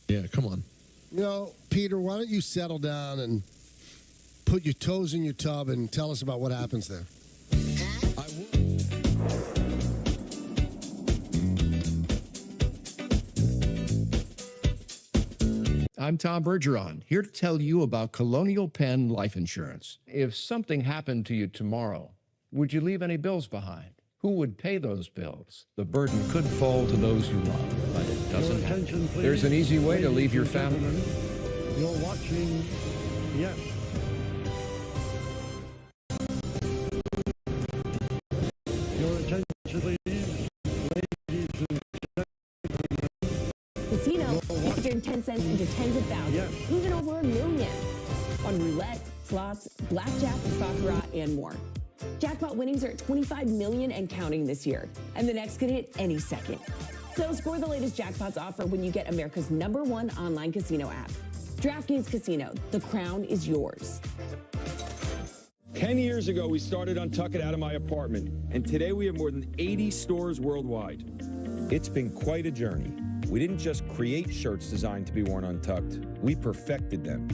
Speaker 1: Yeah, come on.
Speaker 2: You know, Peter, why don't you settle down and put your toes in your tub and tell us about what happens there?
Speaker 1: I will.
Speaker 29: I'm Tom Bergeron, here to tell you about Colonial Penn Life Insurance. If something happened to you tomorrow, would you leave any bills behind? Who would pay those bills? The burden could fall to those you love, but it doesn't have to. There's an easy way to leave your family.
Speaker 18: You're watching Yes. Your attention, please, ladies and gentlemen.
Speaker 12: Casino, you could turn 10 cents into tens of thousands, even over $1 million. On roulette, slots, blackjack, baccarat, and more. Jackpot winnings are at $25 million and counting this year, and the next could hit any second. So score the latest jackpots offer when you get America's #1 online casino app. DraftKings Casino, the crown is yours.
Speaker 13: 10 years ago, we started Untuck It out of my apartment, and today we have more than 80 stores worldwide.
Speaker 14: It's been quite a journey. We didn't just create shirts designed to be worn untucked, we perfected them.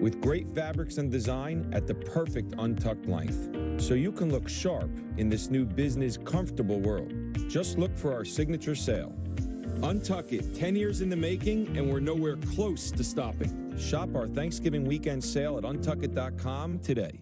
Speaker 14: With great fabrics and design at the perfect untucked length, so you can look sharp in this new business comfortable world. Just look for our signature sale. Untuck It, 10 years in the making, and we're nowhere close to stopping. Shop our Thanksgiving weekend sale at untuckit.com today.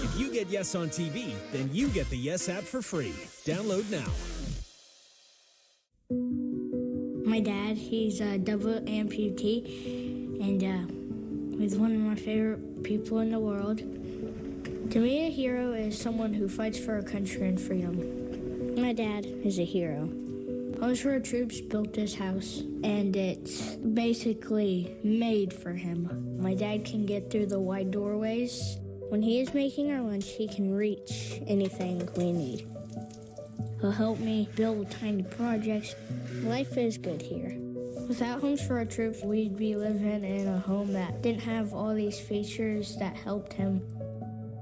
Speaker 19: If you get Yes on TV, then you get the Yes app for free. Download now.
Speaker 20: My dad, he's a double amputee, and he's one of my favorite people in the world. To me, a hero is someone who fights for our country and freedom. My dad is a hero. Homes for Our Troops built this house, and it's basically made for him. My dad can get through the wide doorways. When he is making our lunch, he can reach anything we need. He'll help me build tiny projects. Life is good here. Without Homes for Our Troops, we'd be living in a home that didn't have all these features that helped him.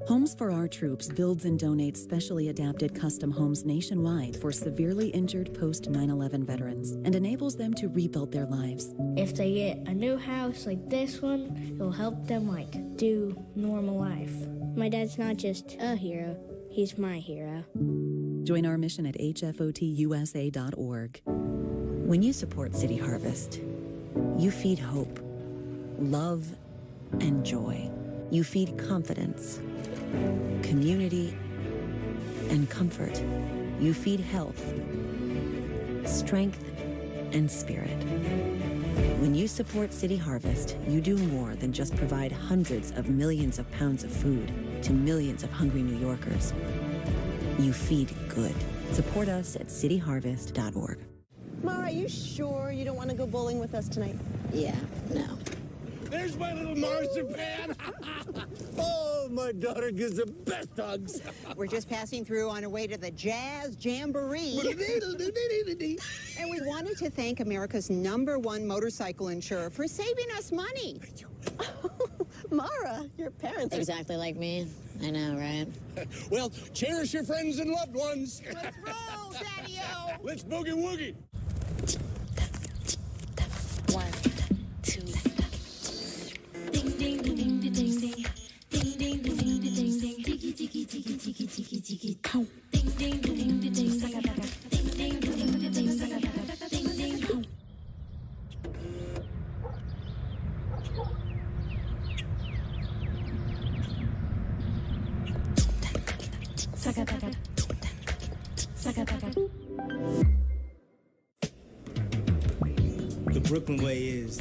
Speaker 22: Homes for Our Troops builds and donates specially adapted custom homes nationwide for severely injured post-9/11 veterans and enables them to rebuild their lives.
Speaker 20: If they get a new house like this one, it'll help them do normal life. My dad's not just a hero, he's my hero.
Speaker 22: Join our mission at hfotusa.org.
Speaker 23: When you support City Harvest, you feed hope, love, and joy. You feed confidence, community, and comfort. You feed health, strength, and spirit. When you support City Harvest, you do more than just provide hundreds of millions of pounds of food to millions of hungry New Yorkers. You feed good. Support us at cityharvest.org.
Speaker 24: Ma, are you sure you don't want to go bowling with us tonight?
Speaker 23: Yeah, no.
Speaker 25: There's my little marzipan. Oh, my daughter gives the best hugs.
Speaker 26: We're just passing through on our way to the Jazz Jamboree. And we wanted to thank America's #1 motorcycle insurer for saving us money.
Speaker 24: Mara, your parents are
Speaker 23: exactly like me. I know, right?
Speaker 25: Well, cherish your friends and loved ones.
Speaker 26: Let's roll, Daddy-O.
Speaker 25: Let's boogie woogie.
Speaker 23: 1, 2.
Speaker 20: Ding ding ding ding ding ding ding ding ding ding ding ding ding tiki tiki tiki tiki tiki tiki pow ding ding ding ding ding ding ding ding ding ding ding ding ding ding. Saka
Speaker 27: The Brooklyn way is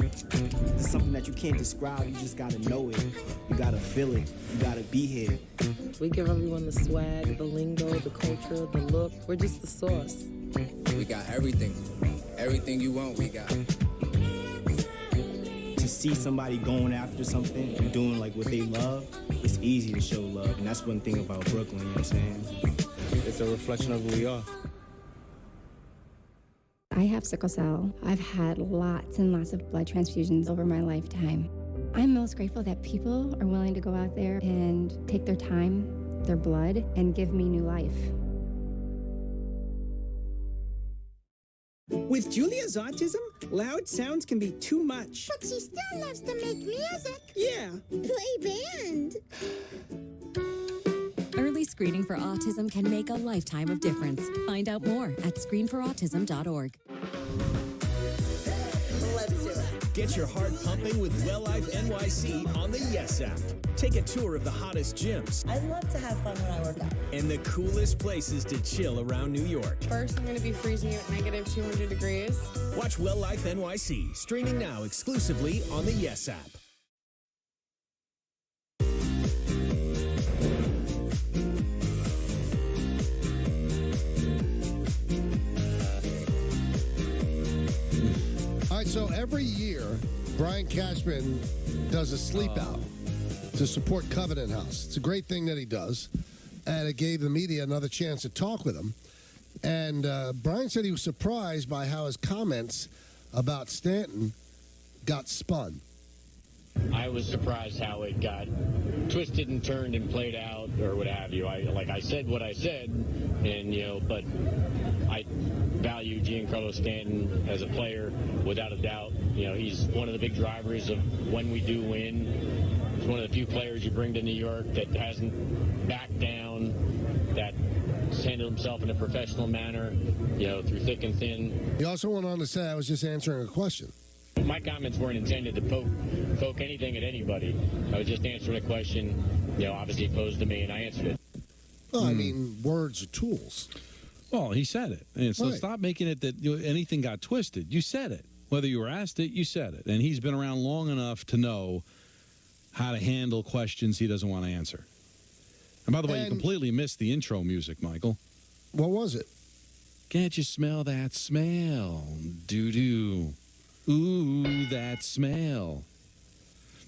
Speaker 27: something that you can't describe. You just gotta know it. You gotta feel it. You gotta be here.
Speaker 28: We give everyone the swag, the lingo, the culture, the look. We're just the sauce.
Speaker 30: We got everything. Everything you want, we got.
Speaker 27: To see somebody going after something and doing what they love, it's easy to show love. And that's one thing about Brooklyn, you know what I'm saying? It's a reflection of who we are.
Speaker 31: I have sickle cell. I've had lots and lots of blood transfusions over my lifetime. I'm most grateful that people are willing to go out there and take their time, their blood, and give me new life.
Speaker 32: With Julia's autism, loud sounds can be too much.
Speaker 26: But she still loves to make music.
Speaker 32: Yeah.
Speaker 26: Play band.
Speaker 22: Early screening for autism can make a lifetime of difference. Find out more at screenforautism.org.
Speaker 24: Let's do it.
Speaker 19: Get your heart pumping with Well Life NYC on the Yes app. Take a tour of the hottest gyms.
Speaker 24: I love to have fun when I work out.
Speaker 19: And the coolest places to chill around New York.
Speaker 33: First, I'm going to be freezing you at negative 200 degrees.
Speaker 19: Watch Well Life NYC, streaming now exclusively on the Yes app.
Speaker 2: All right, so every year, Brian Cashman does a sleep out to support Covenant House. It's a great thing that he does, and it gave the media another chance to talk with him. And Brian said he was surprised by how his comments about Stanton got spun.
Speaker 3: I was surprised how it got twisted and turned and played out, or what have you. I said what I said, and but I value Giancarlo Stanton as a player without a doubt. He's one of the big drivers of when we do win. He's one of the few players you bring to New York that hasn't backed down, that's handled himself in a professional manner, through thick and thin.
Speaker 2: He also went on to say, I was just answering a question.
Speaker 3: My comments weren't intended to poke anything at anybody. I was just answering a question, obviously posed to me, and I answered it.
Speaker 2: Well, I mean, words are tools.
Speaker 4: Well, he said it. And so
Speaker 2: Right.
Speaker 4: stop making it that anything got twisted. You said it. Whether you were asked it, you said it. And he's been around long enough to know how to handle questions he doesn't want to answer. And by the way, you completely missed the intro music, Michael.
Speaker 2: What was it?
Speaker 4: Can't you smell that smell? Doo-doo. Ooh, that smell.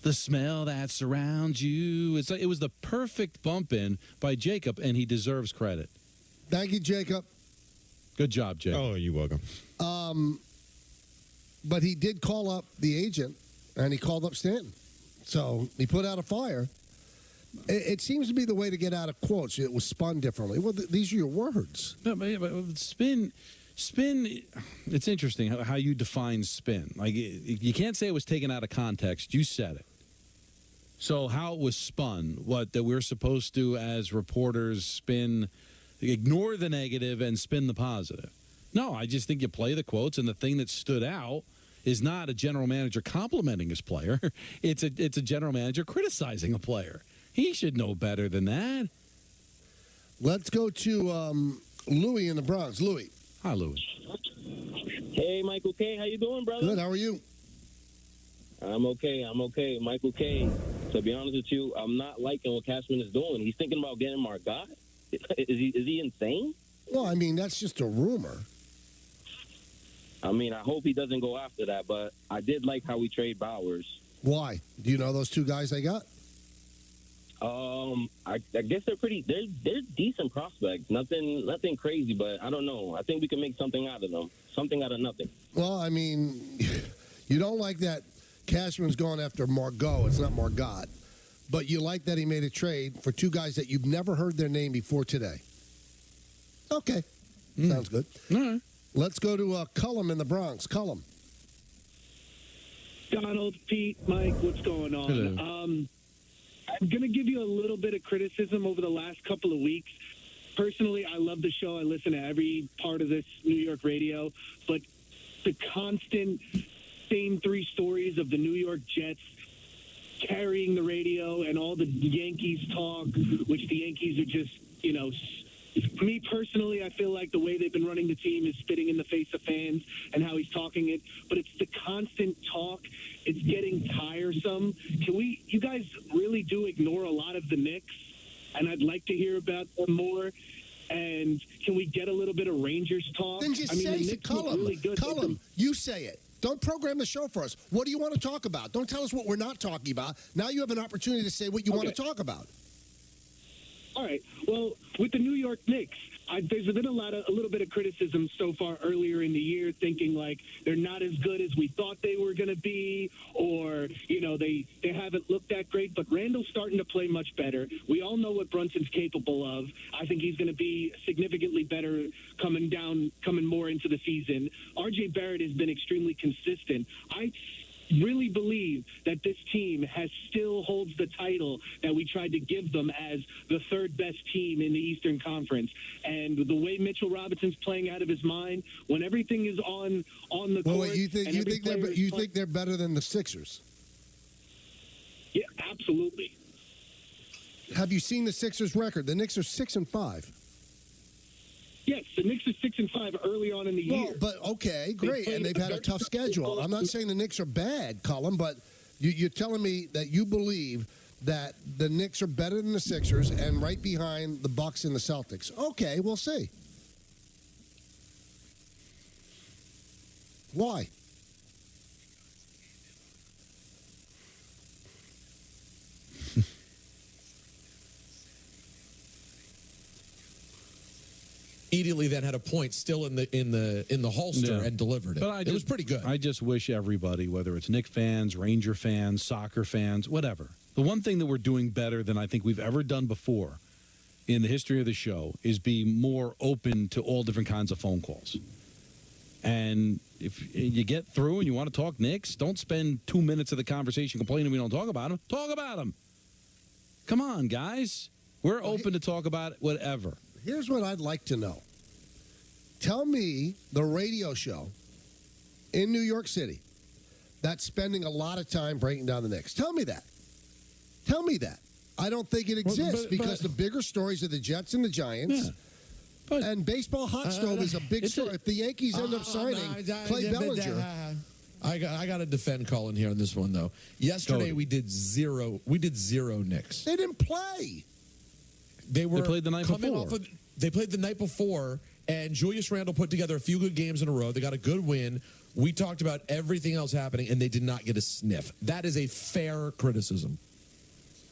Speaker 4: The smell that surrounds you. It was the perfect bump in by Jacob, and he deserves credit.
Speaker 2: Thank you, Jacob.
Speaker 4: Good job, Jacob.
Speaker 5: Oh, you're welcome.
Speaker 2: But he did call up the agent, and he called up Stanton. So he put out a fire. It seems to be the way to get out of quotes. It was spun differently. Well, these are your words.
Speaker 4: No, but spin. It's interesting how you define spin. Like, you can't say it was taken out of context. You said it. So how it was spun, that we're supposed to, as reporters, spin, ignore the negative and spin the positive. No, I just think you play the quotes, and the thing that stood out is not a general manager complimenting his player. It's a general manager criticizing a player. He should know better than that.
Speaker 2: Let's go to Louis in the Bronx. Louis.
Speaker 4: Hi, Louis.
Speaker 6: Hey, Michael K. How you doing, brother?
Speaker 2: Good. How are you?
Speaker 6: I'm okay. Michael K. To be honest with you, I'm not liking what Cashman is doing. He's thinking about getting Margot. Is he insane?
Speaker 2: Well, I mean, that's just a rumor.
Speaker 6: I mean, I hope he doesn't go after that, but I did like how we trade Bowers.
Speaker 2: Why? Do you know those two guys they got?
Speaker 6: I guess they're decent prospects. Nothing crazy, but I don't know. I think we can make something out of them. Something out of nothing.
Speaker 2: Well, I mean, you don't like that Cashman's going after Margot. It's not Margot. But you like that he made a trade for two guys that you've never heard their name before today. Okay. Sounds good.
Speaker 4: All right.
Speaker 2: Let's go to Cullum in the Bronx. Cullum.
Speaker 7: Donald, Pete, Mike, what's going on?
Speaker 4: Hello.
Speaker 7: I'm going to give you a little bit of criticism over the last couple of weeks. Personally, I love the show. I listen to every part of this New York radio. But the constant same three stories of the New York Jets carrying the radio and all the Yankees talk, which the Yankees are just, me personally, I feel like the way they've been running the team is spitting in the face of fans and how he's talking it. But it's the constant talk. It's getting tiresome. You guys really do ignore a lot of the Knicks, and I'd like to hear about them more. And can we get a little bit of Rangers talk?
Speaker 2: Then just say it, Cullum. Really Cullum, you say it. Don't program the show for us. What do you want to talk about? Don't tell us what we're not talking about. Now you have an opportunity to say what you want to talk about.
Speaker 7: All right. Well, with the New York Knicks, there's been a little bit of criticism so far earlier in the year, thinking like they're not as good as we thought they were going to be, or they haven't looked that great. But Randall's starting to play much better. We all know what Brunson's capable of. I think he's going to be significantly better coming more into the season. R.J. Barrett has been extremely consistent. I really believe that this team still holds the title that we tried to give them as the third best team in the Eastern Conference. And the way Mitchell Robinson's playing out of his mind, when everything is on the court.
Speaker 2: Wait, you think they're better than the Sixers?
Speaker 7: Yeah, absolutely.
Speaker 2: Have you seen the Sixers' record? The Knicks are 6-5.
Speaker 7: Yes, the Knicks are 6-5 early on in the year.
Speaker 2: But okay, great, and they've had a tough schedule. I'm not saying the Knicks are bad, Colin, but you're telling me that you believe that the Knicks are better than the Sixers and right behind the Bucks and the Celtics. Okay, we'll see. Why?
Speaker 1: immediately then had a point still in the holster and delivered it.
Speaker 4: But
Speaker 1: it was pretty good.
Speaker 4: I just wish everybody, whether it's Knicks fans, Ranger fans, soccer fans, whatever, the one thing that we're doing better than I think we've ever done before in the history of the show is be more open to all different kinds of phone calls. And if you get through and you want to talk Knicks, don't spend 2 minutes of the conversation complaining we don't talk about them. Talk about them. Come on, guys. We're open to talk about whatever.
Speaker 2: Here's what I'd like to know. Tell me the radio show in New York City that's spending a lot of time breaking down the Knicks. Tell me that. Tell me that. I don't think it exists because the bigger stories are the Jets and the Giants. Yeah. And baseball hot stove is a big story. If the Yankees end up signing Clay Bellinger.
Speaker 1: I got to defend Colin here on this one, though. Yesterday we did zero Knicks.
Speaker 2: They didn't play.
Speaker 1: They
Speaker 4: played the night before.
Speaker 1: They played the night before, and Julius Randle put together a few good games in a row. They got a good win. We talked about everything else happening, and they did not get a sniff. That is a fair criticism.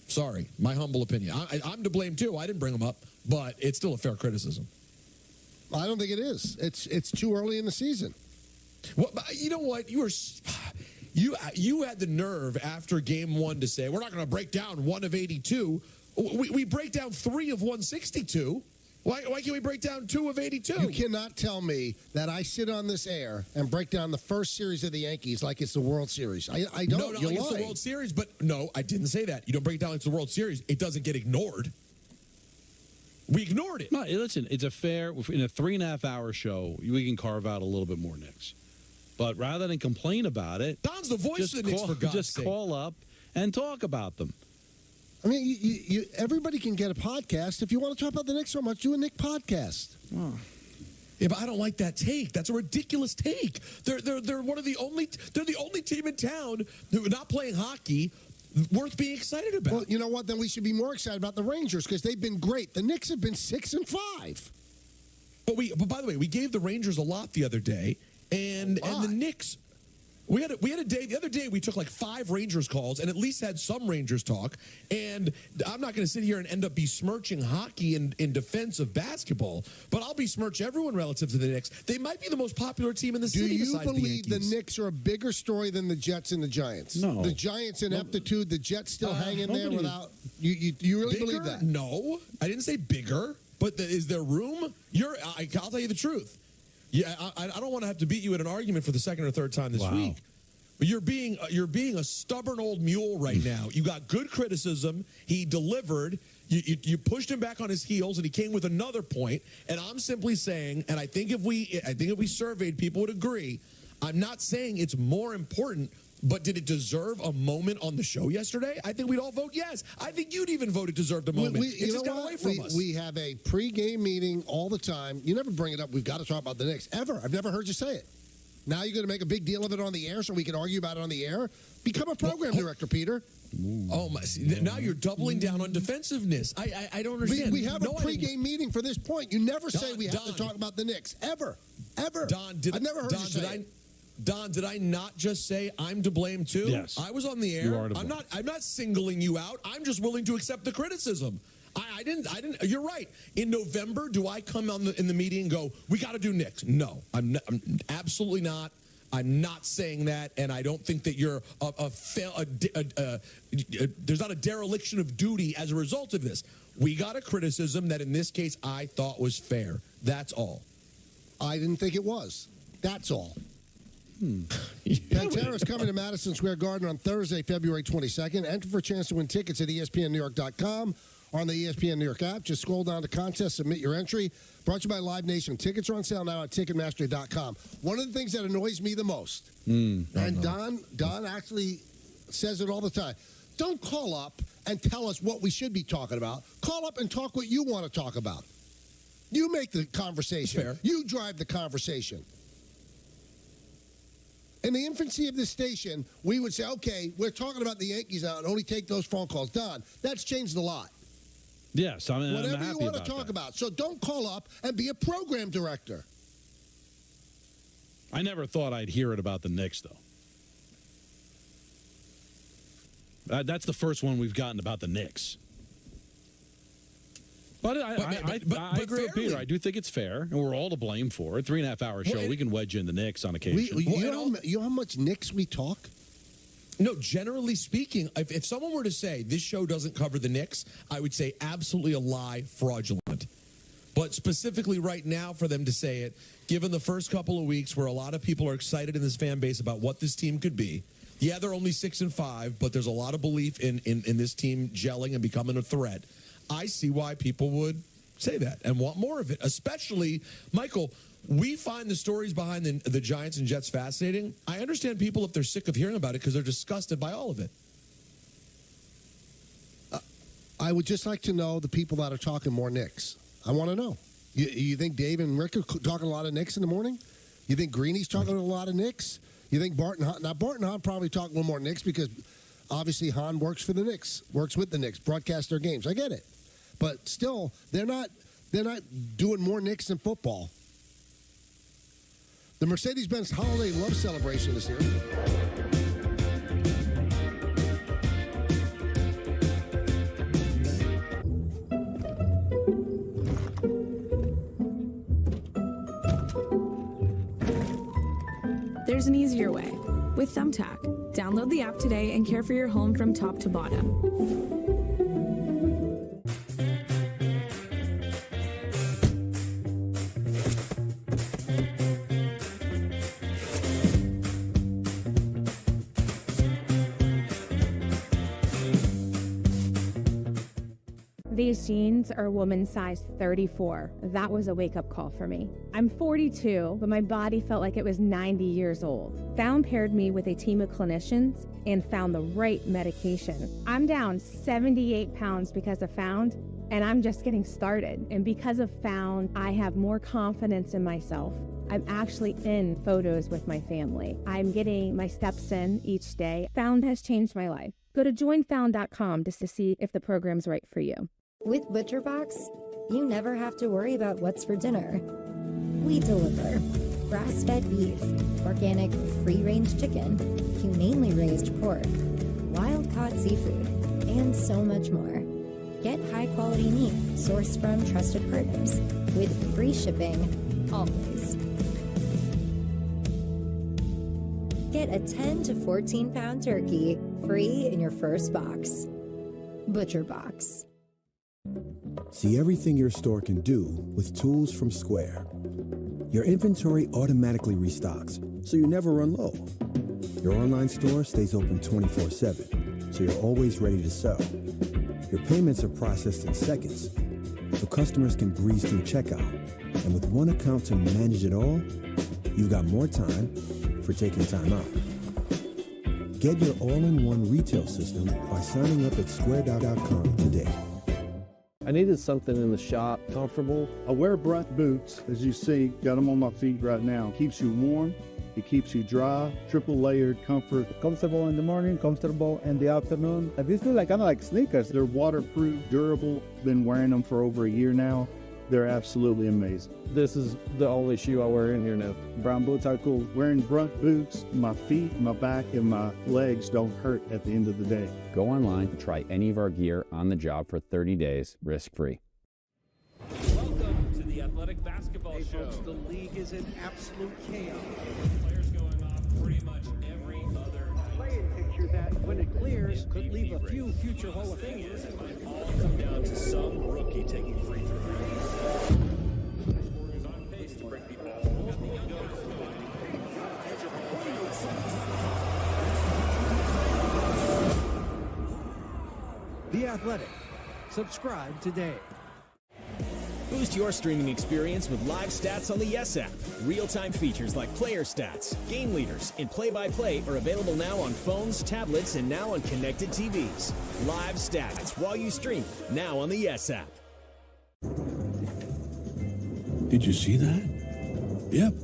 Speaker 1: Sorry, my humble opinion. I'm to blame, too. I didn't bring them up, but it's still a fair criticism.
Speaker 2: I don't think it is. It's too early in the season.
Speaker 1: Well, you know what? You had the nerve after game one to say, we're not going to break down 1 of 82. We break down 3 of 162. Why can't we break down 2 of 82?
Speaker 2: You cannot tell me that I sit on this air and break down the first series of the Yankees like it's the World Series. I don't.
Speaker 1: No,
Speaker 2: You're
Speaker 1: it's
Speaker 2: lying.
Speaker 1: the World Series, but no, I didn't say that. You don't break it down like it's the World Series. It doesn't get ignored. We ignored it.
Speaker 4: No, listen, it's a fair, in a 3.5-hour show, we can carve out a little bit more Knicks. But rather than complain about it,
Speaker 1: Don's the voice of the Knicks, for God's sake.
Speaker 4: Just call up and talk about them.
Speaker 2: I mean, everybody can get a podcast. If you want to talk about the Knicks so much, do a Knick podcast.
Speaker 1: Oh. Yeah, but I don't like that take. That's a ridiculous take. They're one of the only team in town who are not playing hockey worth being excited about.
Speaker 2: Well, you know what? Then we should be more excited about the Rangers because they've been great. The Knicks have been 6-5.
Speaker 1: But by the way, we gave the Rangers a lot the other day, and the Knicks. We had a day the other day. We took like 5 Rangers calls and at least had some Rangers talk. And I'm not going to sit here and end up besmirching hockey in defense of basketball, but I'll besmirch everyone relative to the Knicks. They might be the most popular team in the city.
Speaker 2: Do you
Speaker 1: besides
Speaker 2: believe
Speaker 1: the
Speaker 2: Knicks are a bigger story than the Jets and the Giants?
Speaker 4: No.
Speaker 2: The Giants ineptitude, the Jets still hang in there without. You really believe that?
Speaker 1: No, I didn't say bigger. But is there room? I'll tell you the truth. Yeah, I don't want to have to beat you in an argument for the second or third time this week. But you're being a stubborn old mule right now. You got good criticism. He delivered. You pushed him back on his heels, and he came with another point. And I'm simply saying, and I think if we surveyed, people would agree. I'm not saying it's more important. But did it deserve a moment on the show yesterday? I think we'd all vote yes. I think you'd even vote it deserved a moment. It just got away from us.
Speaker 2: We have a pre-game meeting all the time. You never bring it up. We've got to talk about the Knicks. Ever. I've never heard you say it. Now you're going to make a big deal of it on the air so we can argue about it on the air? Become a program director, Peter.
Speaker 1: Oh, my. Now you're doubling down on defensive-ness. I don't understand.
Speaker 2: We have a pre-game meeting for this point. You never say we have to talk about the Knicks. Ever. Ever. I've never heard you say it.
Speaker 1: Don, did I not just say I'm to blame too?
Speaker 4: Yes.
Speaker 1: I was on the air.
Speaker 4: You are to blame.
Speaker 1: I'm not singling you out. I'm just willing to accept the criticism. I didn't. You're right. In November, do I come in the meeting and go, we got to do Knicks? No, I'm absolutely not. I'm not saying that, and I don't think that you're there's not a dereliction of duty as a result of this. We got a criticism that in this case I thought was fair. That's all.
Speaker 2: I didn't think it was. That's all. Pantera's coming to Madison Square Garden on Thursday, February 22nd. Enter for a chance to win tickets at ESPNNewYork.com or on the ESPN New York app. Just scroll down to contest, submit your entry. Brought to you by Live Nation. Tickets are on sale now at Ticketmaster.com. One of the things that annoys me the most, and Don actually says it all the time, don't call up and tell us what we should be talking about. Call up and talk what you want to talk about. You make the conversation.
Speaker 1: Fair.
Speaker 2: You drive the conversation. In the infancy of this station, we would say, okay, we're talking about the Yankees now and only take those phone calls. Don, that's changed a lot.
Speaker 4: Yes, I'm
Speaker 2: Whatever
Speaker 4: happy
Speaker 2: you want to
Speaker 4: about
Speaker 2: talk
Speaker 4: that.
Speaker 2: about. So don't call up and be a program director.
Speaker 4: I never thought I'd hear it about the Knicks, though. That's the first one we've gotten about the Knicks. But I agree with Peter. I do think it's fair, and we're all to blame for it. 3.5-hour show. We can wedge in the Knicks on occasion.
Speaker 2: You know how much Knicks we talk?
Speaker 1: No, generally speaking, if someone were to say this show doesn't cover the Knicks, I would say absolutely a lie, fraudulent. But specifically right now for them to say it, given the first couple of weeks where a lot of people are excited in this fan base about what this team could be. Yeah, they're only 6-5, but there's a lot of belief in this team gelling and becoming a threat. I see why people would say that and want more of it, especially, Michael, we find the stories behind the Giants and Jets fascinating. I understand people if they're sick of hearing about it because they're disgusted by all of it.
Speaker 2: I would just like to know the people that are talking more Knicks. I want to know. You think Dave and Rick are talking a lot of Knicks in the morning? You think Greeny's talking a lot of Knicks? You think Barton Hahn? Now, Barton Hahn probably talking a little more Knicks because obviously Hahn works for the Knicks, works with the Knicks, broadcasts their games. I get it. But still, they're not doing more Knicks than football. The Mercedes-Benz Holiday Love Celebration is here.
Speaker 5: There's an easier way with Thumbtack. Download the app today and care for your home from top to bottom.
Speaker 8: These jeans are woman size 34. That was a wake-up call for me. I'm 42, but my body felt like it was 90 years old. Found paired me with a team of clinicians and found the right medication. I'm down 78 pounds because of Found, and I'm just getting started. And because of Found, I have more confidence in myself. I'm actually in photos with my family. I'm getting my steps in each day. Found has changed my life. Go to joinfound.com just to see if the program's right for you.
Speaker 31: With ButcherBox, you never have to worry about what's for dinner. We deliver grass-fed beef, organic free-range chicken, humanely raised pork, wild-caught seafood, and so much more. Get high-quality meat sourced from trusted partners with free shipping, always. Get a 10 to 14-pound turkey free in your first box. ButcherBox.
Speaker 9: See everything your store can do with tools from Square. Your inventory automatically restocks, so you never run low. Your online store stays open 24/7, so you're always ready to sell. Your payments are processed in seconds, so customers can breeze through checkout. And with one account to manage it all, you've got more time for taking time out. Get your all-in-one retail system by signing up at square.com today.
Speaker 10: I needed something in the shop, comfortable.
Speaker 11: I wear Brunt boots, as you see, got them on my feet right now. Keeps you warm, it keeps you dry, triple layered comfort.
Speaker 12: Comfortable in the morning, comfortable in the afternoon. These feel kind of like sneakers.
Speaker 11: They're waterproof, durable, been wearing them for over a year now. They're absolutely amazing.
Speaker 10: This is the only shoe I wear in here now.
Speaker 12: Brown boots are cool.
Speaker 11: Wearing Brunt boots, my feet, my back, and my legs don't hurt at the end of the day.
Speaker 13: Go online and try any of our gear on the job for 30 days, risk-free.
Speaker 15: Welcome to the Athletic Basketball Show.
Speaker 16: Folks, the league is in absolute chaos.
Speaker 15: Players going off pretty much every other
Speaker 16: playing picture that, when it clears, could leave a few future Hall of Famers.
Speaker 15: It might all come down to some rookie taking free throws. Is on pace to break the
Speaker 16: The Athletic. Subscribe today.
Speaker 19: Boost your streaming experience with live stats on the Yes app. Real-time features like player stats, game leaders, and play-by-play are available now on phones, tablets, and now on connected TVs. Live stats while you stream, now on the Yes app.
Speaker 17: Did you see that? Yep.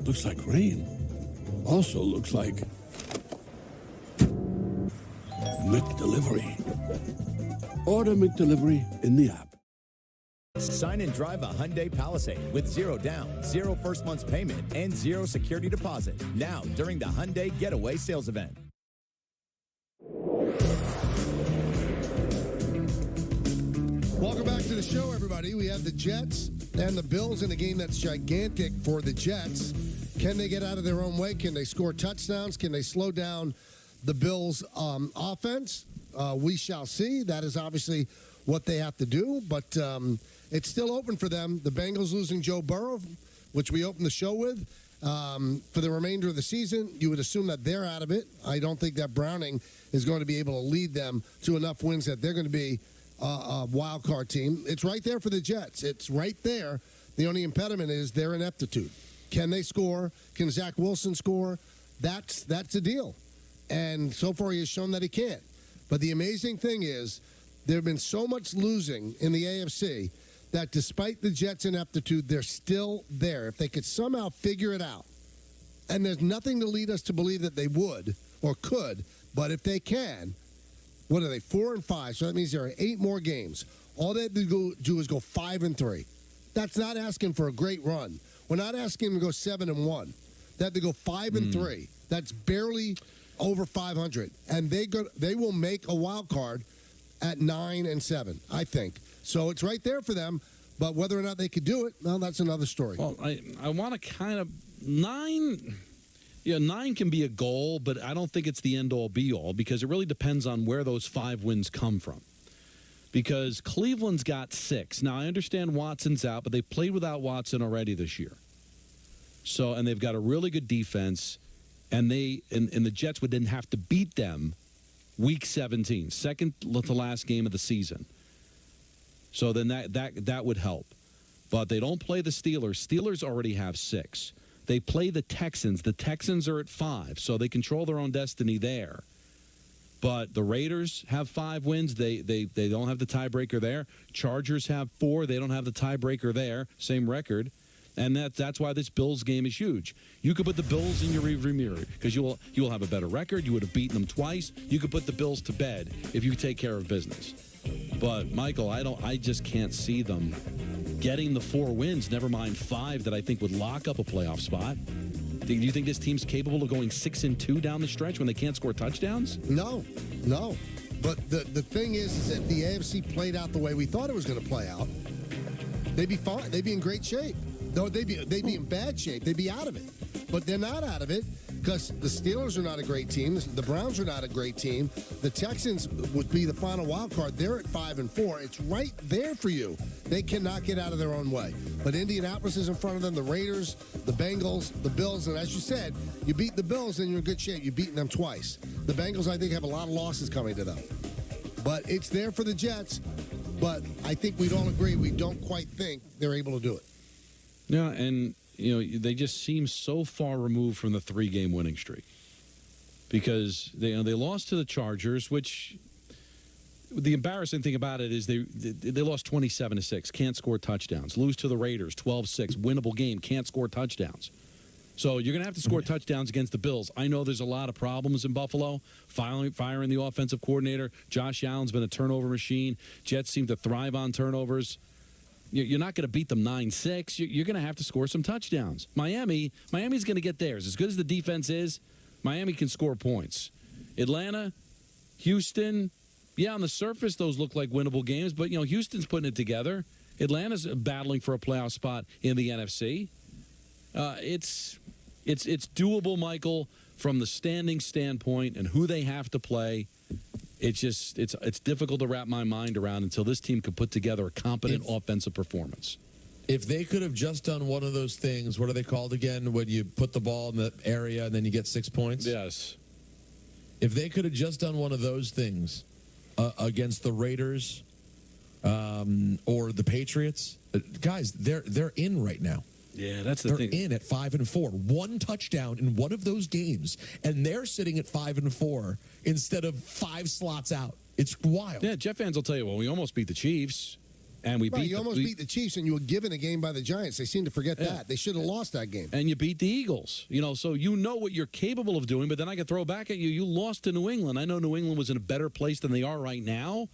Speaker 17: Looks like rain. Also looks like McDelivery. Order McDelivery in the app.
Speaker 18: Sign and drive a Hyundai Palisade with 0 down, 0 first month's payment, and 0 security deposit. Now, during the Hyundai Getaway Sales Event.
Speaker 2: Welcome back to the show, everybody. We have the Jets and the Bills in a game that's gigantic for the Jets. Can they get out of their own way? Can they score touchdowns? Can they slow down the Bills' offense? We shall see. That is obviously what they have to do, but it's still open for them. The Bengals losing Joe Burrow, which we opened the show with, for the remainder of the season. You would assume that they're out of it. I don't think that Browning is going to be able to lead them to enough wins that they're going to be a wild card team. It's right there for the Jets. It's right there. The only impediment is their ineptitude. Can they score? Can Zach Wilson score? That's the deal. And so far he has shown that he can't. But the amazing thing is there have been so much losing in the AFC that despite the Jets' ineptitude, they're still there. If they could somehow figure it out, and there's nothing to lead us to believe that they would or could, but if they can, what are they, 4-5? So that means there are 8 more games. All they have to do is go 5-3. That's not asking for a great run. We're not asking them to go 7-1. They have to go 5-3. That's barely over 500, and they will make a wild card at 9-7, I think. So it's right there for them, but whether or not they could do it, well, that's another story.
Speaker 4: Well, I want to kind of 9. Yeah, 9 can be a goal, but I don't think it's the end-all, be-all, because it really depends on where those 5 wins come from. Because Cleveland's got 6. Now, I understand Watson's out, but they played without Watson already this year. So, and they've got a really good defense, and the Jets would then have to beat them week 17, second to last game of the season. So then that would help. But they don't play the Steelers. Steelers already have 6. They play the Texans. The Texans are at 5, so they control their own destiny there. But the Raiders have 5 wins. They don't have the tiebreaker there. Chargers have 4. They don't have the tiebreaker there. Same record. And that's why this Bills game is huge. You could put the Bills in your rearview mirror because you will have a better record. You would have beaten them twice. You could put the Bills to bed if you take care of business. But Michael, I just can't see them getting the 4 wins. Never mind 5 that I think would lock up a playoff spot. Do you think this team's capable of going 6-2 down the stretch when they can't score touchdowns?
Speaker 2: No. But the thing is that the AFC played out the way we thought it was going to play out. They'd be fine. They'd be in great shape. No, they'd be in bad shape. They'd be out of it. But they're not out of it because the Steelers are not a great team. The Browns are not a great team. The Texans would be the final wild card. They're at 5-4. It's right there for you. They cannot get out of their own way. But Indianapolis is in front of them. The Raiders, the Bengals, the Bills. And as you said, you beat the Bills and you're in good shape. You've beaten them twice. The Bengals, I think, have a lot of losses coming to them. But it's there for the Jets. But I think we'd all agree we don't quite think they're able to do it.
Speaker 4: Yeah, and they just seem so far removed from the 3-game winning streak because they lost to the Chargers, which the embarrassing thing about it is they lost 27-6, can't score touchdowns. Lose to the Raiders, 12-6, winnable game, can't score touchdowns. So you're going to have to score touchdowns against the Bills. I know there's a lot of problems in Buffalo, firing the offensive coordinator. Josh Allen's been a turnover machine. Jets seem to thrive on turnovers. You're not going to beat them 9-6. You're going to have to score some touchdowns. Miami's going to get theirs. As good as the defense is, Miami can score points. Atlanta, Houston, yeah, on the surface, those look like winnable games, but, Houston's putting it together. Atlanta's battling for a playoff spot in the NFC. It's doable, Michael, from the standing standpoint and who they have to play. It's difficult to wrap my mind around until this team could put together a competent offensive performance.
Speaker 1: If they could have just done one of those things, what are they called again? When you put the ball in the area and then you get 6 points?
Speaker 4: Yes.
Speaker 1: If they could have just done one of those things against the Raiders or the Patriots, guys, they're in right now.
Speaker 4: Yeah, that's the thing.
Speaker 1: They're in at 5-4. 1 touchdown in one of those games, and they're sitting at 5-4 instead of 5 slots out. It's wild.
Speaker 4: Yeah, Jet fans will tell you, well, we almost beat the Chiefs, and we beat.
Speaker 2: You almost beat the Chiefs, and you were given a game by the Giants. They seem to forget that. They should have lost that game.
Speaker 4: And you beat the Eagles. So you know what you're capable of doing. But then I can throw back at you. You lost to New England. I know New England was in a better place than they are right now.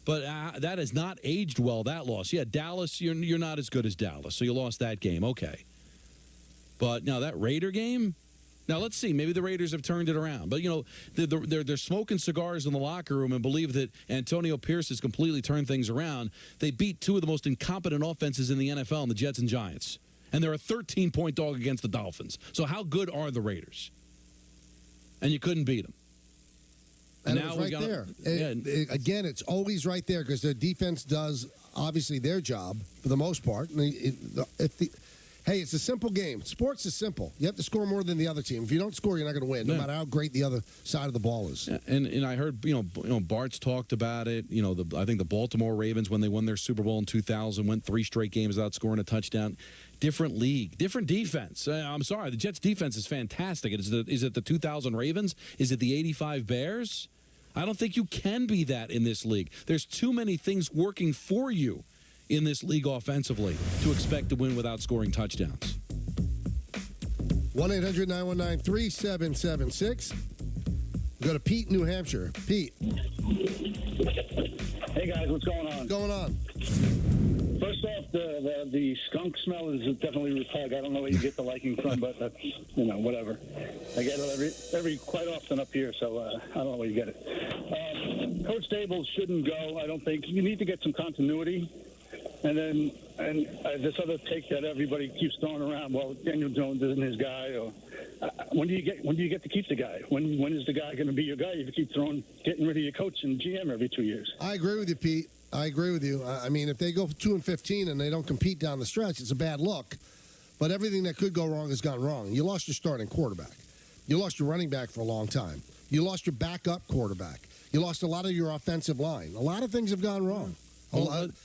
Speaker 4: But that has not aged well, that loss. Yeah, Dallas, you're not as good as Dallas, so you lost that game. Okay. But now that Raider game, Now, let's see. Maybe the Raiders have turned it around. But, you know, they're smoking cigars in the locker room and believe that Antonio Pierce has completely turned things around. They beat two of the most incompetent offenses in the NFL in the Jets and Giants. And they're a 13-point dog against the Dolphins. So how good are the Raiders? And you couldn't beat them.
Speaker 2: And now it was right there. Again, it's always right there because their defense does, obviously, their job for the most part. Hey, it's a simple game. Sports is simple. You have to score more than the other team. If you don't score, you're not going to win, no matter how great the other side of the ball is.
Speaker 4: Yeah, and I heard, you know, Bart's talked about it. You know, I think the Baltimore Ravens, when they won their Super Bowl in 2000, went 3 straight games without scoring a touchdown. Different league, different defense. I'm sorry, the Jets' defense is fantastic. Is it the 2000 Ravens? Is it the 85 Bears? I don't think you can be that in this league. There's too many things working for you in this league offensively to expect to win without scoring touchdowns.
Speaker 2: 1-800-919-3776. Go to Pete, New Hampshire. Pete.
Speaker 14: Hey, guys, what's going on?
Speaker 2: What's going on?
Speaker 14: First off, the skunk smell is definitely repug. I don't know where you get the liking from, but that's, you know, whatever. I get it every quite often up here, so I don't know where you get it. Coach Stables shouldn't go. I don't think. You need to get some continuity. And then this other take that everybody keeps throwing around, well, Daniel Jones isn't his guy. Or when do you get to keep the guy? When is the guy going to be your guy if you keep getting rid of your coach and GM every 2 years?
Speaker 2: I agree with you, Pete. I agree with you. I mean, if they go 2-15 and they don't compete down the stretch, it's a bad look. But everything that could go wrong has gone wrong. You lost your starting quarterback. You lost your running back for a long time. You lost your backup quarterback. You lost a lot of your offensive line. A lot of things have gone wrong.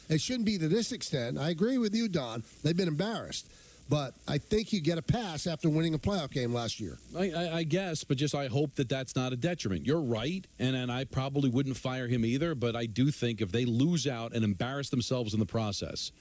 Speaker 2: It shouldn't be to this extent. I agree with you, Don. They've been embarrassed. But I think you get a pass after winning a playoff game last year.
Speaker 4: I guess, but just I hope that that's not a detriment. You're right, and I probably wouldn't fire him either, but I do think if they lose out and embarrass themselves in the process,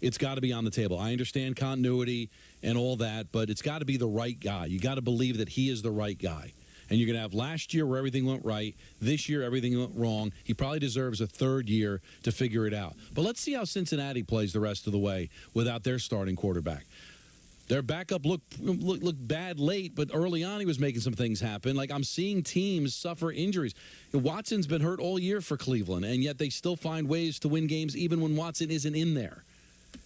Speaker 4: it's got to be on the table. I understand continuity and all that, but it's got to be the right guy. You got to believe that he is the right guy. And you're going to have last year where everything went right. This year, everything went wrong. He probably deserves a third year to figure it out. But let's see how Cincinnati plays the rest of the way without their starting quarterback. Their backup looked bad late, but early on he was making some things happen. Like, I'm seeing teams suffer injuries. Watson's been hurt all year for Cleveland, and yet they still find ways to win games even when Watson isn't in there.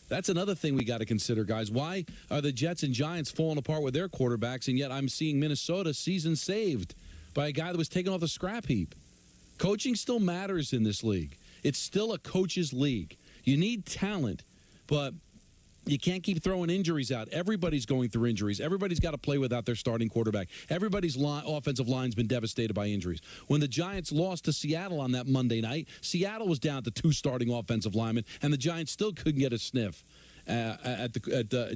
Speaker 4: That's another thing we got to consider, guys. Why are the Jets and Giants falling apart with their quarterbacks, and yet I'm seeing Minnesota season saved by a guy that was taken off the scrap heap? Coaching still matters in this league. It's still a coach's league. You need talent, but you can't keep throwing injuries out. Everybody's going through injuries. Everybody's got to play without their starting quarterback. Everybody's offensive line's been devastated by injuries. When the Giants lost to Seattle on that Monday night, Seattle was down to 2 starting offensive linemen, and the Giants still couldn't get a sniff at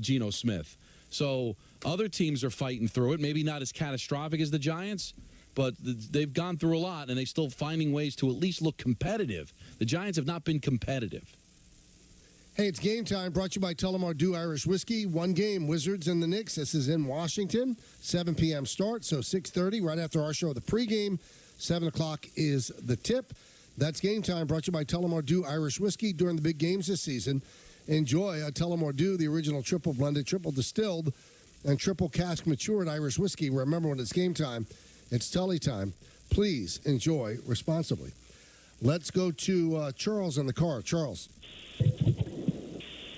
Speaker 4: Geno Smith. So other teams are fighting through it. Maybe not as catastrophic as the Giants, but they've gone through a lot, and they're still finding ways to at least look competitive. The Giants have not been competitive.
Speaker 2: Hey, it's game time, brought to you by Tullamore Dew Irish Whiskey. One game, Wizards and the Knicks. This is in Washington, 7 p.m. start, so 6:30, right after our show, the pregame. 7 o'clock is the tip. That's game time, brought to you by Tullamore Dew Irish Whiskey during the big games this season. Enjoy Tullamore Dew, the original triple blended, triple distilled, and triple cask matured Irish whiskey. Remember, when it's game time, it's Tully time. Please enjoy responsibly. Let's go to Charles in the car. Charles.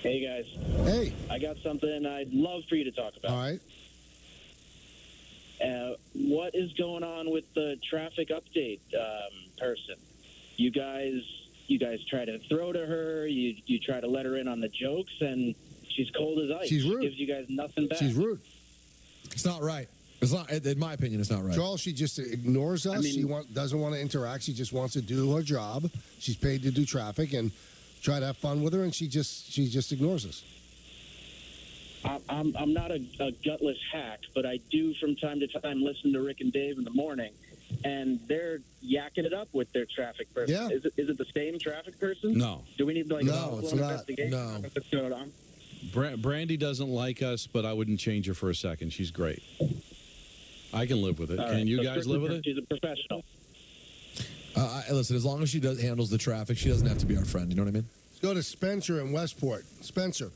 Speaker 20: Hey, guys.
Speaker 2: Hey.
Speaker 20: I got something I'd love for you to talk about.
Speaker 2: All right.
Speaker 20: What is going on with the traffic update person? You guys try to throw to her. You try to let her in on the jokes, and she's cold as ice.
Speaker 2: She's rude.
Speaker 20: She gives you guys nothing back.
Speaker 2: She's rude.
Speaker 1: It's not right. It's not. In my opinion, it's not right.
Speaker 2: Charles, she just ignores us. She doesn't want to interact. She just wants to do her job. She's paid to do traffic and try to have fun with her, and she just ignores us.
Speaker 20: I'm not a gutless hack, but I do from time to time listen to Rick and Dave in the morning, and they're yakking it up with their traffic person.
Speaker 2: Yeah.
Speaker 20: Is it the same traffic person?
Speaker 4: No.
Speaker 20: Do we need
Speaker 2: No, it's not.
Speaker 20: investigation?
Speaker 2: No.
Speaker 20: What's going on?
Speaker 4: Brandy doesn't like us, but I wouldn't change her for a second. She's great. I can live with it.
Speaker 20: All
Speaker 4: Can
Speaker 20: right.
Speaker 4: you
Speaker 20: So
Speaker 4: guys live with it?
Speaker 20: She's a professional.
Speaker 1: Listen, as long as she handles the traffic, she doesn't have to be our friend. You know what I mean?
Speaker 2: Let's go to Spencer in Westport. Spencer.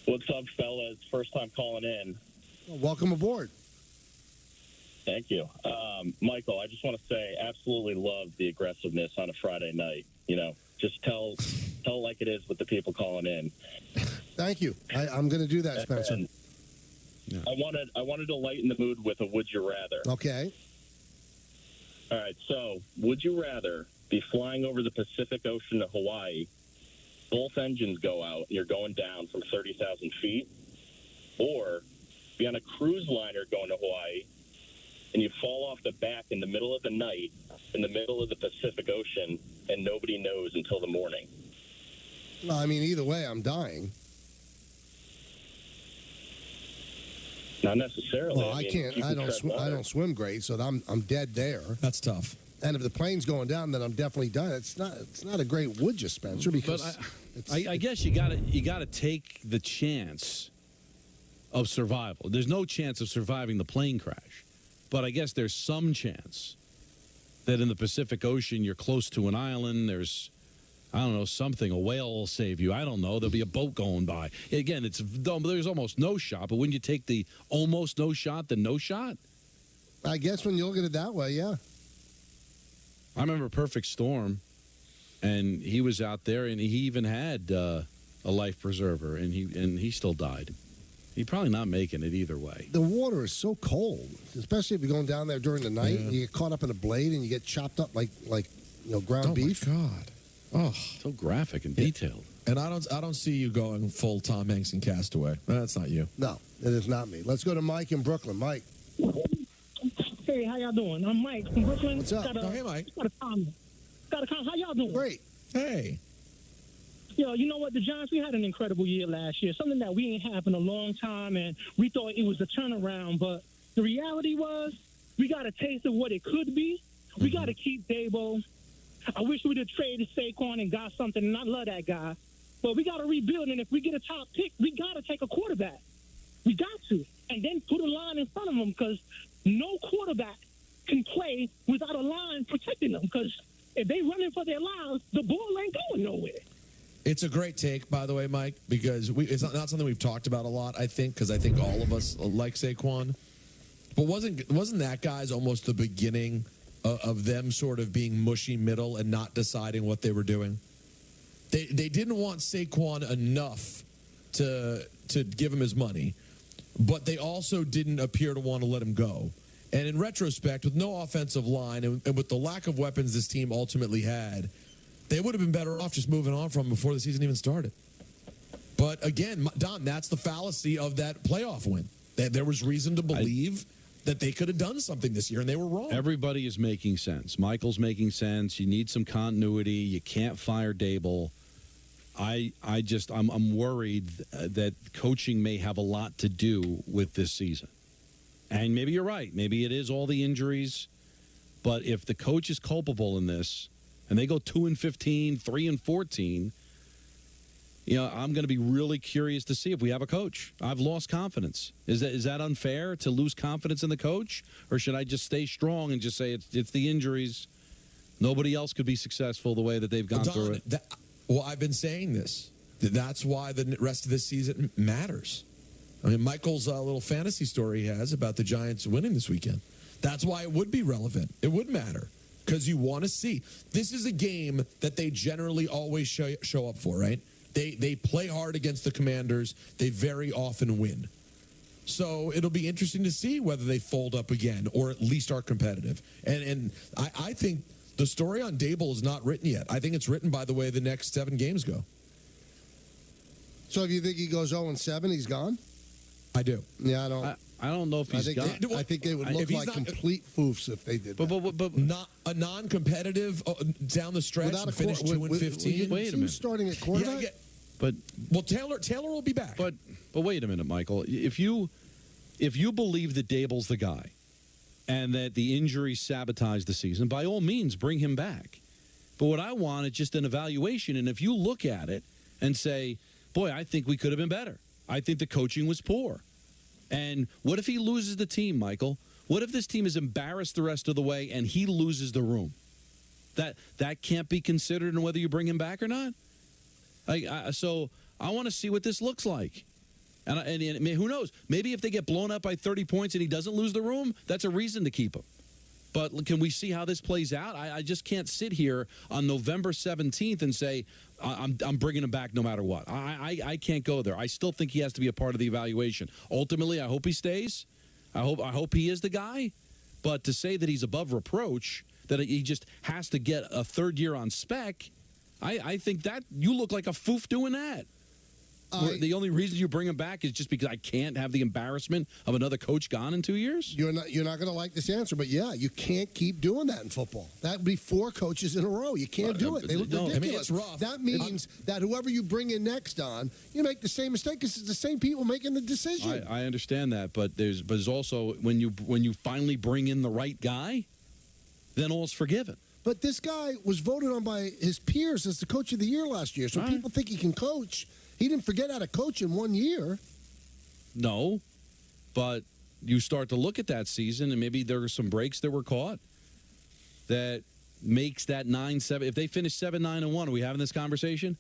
Speaker 21: What's up, fellas? First time calling in.
Speaker 2: Welcome aboard.
Speaker 3: Thank you. Michael, I just want to say absolutely love the aggressiveness on a Friday night. You know, just tell like it is with the people calling in.
Speaker 2: Thank you. I'm going to do that, Spencer.
Speaker 3: I wanted to lighten the mood with a would you rather.
Speaker 2: Okay.
Speaker 3: All right, so would you rather be flying over the Pacific Ocean to Hawaii, both engines go out, and you're going down from 30,000 feet, or be on a cruise liner going to Hawaii, and you fall off the back in the middle of the night, in the middle of the Pacific Ocean, and nobody knows until the morning?
Speaker 2: Well, I mean, either way, I'm dying.
Speaker 3: Not necessarily.
Speaker 2: Well, I can't. I don't swim great, so I'm dead there.
Speaker 1: That's tough.
Speaker 2: And if the plane's going down, then I'm definitely done. It's not a great would you, Spencer? Because
Speaker 4: I guess you gotta take the chance of survival. There's no chance of surviving the plane crash, but I guess there's some chance that in the Pacific Ocean you're close to an island. There's, I don't know, something. A whale will save you. I don't know. There'll be a boat going by. Again, there's almost no shot, but wouldn't you take the almost no shot than no shot?
Speaker 2: I guess when you look at it that way, yeah.
Speaker 4: I remember Perfect Storm, and he was out there, and he even had a life preserver, and he still died. He's probably not making it either way.
Speaker 2: The water is so cold, especially if you're going down there during the night.
Speaker 1: Yeah.
Speaker 2: And you get caught up in a blade, and you get chopped up like ground beef.
Speaker 1: Oh my God! Oh,
Speaker 4: so graphic and detailed.
Speaker 1: And I don't see you going full Tom Hanks in Castaway. That's not you.
Speaker 2: No, it is not me. Let's go to Mike in Brooklyn. Mike.
Speaker 21: Hey, how y'all doing? I'm Mike from Brooklyn.
Speaker 2: What's up?
Speaker 1: Hey, Mike.
Speaker 21: Got a comment. How y'all doing?
Speaker 2: Great.
Speaker 1: Hey.
Speaker 21: Yo, you know what? The Giants, we had an incredible year last year, something that we ain't had in a long time, and we thought it was a turnaround. But the reality was we got a taste of what it could be. We got to keep Dabo. I wish we'd have traded Saquon and got something, and I love that guy. But we got to rebuild, and if we get a top pick, we got to take a quarterback. We got to. And then put a line in front of them, because no quarterback can play without a line protecting them, because if they running for their lives, the ball ain't going nowhere.
Speaker 1: It's a great take, by the way, Mike, because it's not something we've talked about a lot, I think, because I think all of us like Saquon. But wasn't that, guys, almost the beginning of them sort of being mushy middle and not deciding what they were doing? They didn't want Saquon enough to give him his money, but they also didn't appear to want to let him go. And in retrospect, with no offensive line and with the lack of weapons this team ultimately had, they would have been better off just moving on from him before the season even started. But again, Don, that's the fallacy of that playoff win. There was reason to believe that they could have done something this year, and they were wrong.
Speaker 4: Everybody is making sense. Michael's making sense. You need some continuity. You can't fire Dable. I'm worried that coaching may have a lot to do with this season. And maybe you're right. Maybe it is all the injuries. But if the coach is culpable in this, and they go 2-15, 3-14, I'm going to be really curious to see if we have a coach. I've lost confidence. Is that unfair to lose confidence in the coach, or should I just stay strong and just say it's the injuries? Nobody else could be successful the way that they've gone through it.
Speaker 1: Well, I've been saying this. That's why the rest of this season matters. I mean, Michael's little fantasy story he has about the Giants winning this weekend. That's why it would be relevant. It would matter. Because you want to see. This is a game that they generally always show up for, right? They play hard against the Commanders. They very often win. So it'll be interesting to see whether they fold up again or at least are competitive. And I think the story on Dable is not written yet. I think it's written by the way the next 7 games go.
Speaker 2: So if you think he goes 0-7, he's gone?
Speaker 1: I do.
Speaker 2: Yeah, I don't.
Speaker 4: I don't know if he's gone.
Speaker 2: I think they would look like complete foofs if they did that.
Speaker 1: But not a non-competitive down the stretch and finish 2-15.
Speaker 2: Wait a minute. Starting at quarterback?
Speaker 1: Yeah. Well, Taylor will be back.
Speaker 4: But wait a minute, Michael. If you believe that Dable's the guy and that the injuries sabotage the season, by all means, bring him back. But what I want is just an evaluation. And if you look at it and say, boy, I think we could have been better. I think the coaching was poor. And what if he loses the team, Michael? What if this team is embarrassed the rest of the way and he loses the room? That can't be considered in whether you bring him back or not? So I want to see what this looks like. And who knows? Maybe if they get blown up by 30 points and he doesn't lose the room, that's a reason to keep him. But can we see how this plays out? I just can't sit here on November 17th and say, I'm bringing him back no matter what. I can't go there. I still think he has to be a part of the evaluation. Ultimately, I hope he stays. I hope he is the guy. But to say that he's above reproach, that he just has to get a third year on spec, I think that you look like a foof doing that. The only reason you bring him back is just because I can't have the embarrassment of another coach gone in 2 years?
Speaker 2: You're not going to like this answer, but yeah, you can't keep doing that in football. That would be 4 coaches in a row. You can't do it. They look ridiculous.
Speaker 1: I mean, it's rough.
Speaker 2: That means that whoever you bring in next on, you make the same mistake because it's the same people making the decision.
Speaker 4: I understand that, but there's also when you finally bring in the right guy, then all's forgiven.
Speaker 2: But this guy was voted on by his peers as the coach of the year last year, so people think he can coach. He didn't forget how to coach in 1 year.
Speaker 4: No, but you start to look at that season, and maybe there are some breaks that were caught that makes that 9-7. If they finish 7-9-1, are we having this conversation?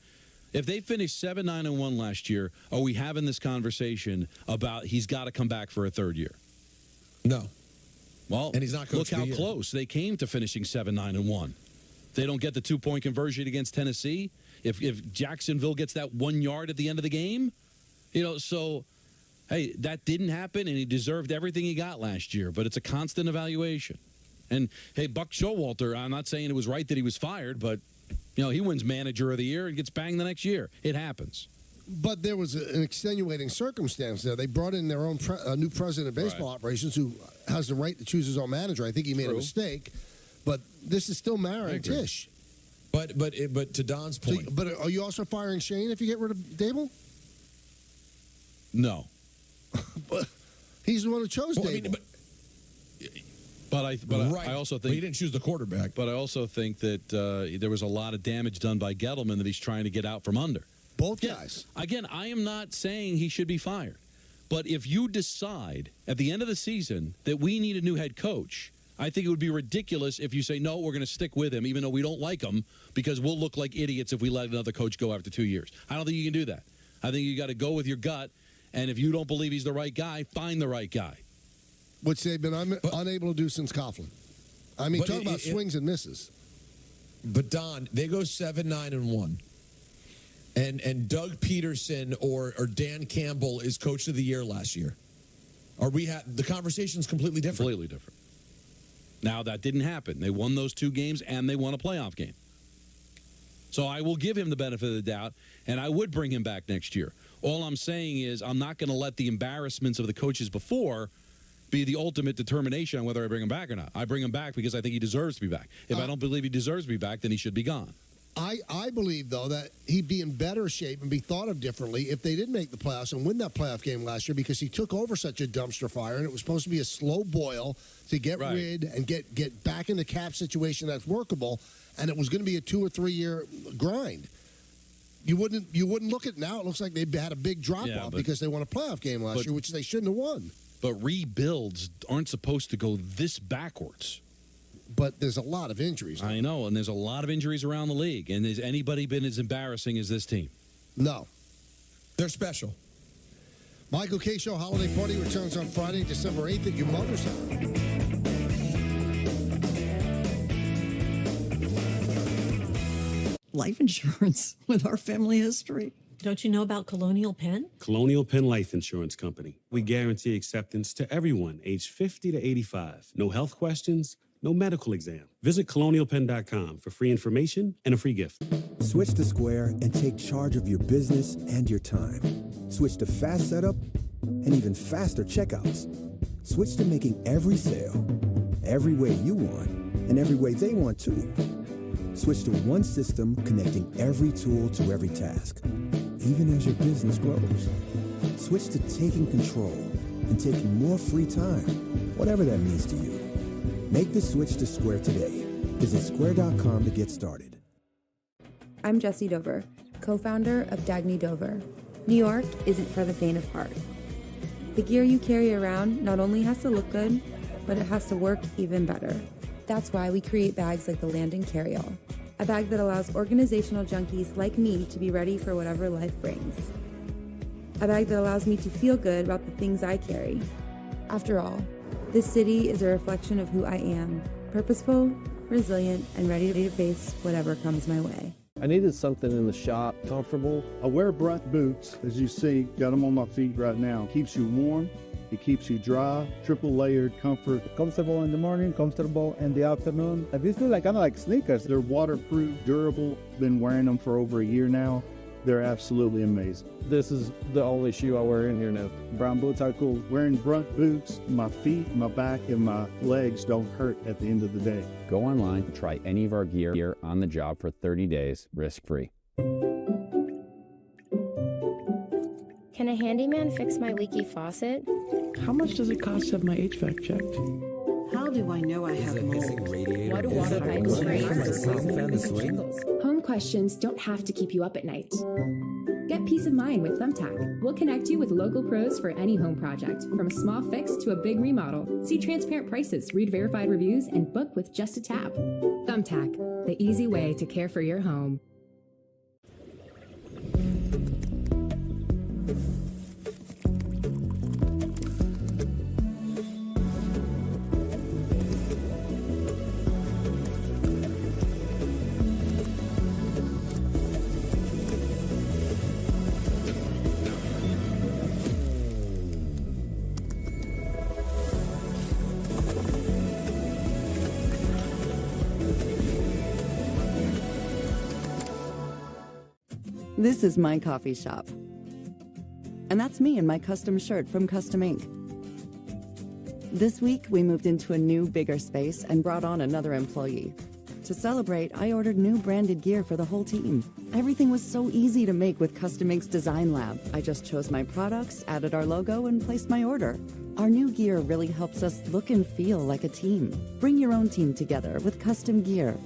Speaker 4: If they finished 7-9-1 last year, are we having this conversation about he's got to come back for a third year?
Speaker 1: No.
Speaker 4: Well,
Speaker 1: and he's not coach
Speaker 4: look how
Speaker 1: of the year.
Speaker 4: close they came to finishing 7-9-1. They don't get the 2-point conversion against Tennessee. If Jacksonville gets that 1 yard at the end of the game, so, hey, that didn't happen, and he deserved everything he got last year. But it's a constant evaluation. And, hey, Buck Showalter, I'm not saying it was right that he was fired, but, he wins manager of the year and gets banged the next year. It happens.
Speaker 2: But there was an extenuating circumstance there. They brought in their own new president of baseball operations who has the right to choose his own manager. I think he made a mistake. But this is still Mara and Tisch.
Speaker 1: But to Don's point.
Speaker 2: But are you also firing Shane if you get rid of Dable?
Speaker 4: No.
Speaker 2: But he's the one who chose Dable.
Speaker 4: I also think
Speaker 1: he didn't choose the quarterback.
Speaker 4: But I also think that there was a lot of damage done by Gettleman that he's trying to get out from under.
Speaker 2: Both guys.
Speaker 4: Again, I am not saying he should be fired. But if you decide at the end of the season that we need a new head coach, I think it would be ridiculous if you say, no, we're going to stick with him, even though we don't like him, because we'll look like idiots if we let another coach go after 2 years. I don't think you can do that. I think you got to go with your gut, and if you don't believe he's the right guy, find the right guy.
Speaker 2: Which they've been unable to do since Coughlin. I mean, talk about swings and misses.
Speaker 1: But, Don, they go 7-9-1. And Doug Peterson or Dan Campbell is coach of the year last year. The conversation's completely different.
Speaker 4: Completely different. Now, that didn't happen. They won those 2 games, and they won a playoff game. So I will give him the benefit of the doubt, and I would bring him back next year. All I'm saying is I'm not going to let the embarrassments of the coaches before be the ultimate determination on whether I bring him back or not. I bring him back because I think he deserves to be back. If I don't believe he deserves to be back, then he should be gone.
Speaker 2: I believe, though, that he'd be in better shape and be thought of differently if they did make the playoffs and win that playoff game last year, because he took over such a dumpster fire, and it was supposed to be a slow boil to get rid and get back in the cap situation that's workable, and it was going to be a 2 or 3 year grind. You wouldn't look at it now. It looks like they had a big drop-off because they won a playoff game last year, which they shouldn't have won.
Speaker 4: But rebuilds aren't supposed to go this backwards.
Speaker 2: But there's a lot of injuries now.
Speaker 4: I know, and there's a lot of injuries around the league. And has anybody been as embarrassing as this team?
Speaker 2: No.
Speaker 1: They're special.
Speaker 2: Michael K. Show Holiday Party returns on Friday, December 8th at your mother's house.
Speaker 6: Life insurance with our family history. Don't you know about Colonial Penn?
Speaker 7: Colonial Penn Life Insurance Company. We guarantee acceptance to everyone aged 50 to 85. No health questions, no medical exam. Visit colonialpenn.com for free information and a free gift.
Speaker 9: Switch to Square and take charge of your business and your time. Switch to fast setup and even faster checkouts. Switch to making every sale, every way you want, and every way they want too. Switch to one system connecting every tool to every task, even as your business grows. Switch to taking control and taking more free time, whatever that means to you. Make the switch to Square today. Visit square.com to get started.
Speaker 5: I'm Jessie Dover, co-founder of Dagny Dover. New York isn't for the faint of heart. The gear you carry around not only has to look good, but it has to work even better. That's why we create bags like the Landon Carryall, a bag that allows organizational junkies like me to be ready for whatever life brings. a bag that allows me to feel good about the things I carry. After all, this city is a reflection of who I am, purposeful, resilient, and ready to face whatever comes my way.
Speaker 10: I needed something in the shop, comfortable.
Speaker 11: I wear Brunt boots, as you see, got them on my feet right now. Keeps you warm, it keeps you dry, triple layered comfort.
Speaker 12: Comfortable in the morning, comfortable in the afternoon. These look like kind of like sneakers.
Speaker 11: They're waterproof, durable. Been wearing them for over a year now. They're absolutely amazing.
Speaker 10: This is the only shoe I wear in here now.
Speaker 11: Brown boots are cool. Wearing Brunt boots, my feet, my back, and my legs don't hurt at the end of the day.
Speaker 13: Go online and try any of our gear on the job for 30 days, risk-free.
Speaker 8: Can a handyman fix my leaky faucet?
Speaker 22: How much does it cost to have my HVAC checked?
Speaker 23: How do I know I have mold?
Speaker 8: What do water pipes break?
Speaker 24: Home questions don't have to keep you up at night. Get peace of mind with Thumbtack. We'll connect you with local pros for any home project, from a small fix to a big remodel. See transparent prices, read verified reviews, and book with just a tap. Thumbtack, the easy way to care for your home.
Speaker 25: This is my coffee shop. And that's me in my custom shirt from Custom Ink. This week, we moved into a new, bigger space and brought on another employee. To celebrate, I ordered new branded gear for the whole team. Everything was so easy to make with Custom Ink's Design Lab. I just chose my products, added our logo, and placed my order. Our new gear really helps us look and feel like a team. Bring your own team together with custom gear.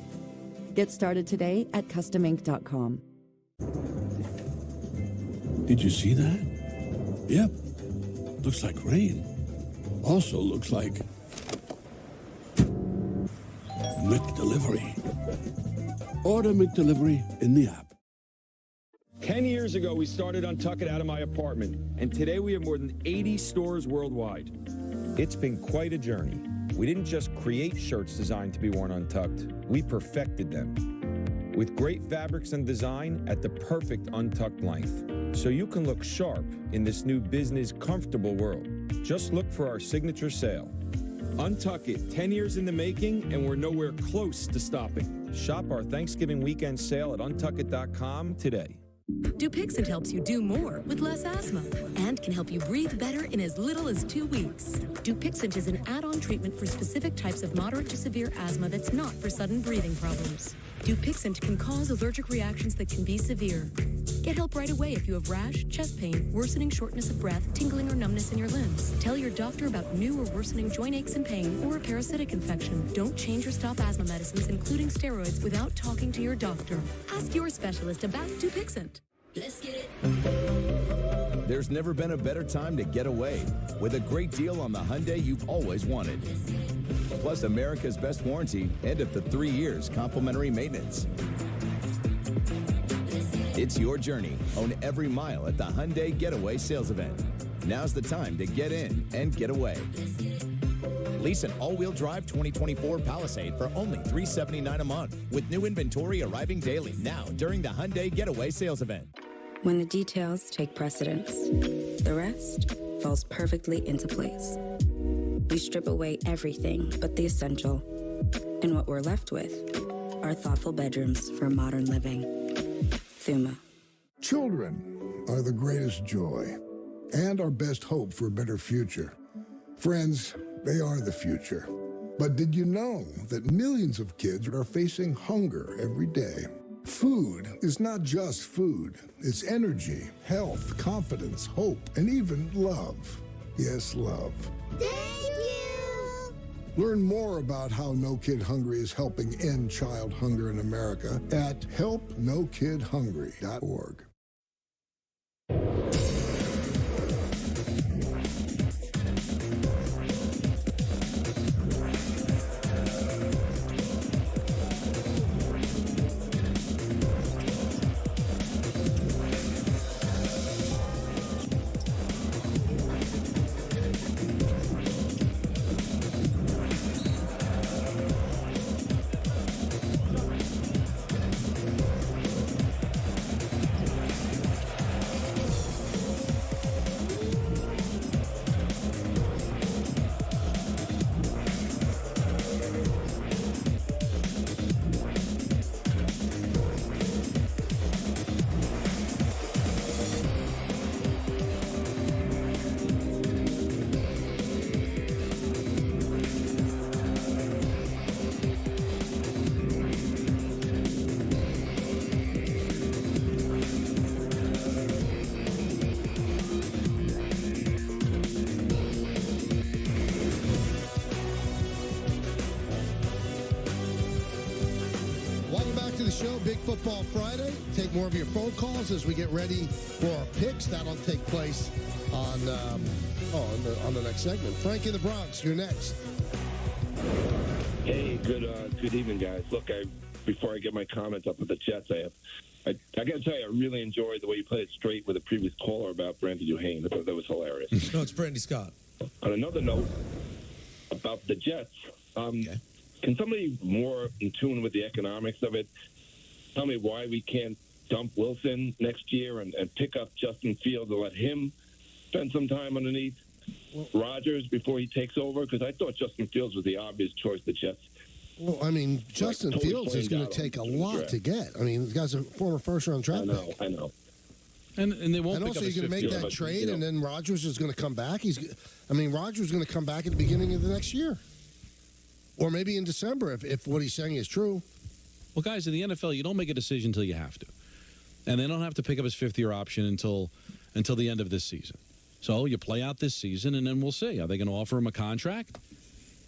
Speaker 25: Get started today at customink.com.
Speaker 17: Did you see that? Yep. Looks like rain. Also looks like McDelivery. Order McDelivery in the app.
Speaker 26: 10 years ago, we started Untuck It out of my apartment, and today we have more than 80 stores worldwide. It's been quite a journey. We didn't just create shirts designed to be worn untucked, we perfected them. With great fabrics and design at the perfect untucked length, so you can look sharp in this new business comfortable world. Just look for our signature sale. Untuck It, 10 years in the making, and we're nowhere close to stopping. Shop our Thanksgiving weekend sale at untuckit.com today.
Speaker 27: Dupixent helps you do more with less asthma and can help you breathe better in as little as 2 weeks. Dupixent is an add-on treatment for specific types of moderate to severe asthma that's not for sudden breathing problems. Dupixent can cause allergic reactions that can be severe. Get help right away if you have rash, chest pain, worsening shortness of breath, tingling or numbness in your limbs. Tell your doctor about new or worsening joint aches and pain or a parasitic infection. Don't change or stop asthma medicines, including steroids, without talking to your doctor. Ask your specialist about Dupixent. Let's get it.
Speaker 18: There's never been a better time to get away with a great deal on the Hyundai you've always wanted. Plus America's best warranty and up to 3 years complimentary maintenance. It's your journey. Own every mile at the Hyundai Getaway Sales Event. Now's the time to get in and get away. Lease an all-wheel drive 2024 Palisade for only $379 a month, with new inventory arriving daily now during the Hyundai Getaway Sales Event.
Speaker 28: When the details take precedence, the rest falls perfectly into place. We strip away everything but the essential, and what we're left with are thoughtful bedrooms for modern living. Thuma.
Speaker 29: Children are the greatest joy and our best hope for a better future. Friends, they are the future. But did you know that millions of kids are facing hunger every day? Food is not just food. It's energy, health, confidence, hope, and even love. Yes, love.
Speaker 30: Thank you!
Speaker 29: Learn more about how No Kid Hungry is helping end child hunger in America at helpnokidhungry.org.
Speaker 1: Football Friday. Take more of your phone calls as we get ready for our picks. That'll take place on the next segment. Frank in the Bronx, you're next.
Speaker 2: Hey, good evening, guys. Look, before I get my comments up with the Jets, I got to tell you, I really enjoyed the way you played it straight with the previous caller about Brandy Duhane. I thought that was hilarious.
Speaker 3: No, it's Brandy Scott.
Speaker 2: On another note about the Jets, can somebody more in tune with the economics of it tell me why we can't dump Wilson next year and pick up Justin Fields and let him spend some time underneath Rodgers before he takes over? Because I thought Justin Fields was the obvious choice the Jets.
Speaker 1: Well, I mean, Justin Fields is going to take a lot to get. I mean, the guy's a former first-round draft pick.
Speaker 2: I know.
Speaker 3: And they won't.
Speaker 1: And
Speaker 3: pick
Speaker 1: also,
Speaker 3: up
Speaker 1: you're going to make that trade, and then Rodgers is going to come back. Rodgers is going to come back at the beginning of the next year, or maybe in December if what he's saying is true.
Speaker 3: Well, guys, in the NFL, you don't make a decision until you have to, and they don't have to pick up his fifth-year option until the end of this season. So you play out this season, and then we'll see. Are they going to offer him a contract?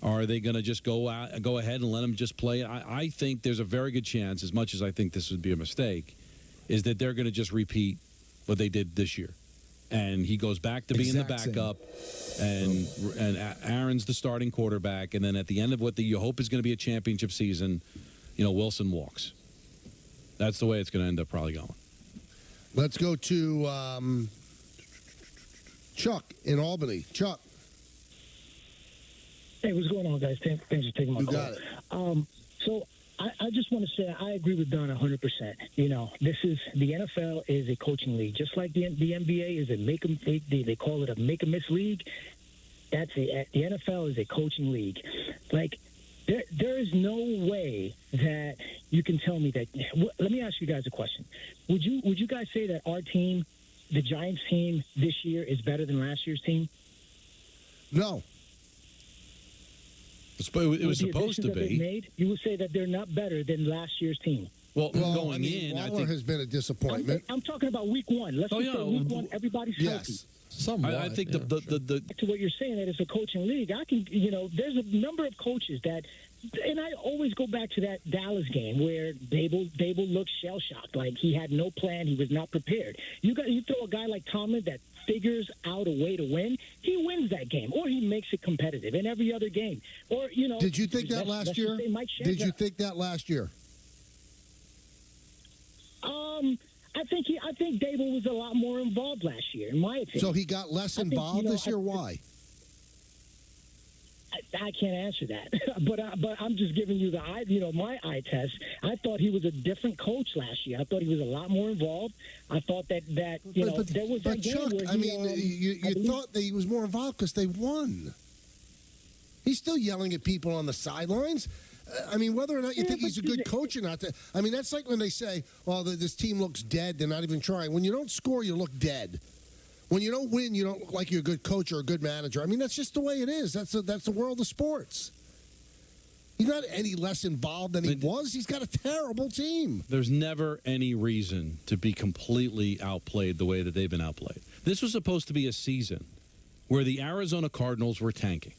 Speaker 3: Or are they going to just go ahead and let him just play? I think there's a very good chance, as much as I think this would be a mistake, is that they're going to just repeat what they did this year. And he goes back to being the backup, and Aaron's the starting quarterback, and then at the end of what you hope is going to be a championship season, Wilson walks. That's the way it's going to end up probably going.
Speaker 1: Let's go to Chuck in Albany. Chuck.
Speaker 4: Hey, what's going on, guys? Thanks for taking my call.
Speaker 1: You got it.
Speaker 4: So I just want to say I agree with Don 100%. This is the NFL is a coaching league, just like the NBA is a they call it a make a miss league. The NFL is a coaching league. Like there is no way that you can tell me that. Let me ask you guys a question. Would you guys say that our team, the Giants team, this year is better than last year's team?
Speaker 1: No.
Speaker 3: It was supposed to be.
Speaker 4: You would say that they're not better than last year's team.
Speaker 3: Well, going
Speaker 1: I mean,
Speaker 3: in,
Speaker 1: Waller
Speaker 3: I think
Speaker 1: has been a disappointment.
Speaker 4: I'm talking about week one. Let's just say week one, everybody's healthy.
Speaker 3: Somewhat. I think
Speaker 4: to what you're saying, that it's a coaching league. I can, there's a number of coaches that, and I always go back to that Dallas game where Dable looked shell shocked, like he had no plan, he was not prepared. You throw a guy like Tomlin that figures out a way to win, he wins that game, or he makes it competitive in every other game. Or
Speaker 1: did you think that last year? Did you think that last year?
Speaker 4: I think Dable was a lot more involved last year, in my opinion.
Speaker 1: So he got less involved this year. Why?
Speaker 4: I can't answer that, but I'm just giving you my eye test. I thought he was a different coach last year. I thought he was a lot more involved. I thought that there was that game
Speaker 1: Chuck,
Speaker 4: where
Speaker 1: you thought that he was more involved because they won. He's still yelling at people on the sidelines. Whether or not you think he's a good coach or not, that's like when they say, well, this team looks dead, they're not even trying. When you don't score, you look dead. When you don't win, you don't look like you're a good coach or a good manager. That's just the way it is. That's the world of sports. He's not any less involved than he was. He's got a terrible team.
Speaker 3: There's never any reason to be completely outplayed the way that they've been outplayed. This was supposed to be a season where the Arizona Cardinals were tanking.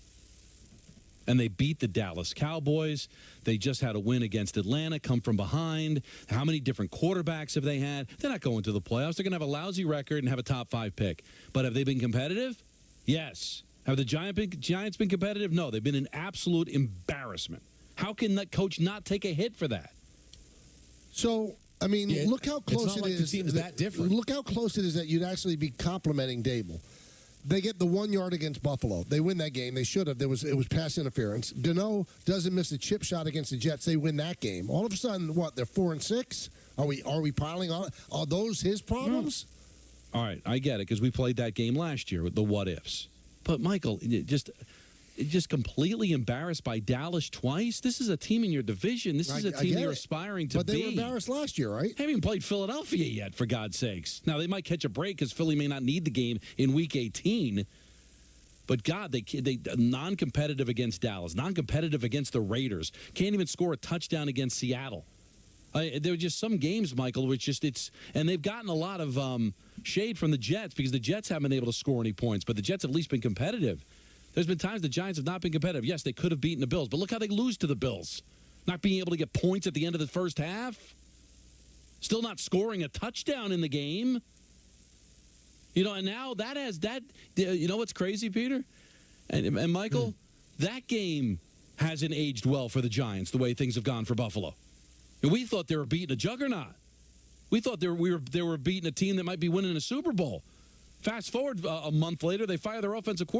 Speaker 3: And they beat the Dallas Cowboys. They just had a win against Atlanta, come from behind. How many different quarterbacks have they had? They're not going to the playoffs. They're going to have a lousy record and have a top 5 pick. But have they been competitive? Yes. Have the Giants been competitive? No, they've been an absolute embarrassment. How can that coach not take a hit for that?
Speaker 1: So, look how close it is.
Speaker 3: The team is that different.
Speaker 1: Look how close it is that you'd actually be complimenting Dable. They get the 1 yard against Buffalo. They win that game. They should have. It was pass interference. Gano doesn't miss a chip shot against the Jets. They win that game. All of a sudden, they're 4-6? Are we piling on? Are those his problems?
Speaker 3: All right, I get it, because we played that game last year with the what ifs. But Michael, just completely embarrassed by Dallas twice. This is a team in your division. This is a team you're aspiring to be.
Speaker 1: But they were embarrassed last year, right?
Speaker 3: Haven't even played Philadelphia yet, for God's sakes. Now, they might catch a break because Philly may not need the game in Week 18. But, God, they non-competitive against Dallas, non-competitive against the Raiders. Can't even score a touchdown against Seattle. There were just some games, Michael, which and they've gotten a lot of shade from the Jets because the Jets haven't been able to score any points, but the Jets have at least been competitive. There's been times the Giants have not been competitive. Yes, they could have beaten the Bills, but look how they lose to the Bills. Not being able to get points at the end of the first half. Still not scoring a touchdown in the game. You know, and now that has that. You know what's crazy, Peter? And Michael, that game hasn't aged well for the Giants, the way things have gone for Buffalo. We thought they were beating a juggernaut. We thought they were beating a team that might be winning a Super Bowl. Fast forward a month later, they fire their offensive coordinator.